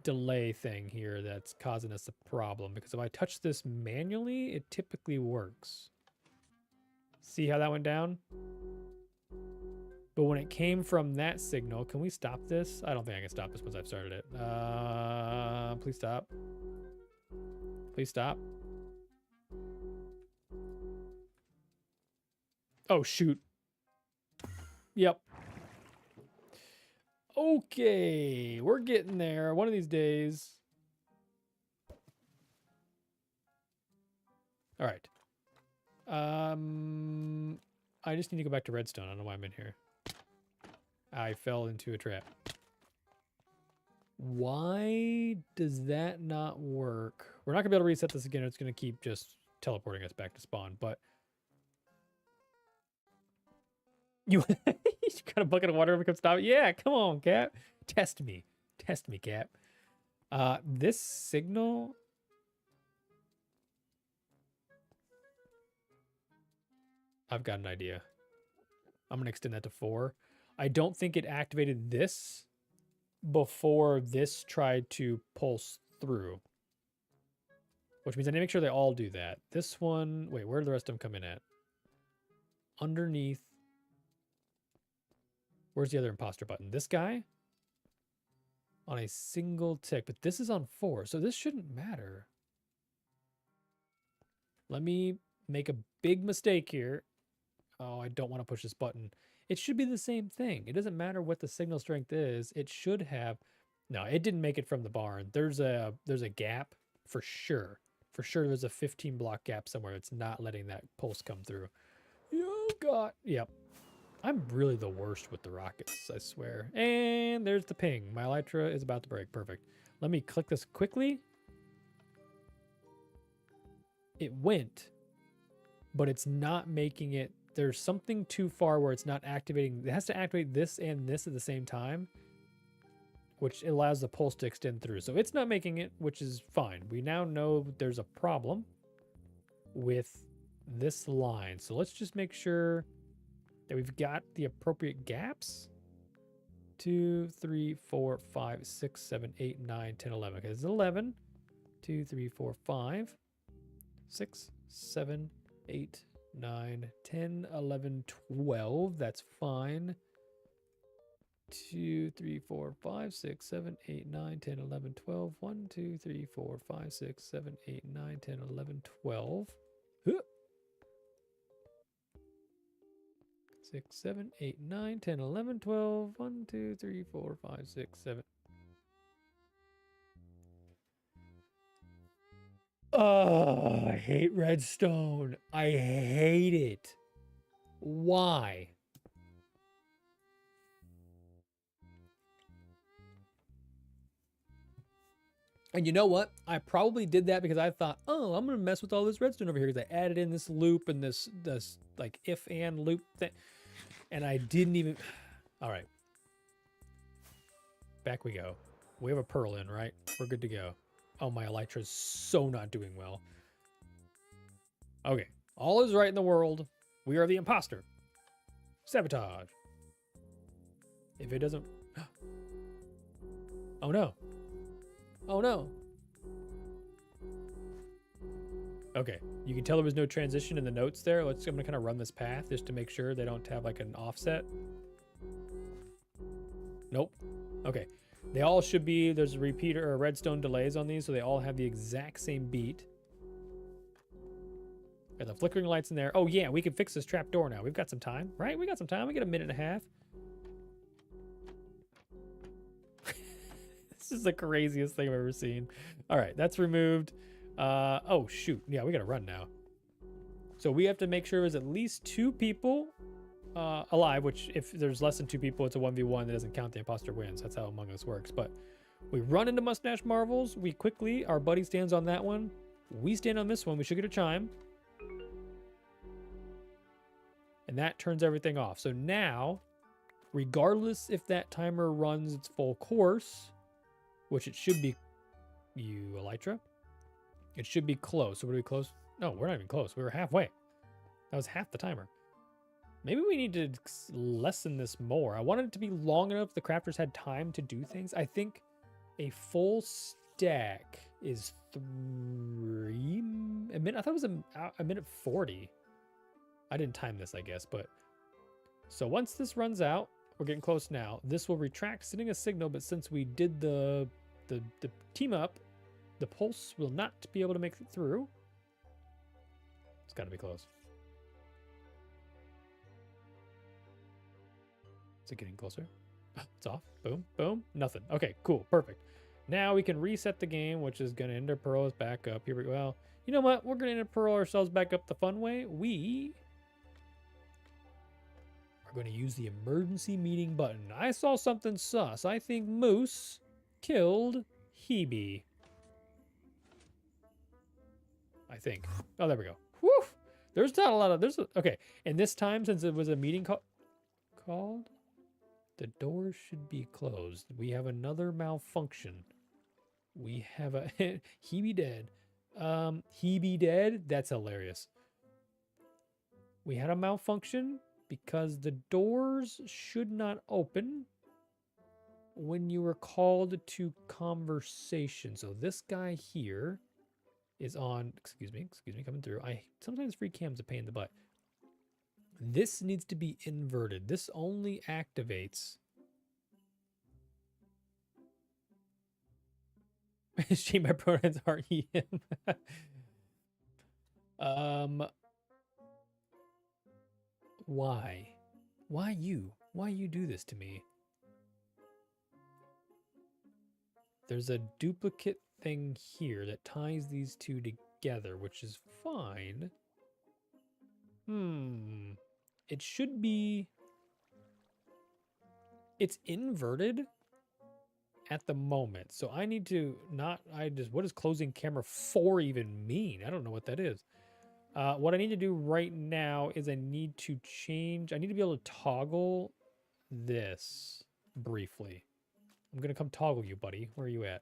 delay thing here that's causing us a problem because if I touch this manually, it typically works. See how that went down? But when it came from that signal, can we stop this? I don't think I can stop this once I've started it. Please stop. Please stop. Oh, shoot. Yep. Okay, we're getting there one of these days. All right. I just need to go back to redstone. I don't know why I'm in here. I fell into a trap. Why does that not work? We're not gonna be able to reset this again. It's gonna keep just teleporting us back to spawn, but you got a bucket of water and come stop it? Yeah, come on, Cap. Test me. Test me, Cap. This signal... I've got an idea. I'm going to extend that to 4. I don't think it activated this before this tried to pulse through. Which means I need to make sure they all do that. This one... Wait, where do the rest of them come in at? Underneath... Where's the other imposter button? This guy? On a single tick. But this is on 4, so this shouldn't matter. Let me make a big mistake here. Oh, I don't want to push this button. It should be the same thing. It doesn't matter what the signal strength is. It should have... No, it didn't make it from the barn. There's a gap for sure. For sure there's a 15 block gap somewhere. It's not letting that pulse come through. Oh, God. Yep. I'm really the worst with the rockets, I swear. And there's the ping. My elytra is about to break. Perfect. Let me click this quickly. It went, but it's not making it... There's something too far where it's not activating. It has to activate this and this at the same time. which allows the pulse to extend through. So it's not making it, which is fine. We now know there's a problem with this line. So let's just make sure that we've got the appropriate gaps. 2, 3, 4, 5, 6, 7, 8, 9, 10, 11. Okay, it's 11. 2, 3, 4, 5, 6, 7, 8, 9, 10, 11, 12. That's fine. 2, 3, 4, 5, 6, 7, 8, 9, 10, 11, 12. 1, 2, 3, 4, 5, 6, 7, 8, 9, 10, 11, 12. 6, 7, 8, 9, 10, 11, 12. 1, 2, 3, 4, 5, 6, 7. Oh, I hate redstone. I hate it. Why? And you know what? I probably did that because I thought, oh, I'm going to mess with all this redstone over here because I added in this loop and this like if and loop thing. And I didn't even... All right. Back we go. We have a pearl in, right? We're good to go. Oh, my elytra's so not doing well. Okay. All is right in the world. We are the imposter. Sabotage. If it doesn't... Oh, no. Oh, no. Okay. You can tell there was no transition in the notes there. I'm going to kind of run this path just to make sure they don't have like an offset. Nope. Okay. They all should be, there's a repeater or redstone delays on these, so they all have the exact same beat. Got the flickering lights in there. Oh yeah, we can fix this trap door now. We've got some time, right? We got some time. We got a minute and a half. This is the craziest thing I've ever seen. All right, that's removed. Oh shoot, yeah, we gotta run now. So we have to make sure there's at least 2 people alive, which if there's less than 2 people, it's a 1v1 that doesn't count, the imposter wins. That's how Among Us works. But we run into Mustache Marvels. We quickly, our buddy stands on that one. We stand on this one. We should get a chime. And that turns everything off. So now, regardless if that timer runs its full course, which it should be, you elytra, it should be close. So what are we close? No, we're not even close. We were halfway. That was half the timer. Maybe we need to lessen this more. I wanted it to be long enough the crafters had time to do things. I think a full stack is 3 a minute. I thought it was a minute 40. I didn't time this, I guess, but so once this runs out, we're getting close now. This will retract, sending a signal, but since we did the team up, the pulse will not be able to make it through. It's got to be close. Is it getting closer? It's off. Boom, boom, nothing. Okay, cool, perfect. Now we can reset the game, which is going to ender pearl us back up. Here we go. Well, you know what? We're going to ender pearl ourselves back up the fun way. We are going to use the emergency meeting button. I saw something sus. I think Moose killed Hebe. I think. Oh, there we go. Woo! There's not a lot of... Okay, and this time, since it was a meeting called... The door should be closed. We have another malfunction. We have a... Hebe dead. Hebe dead? That's hilarious. We had a malfunction because the doors should not open when you were called to conversation. So this guy here is on... Excuse me, coming through. Sometimes free cam's a pain in the butt. This needs to be inverted. This only activates. Shame my pronouns aren't him. Why? Why you? Why you do this to me? There's a duplicate thing here that ties these two together, which is fine. It should be... It's inverted at the moment. So I need to not... What does closing camera 4 even mean? I don't know what that is. What I need to do right now is I need to change... I need to be able to toggle this briefly. I'm gonna come toggle you, buddy. Where are you at?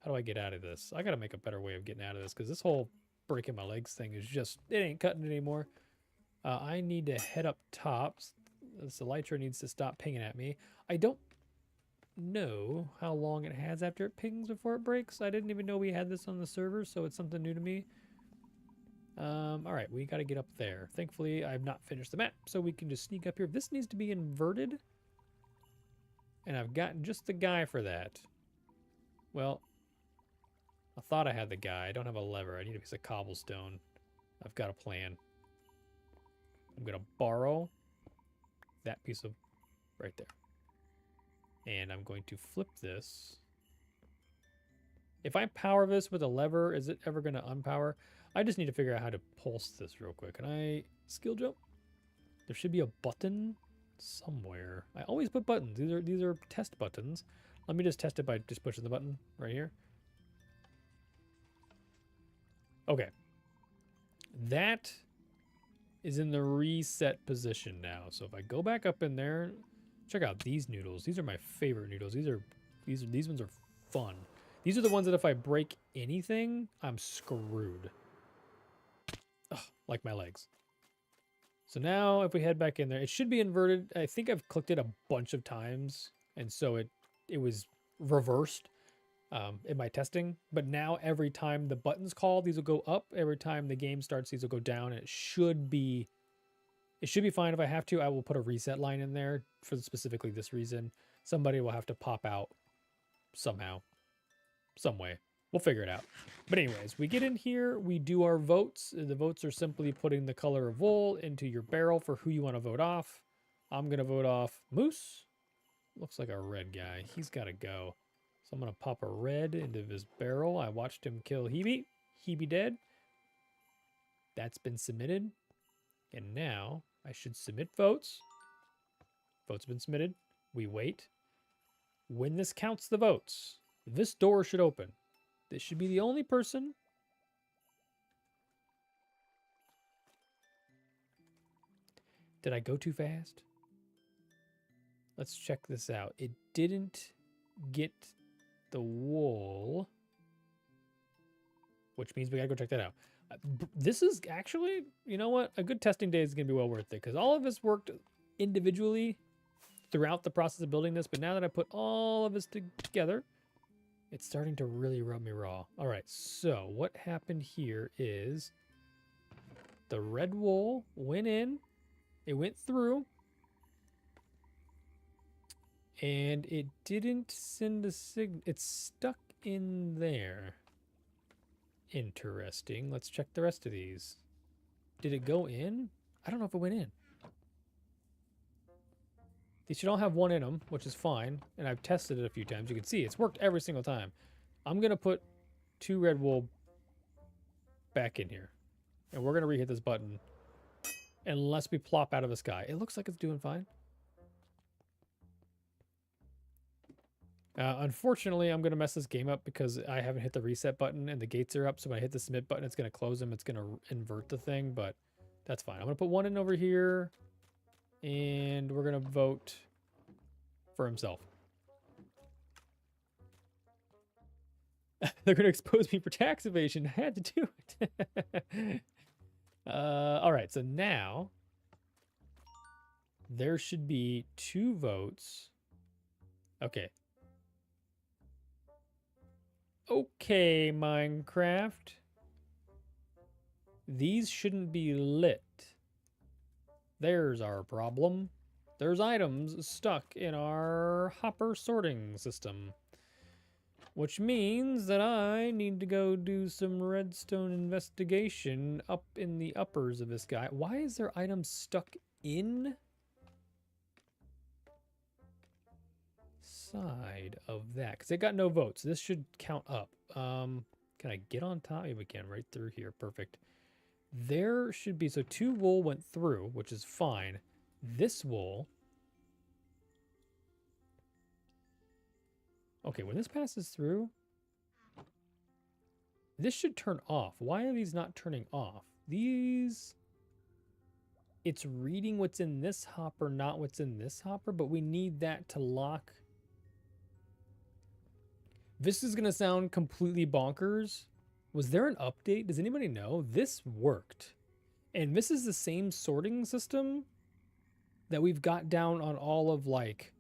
How do I get out of this? I gotta make a better way of getting out of this because this whole breaking my legs thing is just, it ain't cutting it anymore. I need to head up top. This elytra needs to stop pinging at me. I don't know how long it has after it pings before it breaks. I didn't even know we had this on the server, so it's something new to me. All right, we got to get up there. Thankfully, I've not finished the map, so we can just sneak up here. This needs to be inverted, and I've got just the guy for that. Well, I thought I had the guy. I don't have a lever. I need a piece of cobblestone. I've got a plan. I'm going to borrow that piece of right there. And I'm going to flip this. If I power this with a lever, is it ever going to unpower? I just need to figure out how to pulse this real quick. Can I skill jump? There should be a button somewhere. I always put buttons. These are test buttons. Let me just test it by just pushing the button right here. Okay. That is in the reset position now. So if I go back up in there, check out these noodles. These are my favorite noodles. These ones are fun. These are the ones that if I break anything, I'm screwed. Ugh, like my legs. So now if we head back in there, it should be inverted. I think I've clicked it a bunch of times, and so it was reversed in my testing. But now every time the button's called, these will go up. Every time the game starts, these will go down. And it should be fine. If I have to, I will put a reset line in there for specifically this reason. Somebody will have to pop out somehow, some way. We'll figure it out. But anyways, we get in here, we do our votes. The votes are simply putting the color of wool into your barrel for who you want to vote off. I'm going to vote off Moose. Looks like a red guy. He's got to go. So I'm going to pop a red into his barrel. I watched him kill Hebe. Hebe dead. That's been submitted. And now I should submit votes. Votes have been submitted. We wait. When this counts the votes, this door should open. This should be the only person. Did I go too fast? Let's check this out. It didn't get the wool, which means we gotta go check that out. This is actually, you know what? A good testing day is gonna be well worth it because all of us worked individually throughout the process of building this, but now that I put all of us together, it's starting to really rub me raw. All right, so what happened here is the red wool went in, it went through, and it didn't send a signal. It's stuck in there. Interesting. Let's check the rest of these. Did it go in? I don't know if it went in. These should all have one in them, which is fine. And I've tested it a few times. You can see it's worked every single time. I'm going to put 2 red wool back in here. And we're going to re-hit this button. Unless we plop out of the sky. It looks like it's doing fine. Unfortunately, I'm going to mess this game up because I haven't hit the reset button and the gates are up. So when I hit the submit button, it's going to close them. It's going to invert the thing, but that's fine. I'm going to put 1 in over here. And we're going to vote for himself. They're going to expose me for tax evasion. I had to do it. All right, so now there should be 2 votes. Okay. Okay, Minecraft. These shouldn't be lit. There's our problem. There's items stuck in our hopper sorting system. Which means that I need to go do some redstone investigation up in the uppers of this guy. Why is there items stuck in side of that? Because it got no votes. This should count up. Can I get on top? Yeah, we can. Right through here. Perfect. There should be, so 2 wool went through, which is fine. This wool. Okay, when this passes through, this should turn off. Why are these not turning off? These, it's reading what's in this hopper, not what's in this hopper, but we need that to lock This is going to sound completely bonkers. Was there an update? Does anybody know? This worked. And this is the same sorting system that we've got down on all of like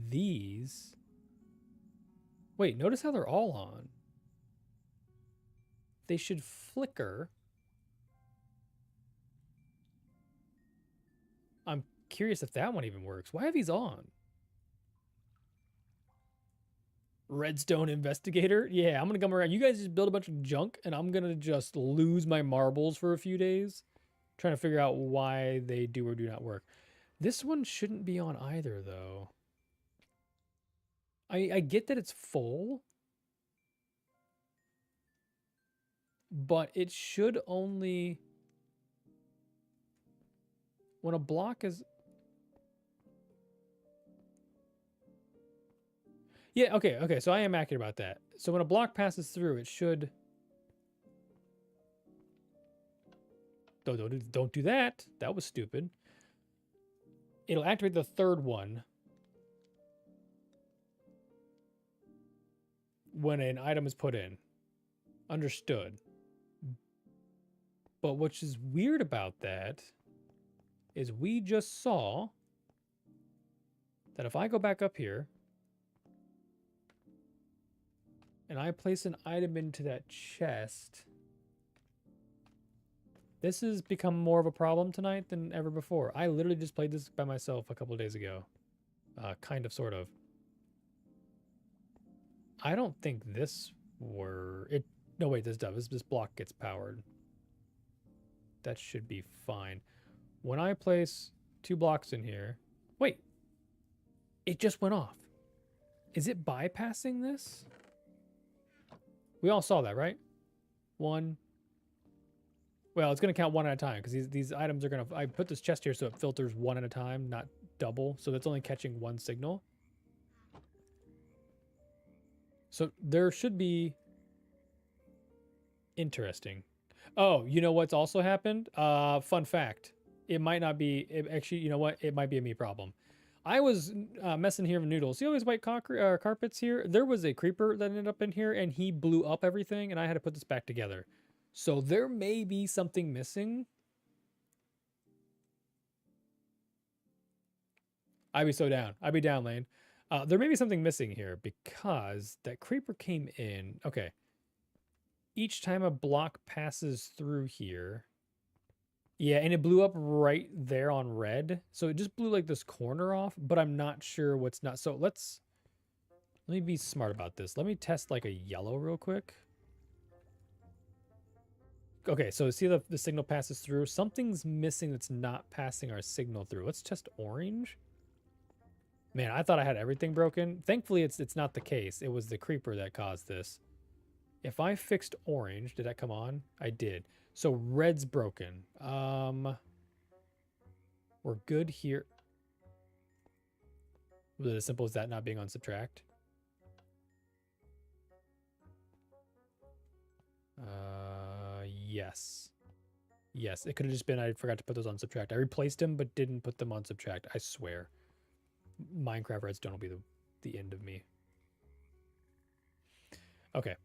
these. Wait, notice how they're all on. They should flicker. I'm curious if that one even works. Why are these on? Redstone investigator? Yeah, I'm gonna come around. You guys just build a bunch of junk and I'm gonna just lose my marbles for a few days trying to figure out why they do or do not work. This one shouldn't be on either though. I get that it's full, but it should only, when a block is, yeah, okay, so I am accurate about that. So when a block passes through, it should, don't do that. That was stupid. It'll activate the third one when an item is put in. Understood. But which is weird about that is we just saw that if I go back up here and I place an item into that chest, this has become more of a problem tonight than ever before. I literally just played this by myself a couple of days ago. Kind of, sort of. I don't think this were... it. No, wait, this does. This block gets powered. That should be fine. When I place 2 blocks in here... Wait. It just went off. Is it bypassing this? We all saw that, right? 1. Well, it's going to count 1 at a time because these items are going to... I put this chest here so it filters 1 at a time, not double. So that's only catching 1 signal. So there should be... Interesting. Oh, you know what's also happened? Fun fact. It might not be... actually, you know what? It might be a me problem. I was messing here with noodles. See all these white carpets here? There was a creeper that ended up in here, and he blew up everything, and I had to put this back together. So there may be something missing. I'd be so down. I'd be down, Lane. There may be something missing here because that creeper came in. Okay. Each time a block passes through here. Yeah, and it blew up right there on red. So it just blew like this corner off, but I'm not sure what's not. So let me be smart about this. Let me test like a yellow real quick. Okay, so see the signal passes through. Something's missing that's not passing our signal through. Let's test orange. Man, I thought I had everything broken. Thankfully, it's not the case. It was the creeper that caused this. If I fixed orange, did that come on? I did. So red's broken. We're good here. Was it as simple as that not being on subtract? Yes. Yes, it could have just been I forgot to put those on subtract. I replaced them, but didn't put them on subtract. I swear. Minecraft Redstone will be the end of me. Okay.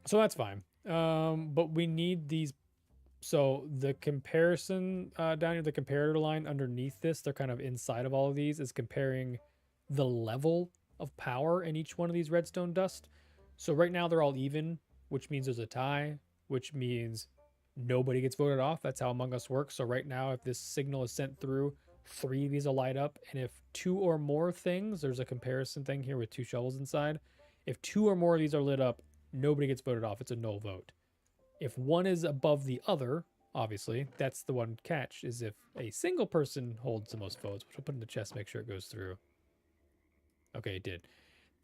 So that's fine. But we need these. So the comparison down here, the comparator line underneath this, they're kind of inside of all of these, is comparing the level of power in each one of these redstone dust. So right now they're all even, which means there's a tie, which means nobody gets voted off. That's how Among Us works. So right now, if this signal is sent through, 3 of these will light up. And if 2 or more things, there's a comparison thing here with 2 shovels inside. If 2 or more of these are lit up, nobody gets voted off. It's a no vote. If one is above the other, obviously, that's the one catch, is if a single person holds the most votes, which we'll put in the chest, make sure it goes through. Okay, it did.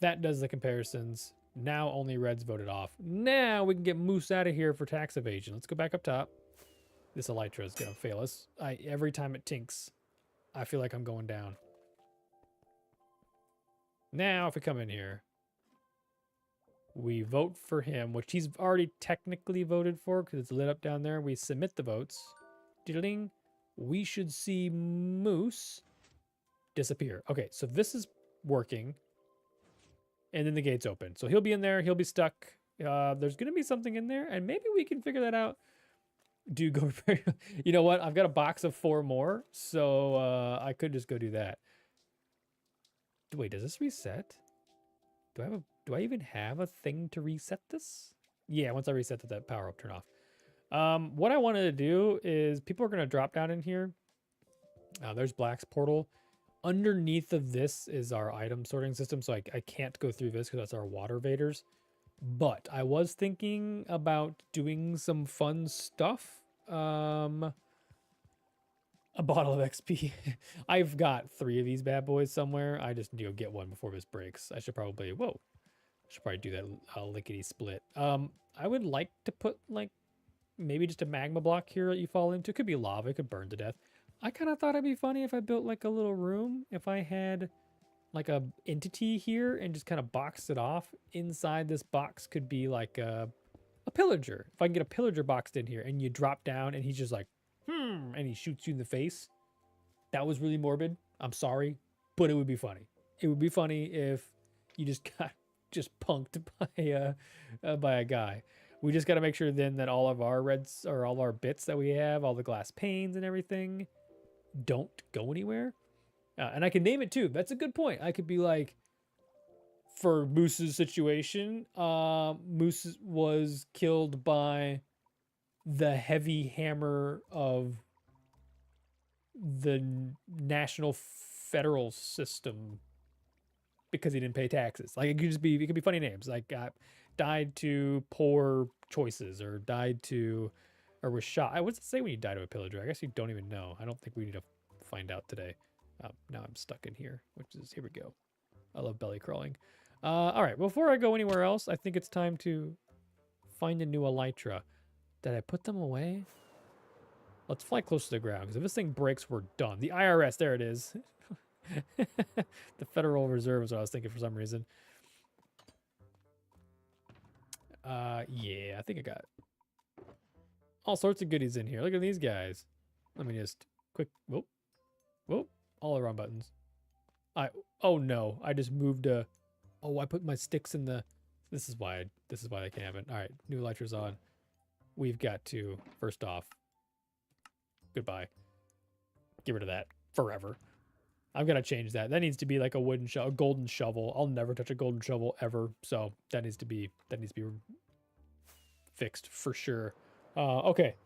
That does the comparisons. Now only red's voted off. Now we can get Moose out of here for tax evasion. Let's go back up top. This elytra is going to fail us. Every time it tinks, I feel like I'm going down. Now, if we come in here, we vote for him, which he's already technically voted for because it's lit up down there. We submit the votes. Diddling. We should see Moose disappear. Okay, so this is working. and then the gate's open. So he'll be in there. He'll be stuck. There's going to be something in there, and maybe we can figure that out. Do go you know what? I've got a box of 4 more, so I could just go do that. Wait, does this reset? Do I even have a thing to reset this? Yeah, once I reset that power up, turn off. What I wanted to do is people are going to drop down in here. There's Black's portal. Underneath of this is our item sorting system, so I can't go through this because that's our water vaders. But I was thinking about doing some fun stuff. A bottle of XP. I've got 3 of these bad boys somewhere. I just need to get one before this breaks. I should probably, do that lickety split. I would like to put like maybe just a magma block here that you fall into. It could be lava, it could burn to death. I kind of thought it'd be funny if I built like a little room, if I had like a entity here and just kind of boxed it off. Inside this box could be like a pillager. If I can get a pillager boxed in here and you drop down and he's just like, and he shoots you in the face. That was really morbid. I'm sorry, but it would be funny. It would be funny if you just got punked by a guy. We just got to make sure then that all of our reds or all our bits that we have, all the glass panes and everything, don't go anywhere. And I can name it too. That's a good point. I could be like, for Moose's situation, Moose was killed by the heavy hammer of the national federal system because he didn't pay taxes. Like it could be funny names. Like died to poor choices, or died to, or was shot. What's it say when you die to a pillager? I guess you don't even know. I don't think we need to find out today. Now I'm stuck in here, which is, here we go. I love belly crawling. All right, before I go anywhere else, I think it's time to find a new elytra. Did I put them away? Let's fly close to the ground, because if this thing breaks, we're done. The IRS, there it is. The Federal Reserve is what I was thinking for some reason. Yeah, I think I got all sorts of goodies in here. Look at these guys. Let me just quick, whoop, all the wrong buttons. Oh no, I just moved I put my sticks in the, this is why that can't happen. All right, new elytra's on. We've got to, first off, goodbye. Get rid of that forever. I'm gonna change that. That needs to be like a wooden shovel, a golden shovel. I'll never touch a golden shovel ever. So that needs to be fixed for sure. Okay.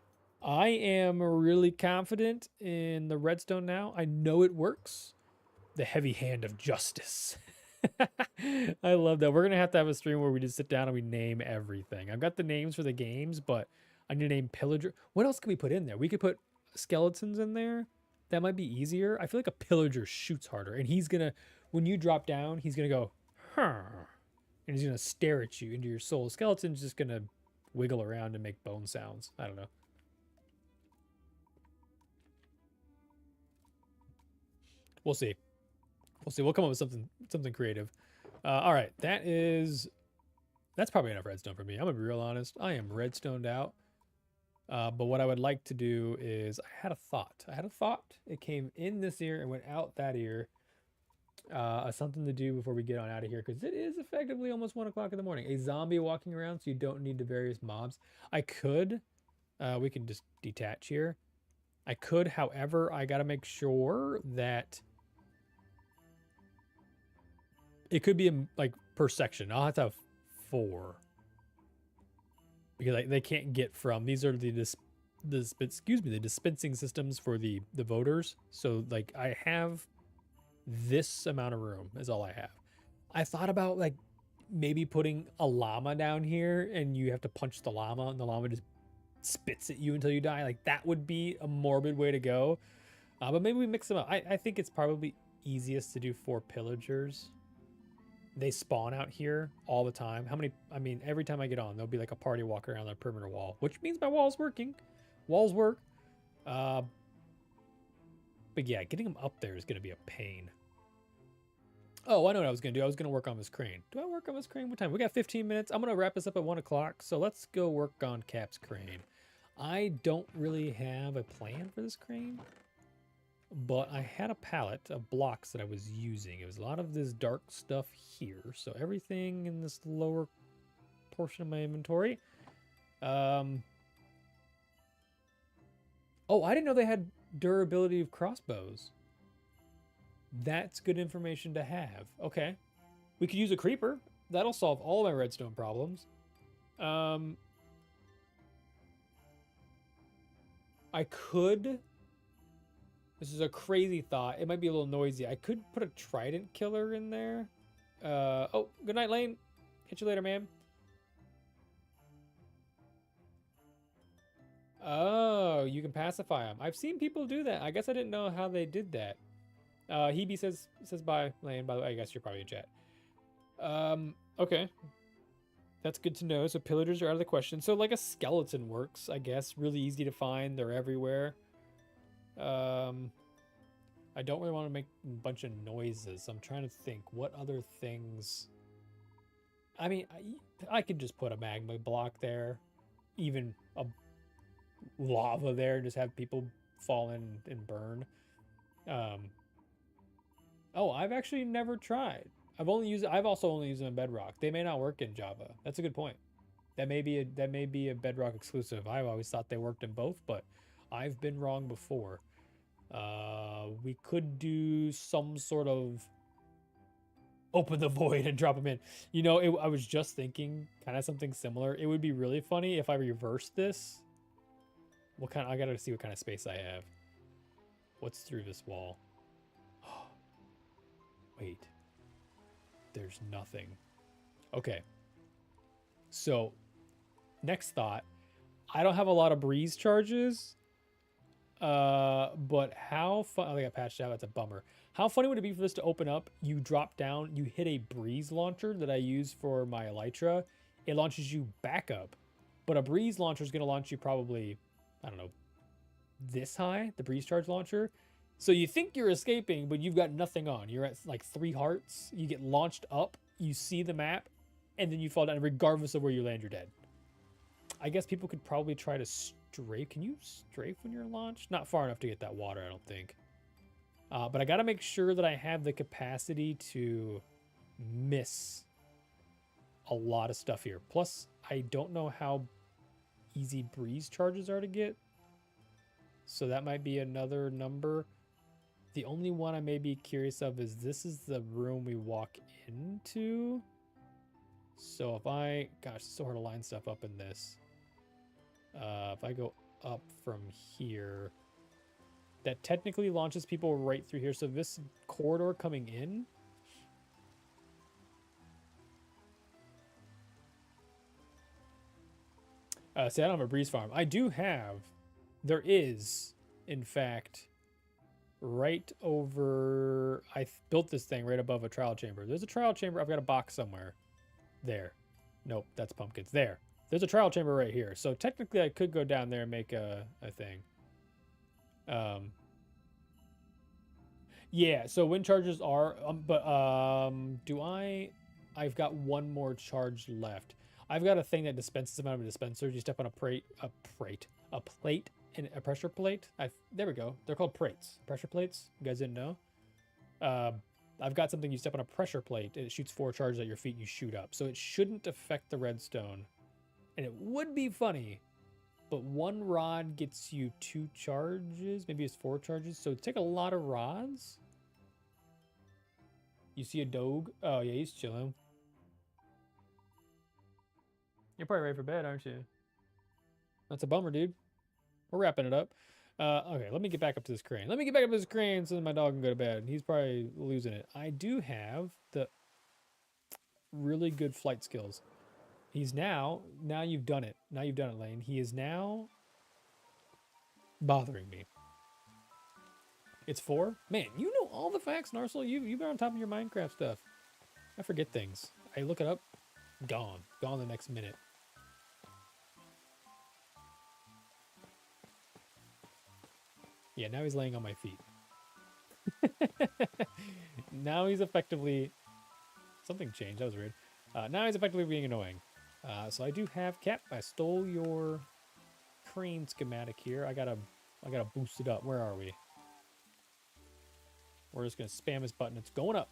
I am really confident in the redstone now. I know it works. The heavy hand of justice. I love that. We're gonna have to have a stream where we just sit down and we name everything. I've got the names for the games, but I need to name pillager. What else can we put in there? We could put skeletons in there. That might be easier. I feel like a pillager shoots harder, and he's gonna, when you drop down, he's gonna go, and he's gonna stare at you into your soul. Skeleton's just gonna wiggle around and make bone sounds. I don't know. We'll see. We'll come up with something creative. All right, that's probably enough redstone for me. I'm gonna be real honest. I am redstoned out. But what I would like to do is, I had a thought. It came in this ear and went out that ear. Something to do before we get on out of here, because it is effectively almost 1 o'clock in the morning. A zombie walking around, so you don't need the various mobs. I could, we can just detach here. I could, however, I got to make sure that it could be like per section. I'll have to have 4. Because they can't get from, these are the dispensing systems for the voters. So like I have this amount of room is all I have. I thought about like maybe putting a llama down here, and you have to punch the llama and the llama just spits at you until you die. Like that would be a morbid way to go. But maybe we mix them up. I think it's probably easiest to do 4 pillagers. They spawn out here all the time. Every time I get on, there'll be like a party walking around the perimeter wall, which means my wall's working. Walls work. But yeah, getting them up there is going to be a pain. Oh, I know what I was going to do. I was going to work on this crane. Do I work on this crane? What time? We got 15 minutes. I'm going to wrap this up at 1 o'clock. So let's go work on Cap's crane. I don't really have a plan for this crane. but I had a palette of blocks that I was using. It was a lot of this dark stuff here. So everything in this lower portion of my inventory. Oh, I didn't know they had durability of crossbows. That's good information to have. Okay. We could use a creeper. That'll solve all my redstone problems. I could. This is a crazy thought. It might be a little noisy. I could put a trident killer in there. Oh, good night, Lane. Catch you later, man. Oh, you can pacify them. I've seen people do that. I guess I didn't know how they did that. Hebe says bye, Lane. By the way, I guess you're probably in chat. Okay. That's good to know. So pillagers are out of the question. So like a skeleton works, I guess. Really easy to find. They're everywhere. I don't really want to make a bunch of noises. I'm trying to think what other things. I mean, I could just put a magma block there, even a lava there, and just have people fall in and burn. Oh, I've actually never tried. I've also only used them in Bedrock. They may not work in Java. That's a good point. That may be a Bedrock exclusive. I've always thought they worked in both, but I've been wrong before. We could do some sort of open the void and drop them in. You know, I was just thinking kind of something similar. It would be really funny if I reversed this. I gotta see what kind of space I have. What's through this wall? Wait. There's nothing. Okay. So, next thought. I don't have a lot of breeze charges. But how fun? Oh, they got patched out. That's a bummer. How funny would it be for this to open up? You drop down, you hit a breeze launcher that I use for my elytra. It launches you back up. But a breeze launcher is going to launch you probably, I don't know, this high, the breeze charge launcher. So you think you're escaping, but you've got nothing on. You're at like 3 hearts. You get launched up, you see the map, and then you fall down. Regardless of where you land, you're dead. I guess people could probably try to strafe. Can you strafe when you're launched? Not far enough to get that water, I don't think. But I got to make sure that I have the capacity to miss a lot of stuff here. Plus, I don't know how easy breeze charges are to get. So that might be another number. The only one I may be curious of is this is the room we walk into. So if I, gosh, it's so hard to line stuff up in this. If I go up from here, that technically launches people right through here. So this corridor coming in. See, I don't have a breeze farm. I do have, there is, in fact, right over, I built this thing right above a trial chamber. There's a trial chamber. I've got a box somewhere. There. Nope, that's pumpkins. There. There's a trial chamber right here. So technically I could go down there and make a thing. Yeah, so wind charges are, I've got one more charge left. I've got a thing that dispenses them out of a dispenser. You step on a plate, and a pressure plate. There we go. They're called prates. Pressure plates. You guys didn't know? I've got something you step on a pressure plate and it shoots 4 charges at your feet and you shoot up. So it shouldn't affect the redstone. And it would be funny, but 1 rod gets you 2 charges. Maybe it's 4 charges. So take a lot of rods. You see a dog? Oh, yeah, he's chilling. You're probably ready for bed, aren't you? That's a bummer, dude. We're wrapping it up. Okay, let me get back up to this crane. Let me get back up to this crane so that my dog can go to bed. He's probably losing it. I do have the really good flight skills. He's now you've done it. Now you've done it, Lane. He is now bothering me. It's 4? Man, you know all the facts, Narsel. You've been on top of your Minecraft stuff. I forget things. I look it up. Gone. Gone the next minute. Yeah, now he's laying on my feet. Now he's effectively... Something changed. That was weird. Now he's effectively being annoying. So I do have... Cap, I stole your crane schematic here. I gotta boost it up. Where are we? We're just going to spam this button. It's going up.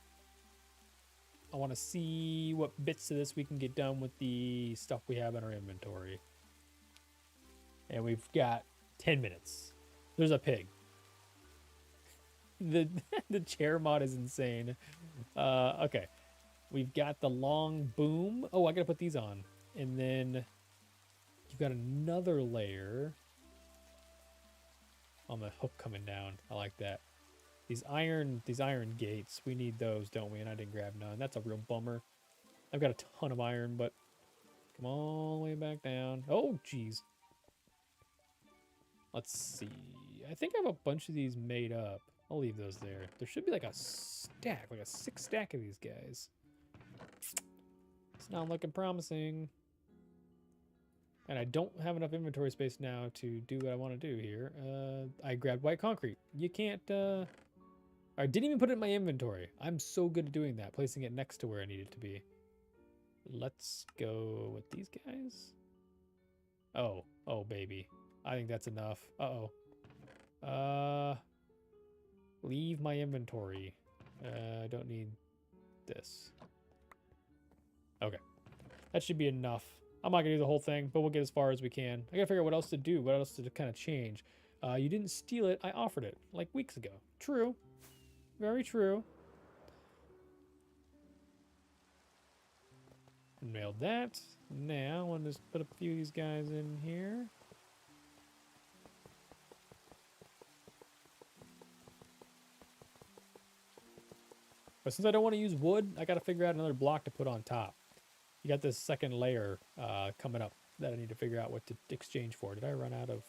I want to see what bits of this we can get done with the stuff we have in our inventory. And we've got 10 minutes. There's a pig. The chair mod is insane. Okay. We've got the long boom. Oh, I got to put these on. And then you've got another layer on the hook coming down. I like that. These iron gates, we need those, don't we? And I didn't grab none. That's a real bummer. I've got a ton of iron, but come all the way back down. Oh, jeez. Let's see. I think I have a bunch of these made up. I'll leave those there. There should be like a stack, like a 6 stack of these guys. It's not looking promising. And I don't have enough inventory space now to do what I want to do here. I grabbed white concrete. You can't... I didn't even put it in my inventory. I'm so good at doing that, placing it next to where I need it to be. Let's go with these guys. Oh, baby. I think that's enough. Leave my inventory. I don't need this. Okay. That should be enough. I'm not gonna do the whole thing, but we'll get as far as we can. I gotta figure out what else to do, what else to kind of change. You didn't steal it, I offered it, like weeks ago. True. Very true. Nailed that. Now, I want to just put a few of these guys in here. But since I don't want to use wood, I got to figure out another block to put on top. You got this second layer coming up that I need to figure out what to exchange for. Did I run out of...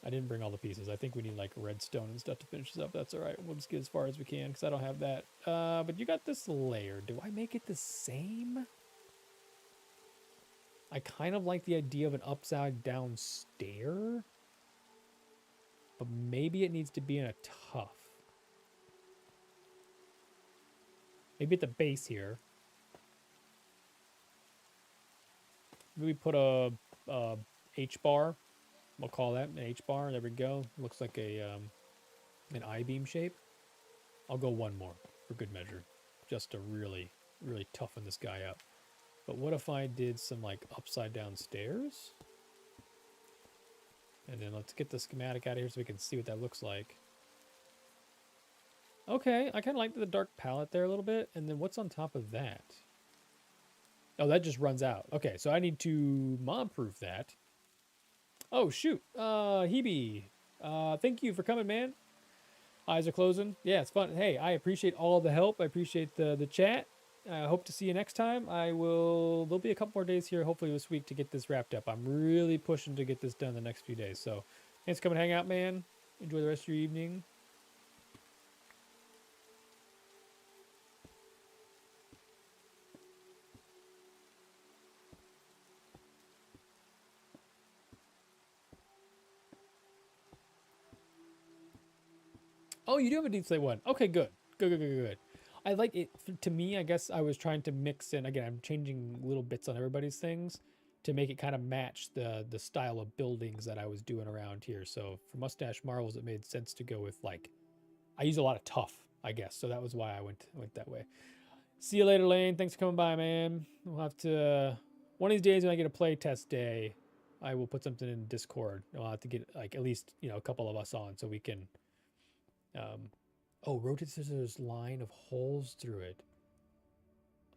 I didn't bring all the pieces. I think we need like redstone and stuff to finish this up. That's all right. We'll just get as far as we can because I don't have that. But you got this layer. Do I make it the same? I kind of like the idea of an upside down stair. But maybe it needs to be in a tuff. Maybe at the base here. Maybe we put a H-bar. We'll call that an H-bar. There we go. Looks like a an I-beam shape. I'll go one more for good measure. Just to really, really toughen this guy up. But what if I did some like upside down stairs? And then let's get the schematic out of here so we can see what that looks like. Okay, I kind of like the dark palette there a little bit. And then what's on top of that? Oh, that just runs out. Okay, so I need to mob-proof that. Oh, shoot. Hebe, thank you for coming, man. Eyes are closing. Yeah, it's fun. Hey, I appreciate all the help. I appreciate the chat. I hope to see you next time. There'll be a couple more days here, hopefully this week, to get this wrapped up. I'm really pushing to get this done the next few days. So, thanks for coming hang out, man. Enjoy the rest of your evening. Oh, you do have a deep slate one. Okay, good. Good. I like it. To me, I guess I was trying to mix in. Again, I'm changing little bits on everybody's things to make it kind of match the style of buildings that I was doing around here. So for Mustache Marvels, it made sense to go with like, I use a lot of tough, I guess. So that was why I went that way. See you later, Lane. Thanks for coming by, man. We'll have to, one of these days when I get a play test day, I will put something in Discord. I'll have to get like at least, a couple of us on so we can, rotate scissors line of holes through it.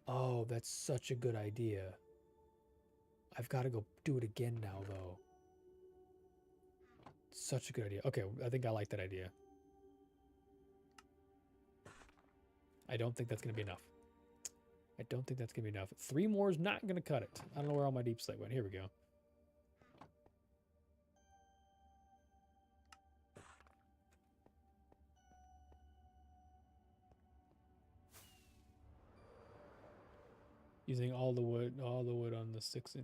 Oh, that's such a good idea. I've got to go do it again now, though. Such a good idea. Okay, I think I like that idea. I don't think that's going to be enough. I don't think that's going to be enough. 3 more is not going to cut it. I don't know where all my deep slate went. Here we go. Using all the wood on the 6 in.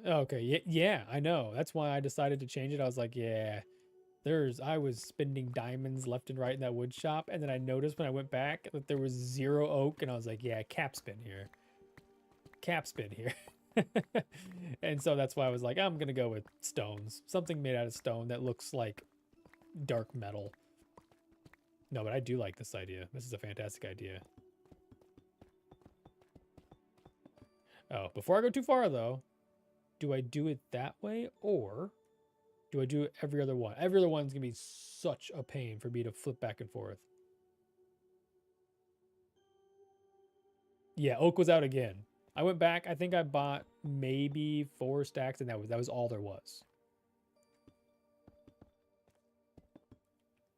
Okay, yeah, I know. That's why I decided to change it. I was like, yeah, I was spending diamonds left and right in that wood shop, and then I noticed when I went back that there was 0 oak, and I was like, yeah, capspin here. And so that's why I was like, I'm gonna go with stones. Something made out of stone that looks like dark metal. No, but I do like this idea. This is a fantastic idea. Oh, before I go too far though, do I do it that way or do I do every other one? Every other one's gonna be such a pain for me to flip back and forth. Yeah, oak was out again. I went back. I think I bought maybe 4 stacks, and that was all there was.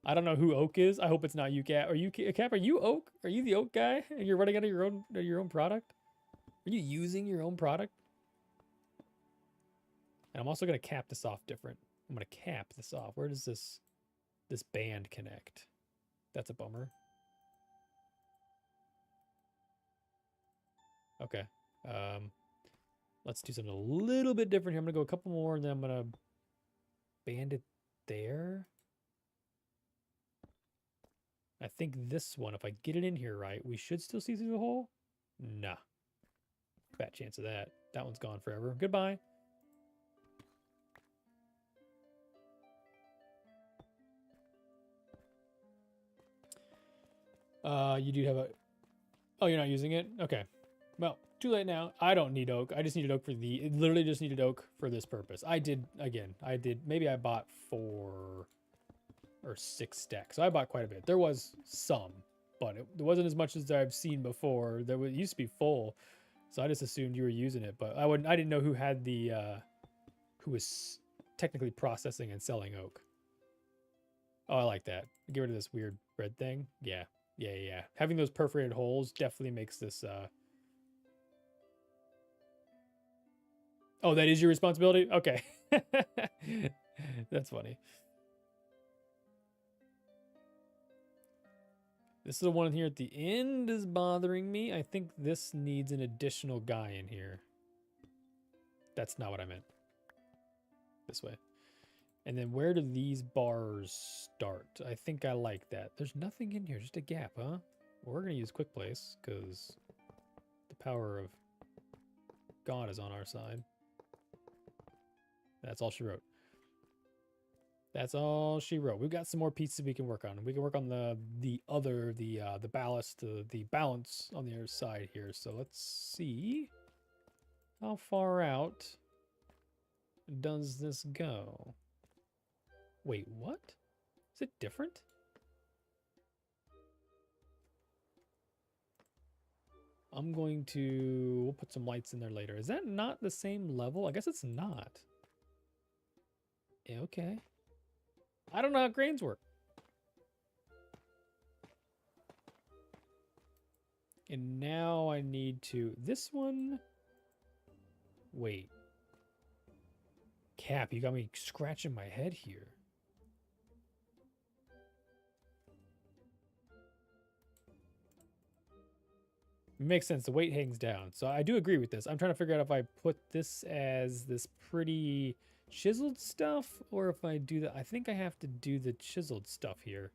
I don't know who oak is. I hope it's not you, Cap. Are you Cap? Are you oak? Are you the oak guy? And you're running out of your own product? Are you using your own product? And I'm also gonna cap this off different. I'm gonna cap this off. Where does this band connect? That's a bummer. Okay. Let's do something a little bit different here. I'm gonna go a couple more, and then I'm gonna band it there. I think this one, if I get it in here right, we should still see through the hole. Nah. Bad chance of that. That one's gone forever. Goodbye. You do have a... Oh, you're not using it? Okay. Well, too late now. I don't need oak. I just needed oak for it literally just needed oak for this purpose. Maybe I bought 4 or 6 stacks. So I bought quite a bit. There was some, but it wasn't as much as I've seen before. It used to be full. So I just assumed you were using it, but I didn't know who had who was technically processing and selling oak. Oh, I like that. Get rid of this weird red thing. Yeah. Having those perforated holes definitely makes this Oh, that is your responsibility? Okay. That's funny. This is the one here at the end is bothering me. I think this needs an additional guy in here. That's not what I meant. This way. And then where do these bars start? I think I like that. There's nothing in here, just a gap, huh? Well, we're going to use quick place because the power of God is on our side. That's all she wrote. That's all she wrote. We've got some more pieces we can work on. We can work on the ballast, the balance on the other side here. So let's see how far out does this go. Wait, what? Is it different? We'll put some lights in there later. Is that not the same level? I guess it's not. Yeah, okay. I don't know how grains work. And now I need this one. Wait. Cap, you got me scratching my head here. It makes sense. The weight hangs down. So I do agree with this. I'm trying to figure out if I put this as this pretty chiseled stuff or if I do I think I have to do the chiseled stuff here.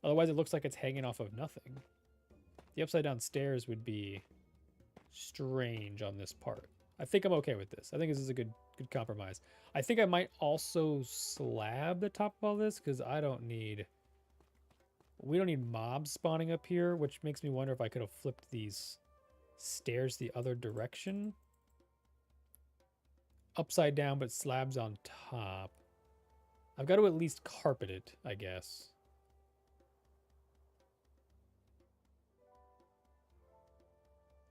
Otherwise it looks like it's hanging off of nothing. The upside down stairs would be strange on this part. I think I'm okay with this. I think this is a good compromise. I think I might also slab the top of all this because we don't need mobs spawning up here, which makes me wonder if I could have flipped these stairs the other direction. Upside down, but slabs on top. I've got to at least carpet it, I guess.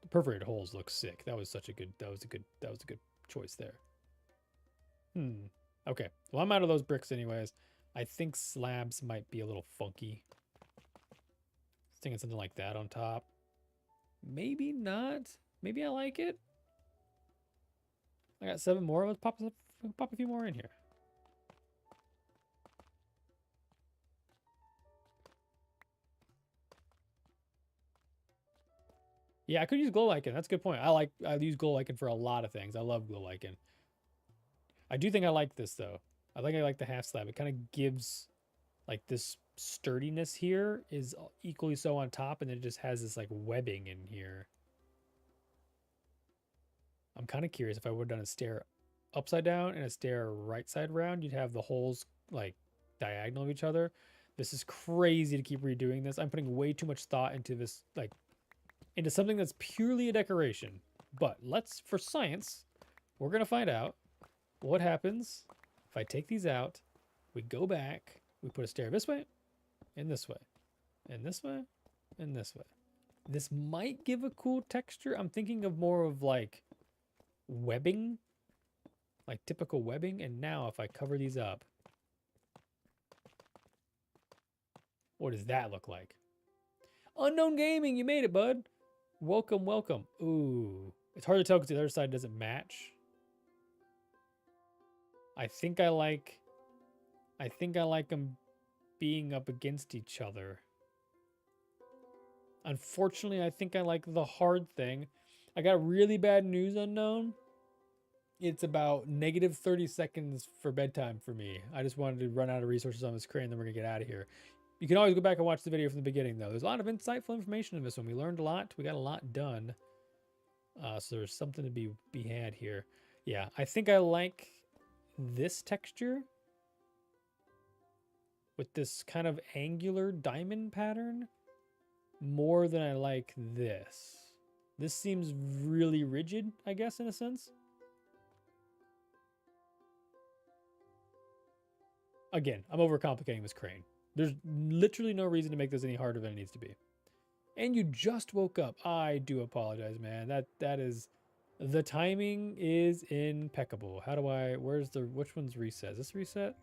The perforated holes look sick. That was a good choice there. Okay. Well, I'm out of those bricks anyways. I think slabs might be a little funky. Thinking something like that on top. Maybe not. Maybe I like it. I got 7 more. Let's pop a few more in here. Yeah, I could use glow lichen. That's a good point. I use glow lichen for a lot of things. I love glow lichen. I do think I like this though. I like the half slab. It kind of gives like this sturdiness here is equally so on top, and then it just has this like webbing in here. I'm kind of curious if I would have done a stair upside down and a stair right side round, you'd have the holes like diagonal of each other. This is crazy to keep redoing this. I'm putting way too much thought into this, like, into something that's purely a decoration. But let's, for science, we're going to find out what happens if I take these out. We go back, we put a stair this way, and this way, and this way, and this way. This might give a cool texture. I'm thinking of more of like webbing, like typical webbing. And now if I cover these up, what does that look like? Unknown Gaming, you made it, bud. Welcome, welcome. Ooh, it's hard to tell because the other side doesn't match. I think I like them being up against each other. Unfortunately, I think I like the hard thing. I got really bad news, Unknown. It's about negative 30 seconds for bedtime for me. I just wanted to run out of resources on this crane, then we're going to get out of here. You can always go back and watch the video from the beginning, though. There's a lot of insightful information in this one. We learned a lot. We got a lot done. So there's something to be had here. Yeah, I think I like this texture with this kind of angular diamond pattern more than I like this. This seems really rigid, I guess, in a sense. Again, I'm overcomplicating this crane. There's literally no reason to make this any harder than it needs to be. And you just woke up. I do apologize, man. That is, the timing is impeccable. How do I, which one's reset? Is this reset?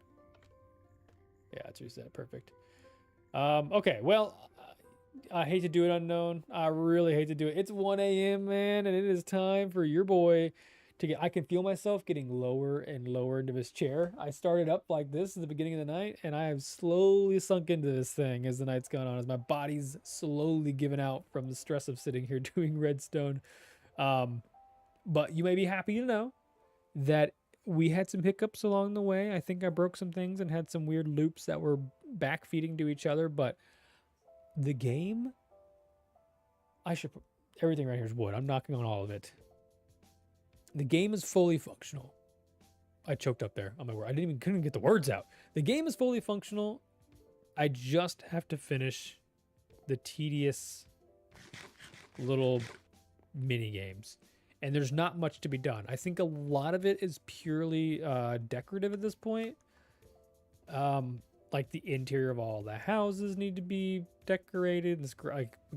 Yeah, it's reset. Perfect. Okay, well, I hate to do it, Unknown. I really hate to do it. It's 1 a.m., man, and it is time for your boy to get, I can feel myself getting lower and lower into this chair. I started up like this at the beginning of the night, and I have slowly sunk into this thing as the night's gone on, as my body's slowly given out from the stress of sitting here doing redstone. But you may be happy to know that we had some hiccups along the way. I think I broke some things and had some weird loops that were backfeeding to each other, but the game, everything right here is wood. I'm knocking on all of it. The game is fully functional. I choked up there on my word. Couldn't get the words out. The game is fully functional. I just have to finish the tedious little mini games. And there's not much to be done. I think a lot of it is purely decorative at this point. Like the interior of all the houses need to be decorated. We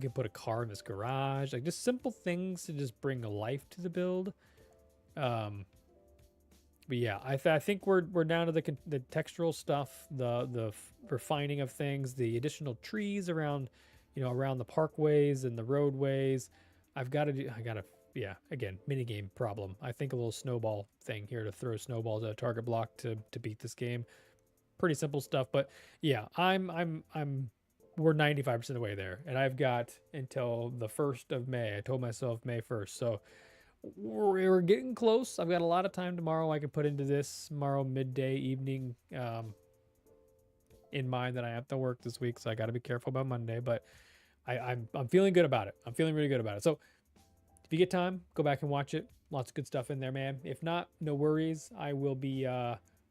can put a car in this garage. Like just simple things to just bring life to the build. But yeah, I think we're down to the textural stuff, the refining of things, the additional trees around, around the parkways and the roadways. Yeah, again, minigame problem. I think a little snowball thing here to throw snowballs at a target block to beat this game. Pretty simple stuff, but yeah, we're 95% of the way there, and I've got until the 1st of May. I told myself May 1st, so we're getting close. I've got a lot of time tomorrow I can put into this tomorrow midday evening, in mind that I have to work this week, so I got to be careful about Monday, but I'm feeling good about it. I'm feeling really good about it. So if you get time, go back and watch it. Lots of good stuff in there, man. If not, no worries. I will be,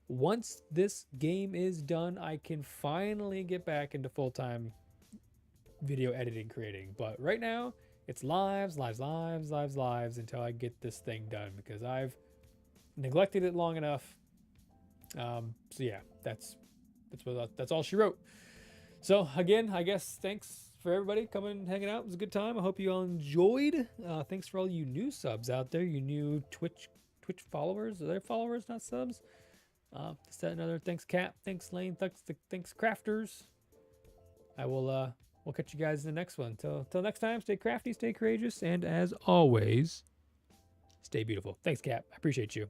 once this game is done, I can finally get back into full-time video editing, creating. But right now, it's lives until I get this thing done, because I've neglected it long enough. So yeah, that's all she wrote. So again, I guess thanks for everybody coming and hanging out. It was a good time. I hope you all enjoyed. Thanks for all you new subs out there, you new Twitch followers. Are they followers, not subs? Just that another. Thanks, Cap. Thanks, Lane. Thanks, Crafters. I will. We'll catch you guys in the next one. Till next time, stay crafty, stay courageous, and as always, stay beautiful. Thanks, Cap. I appreciate you.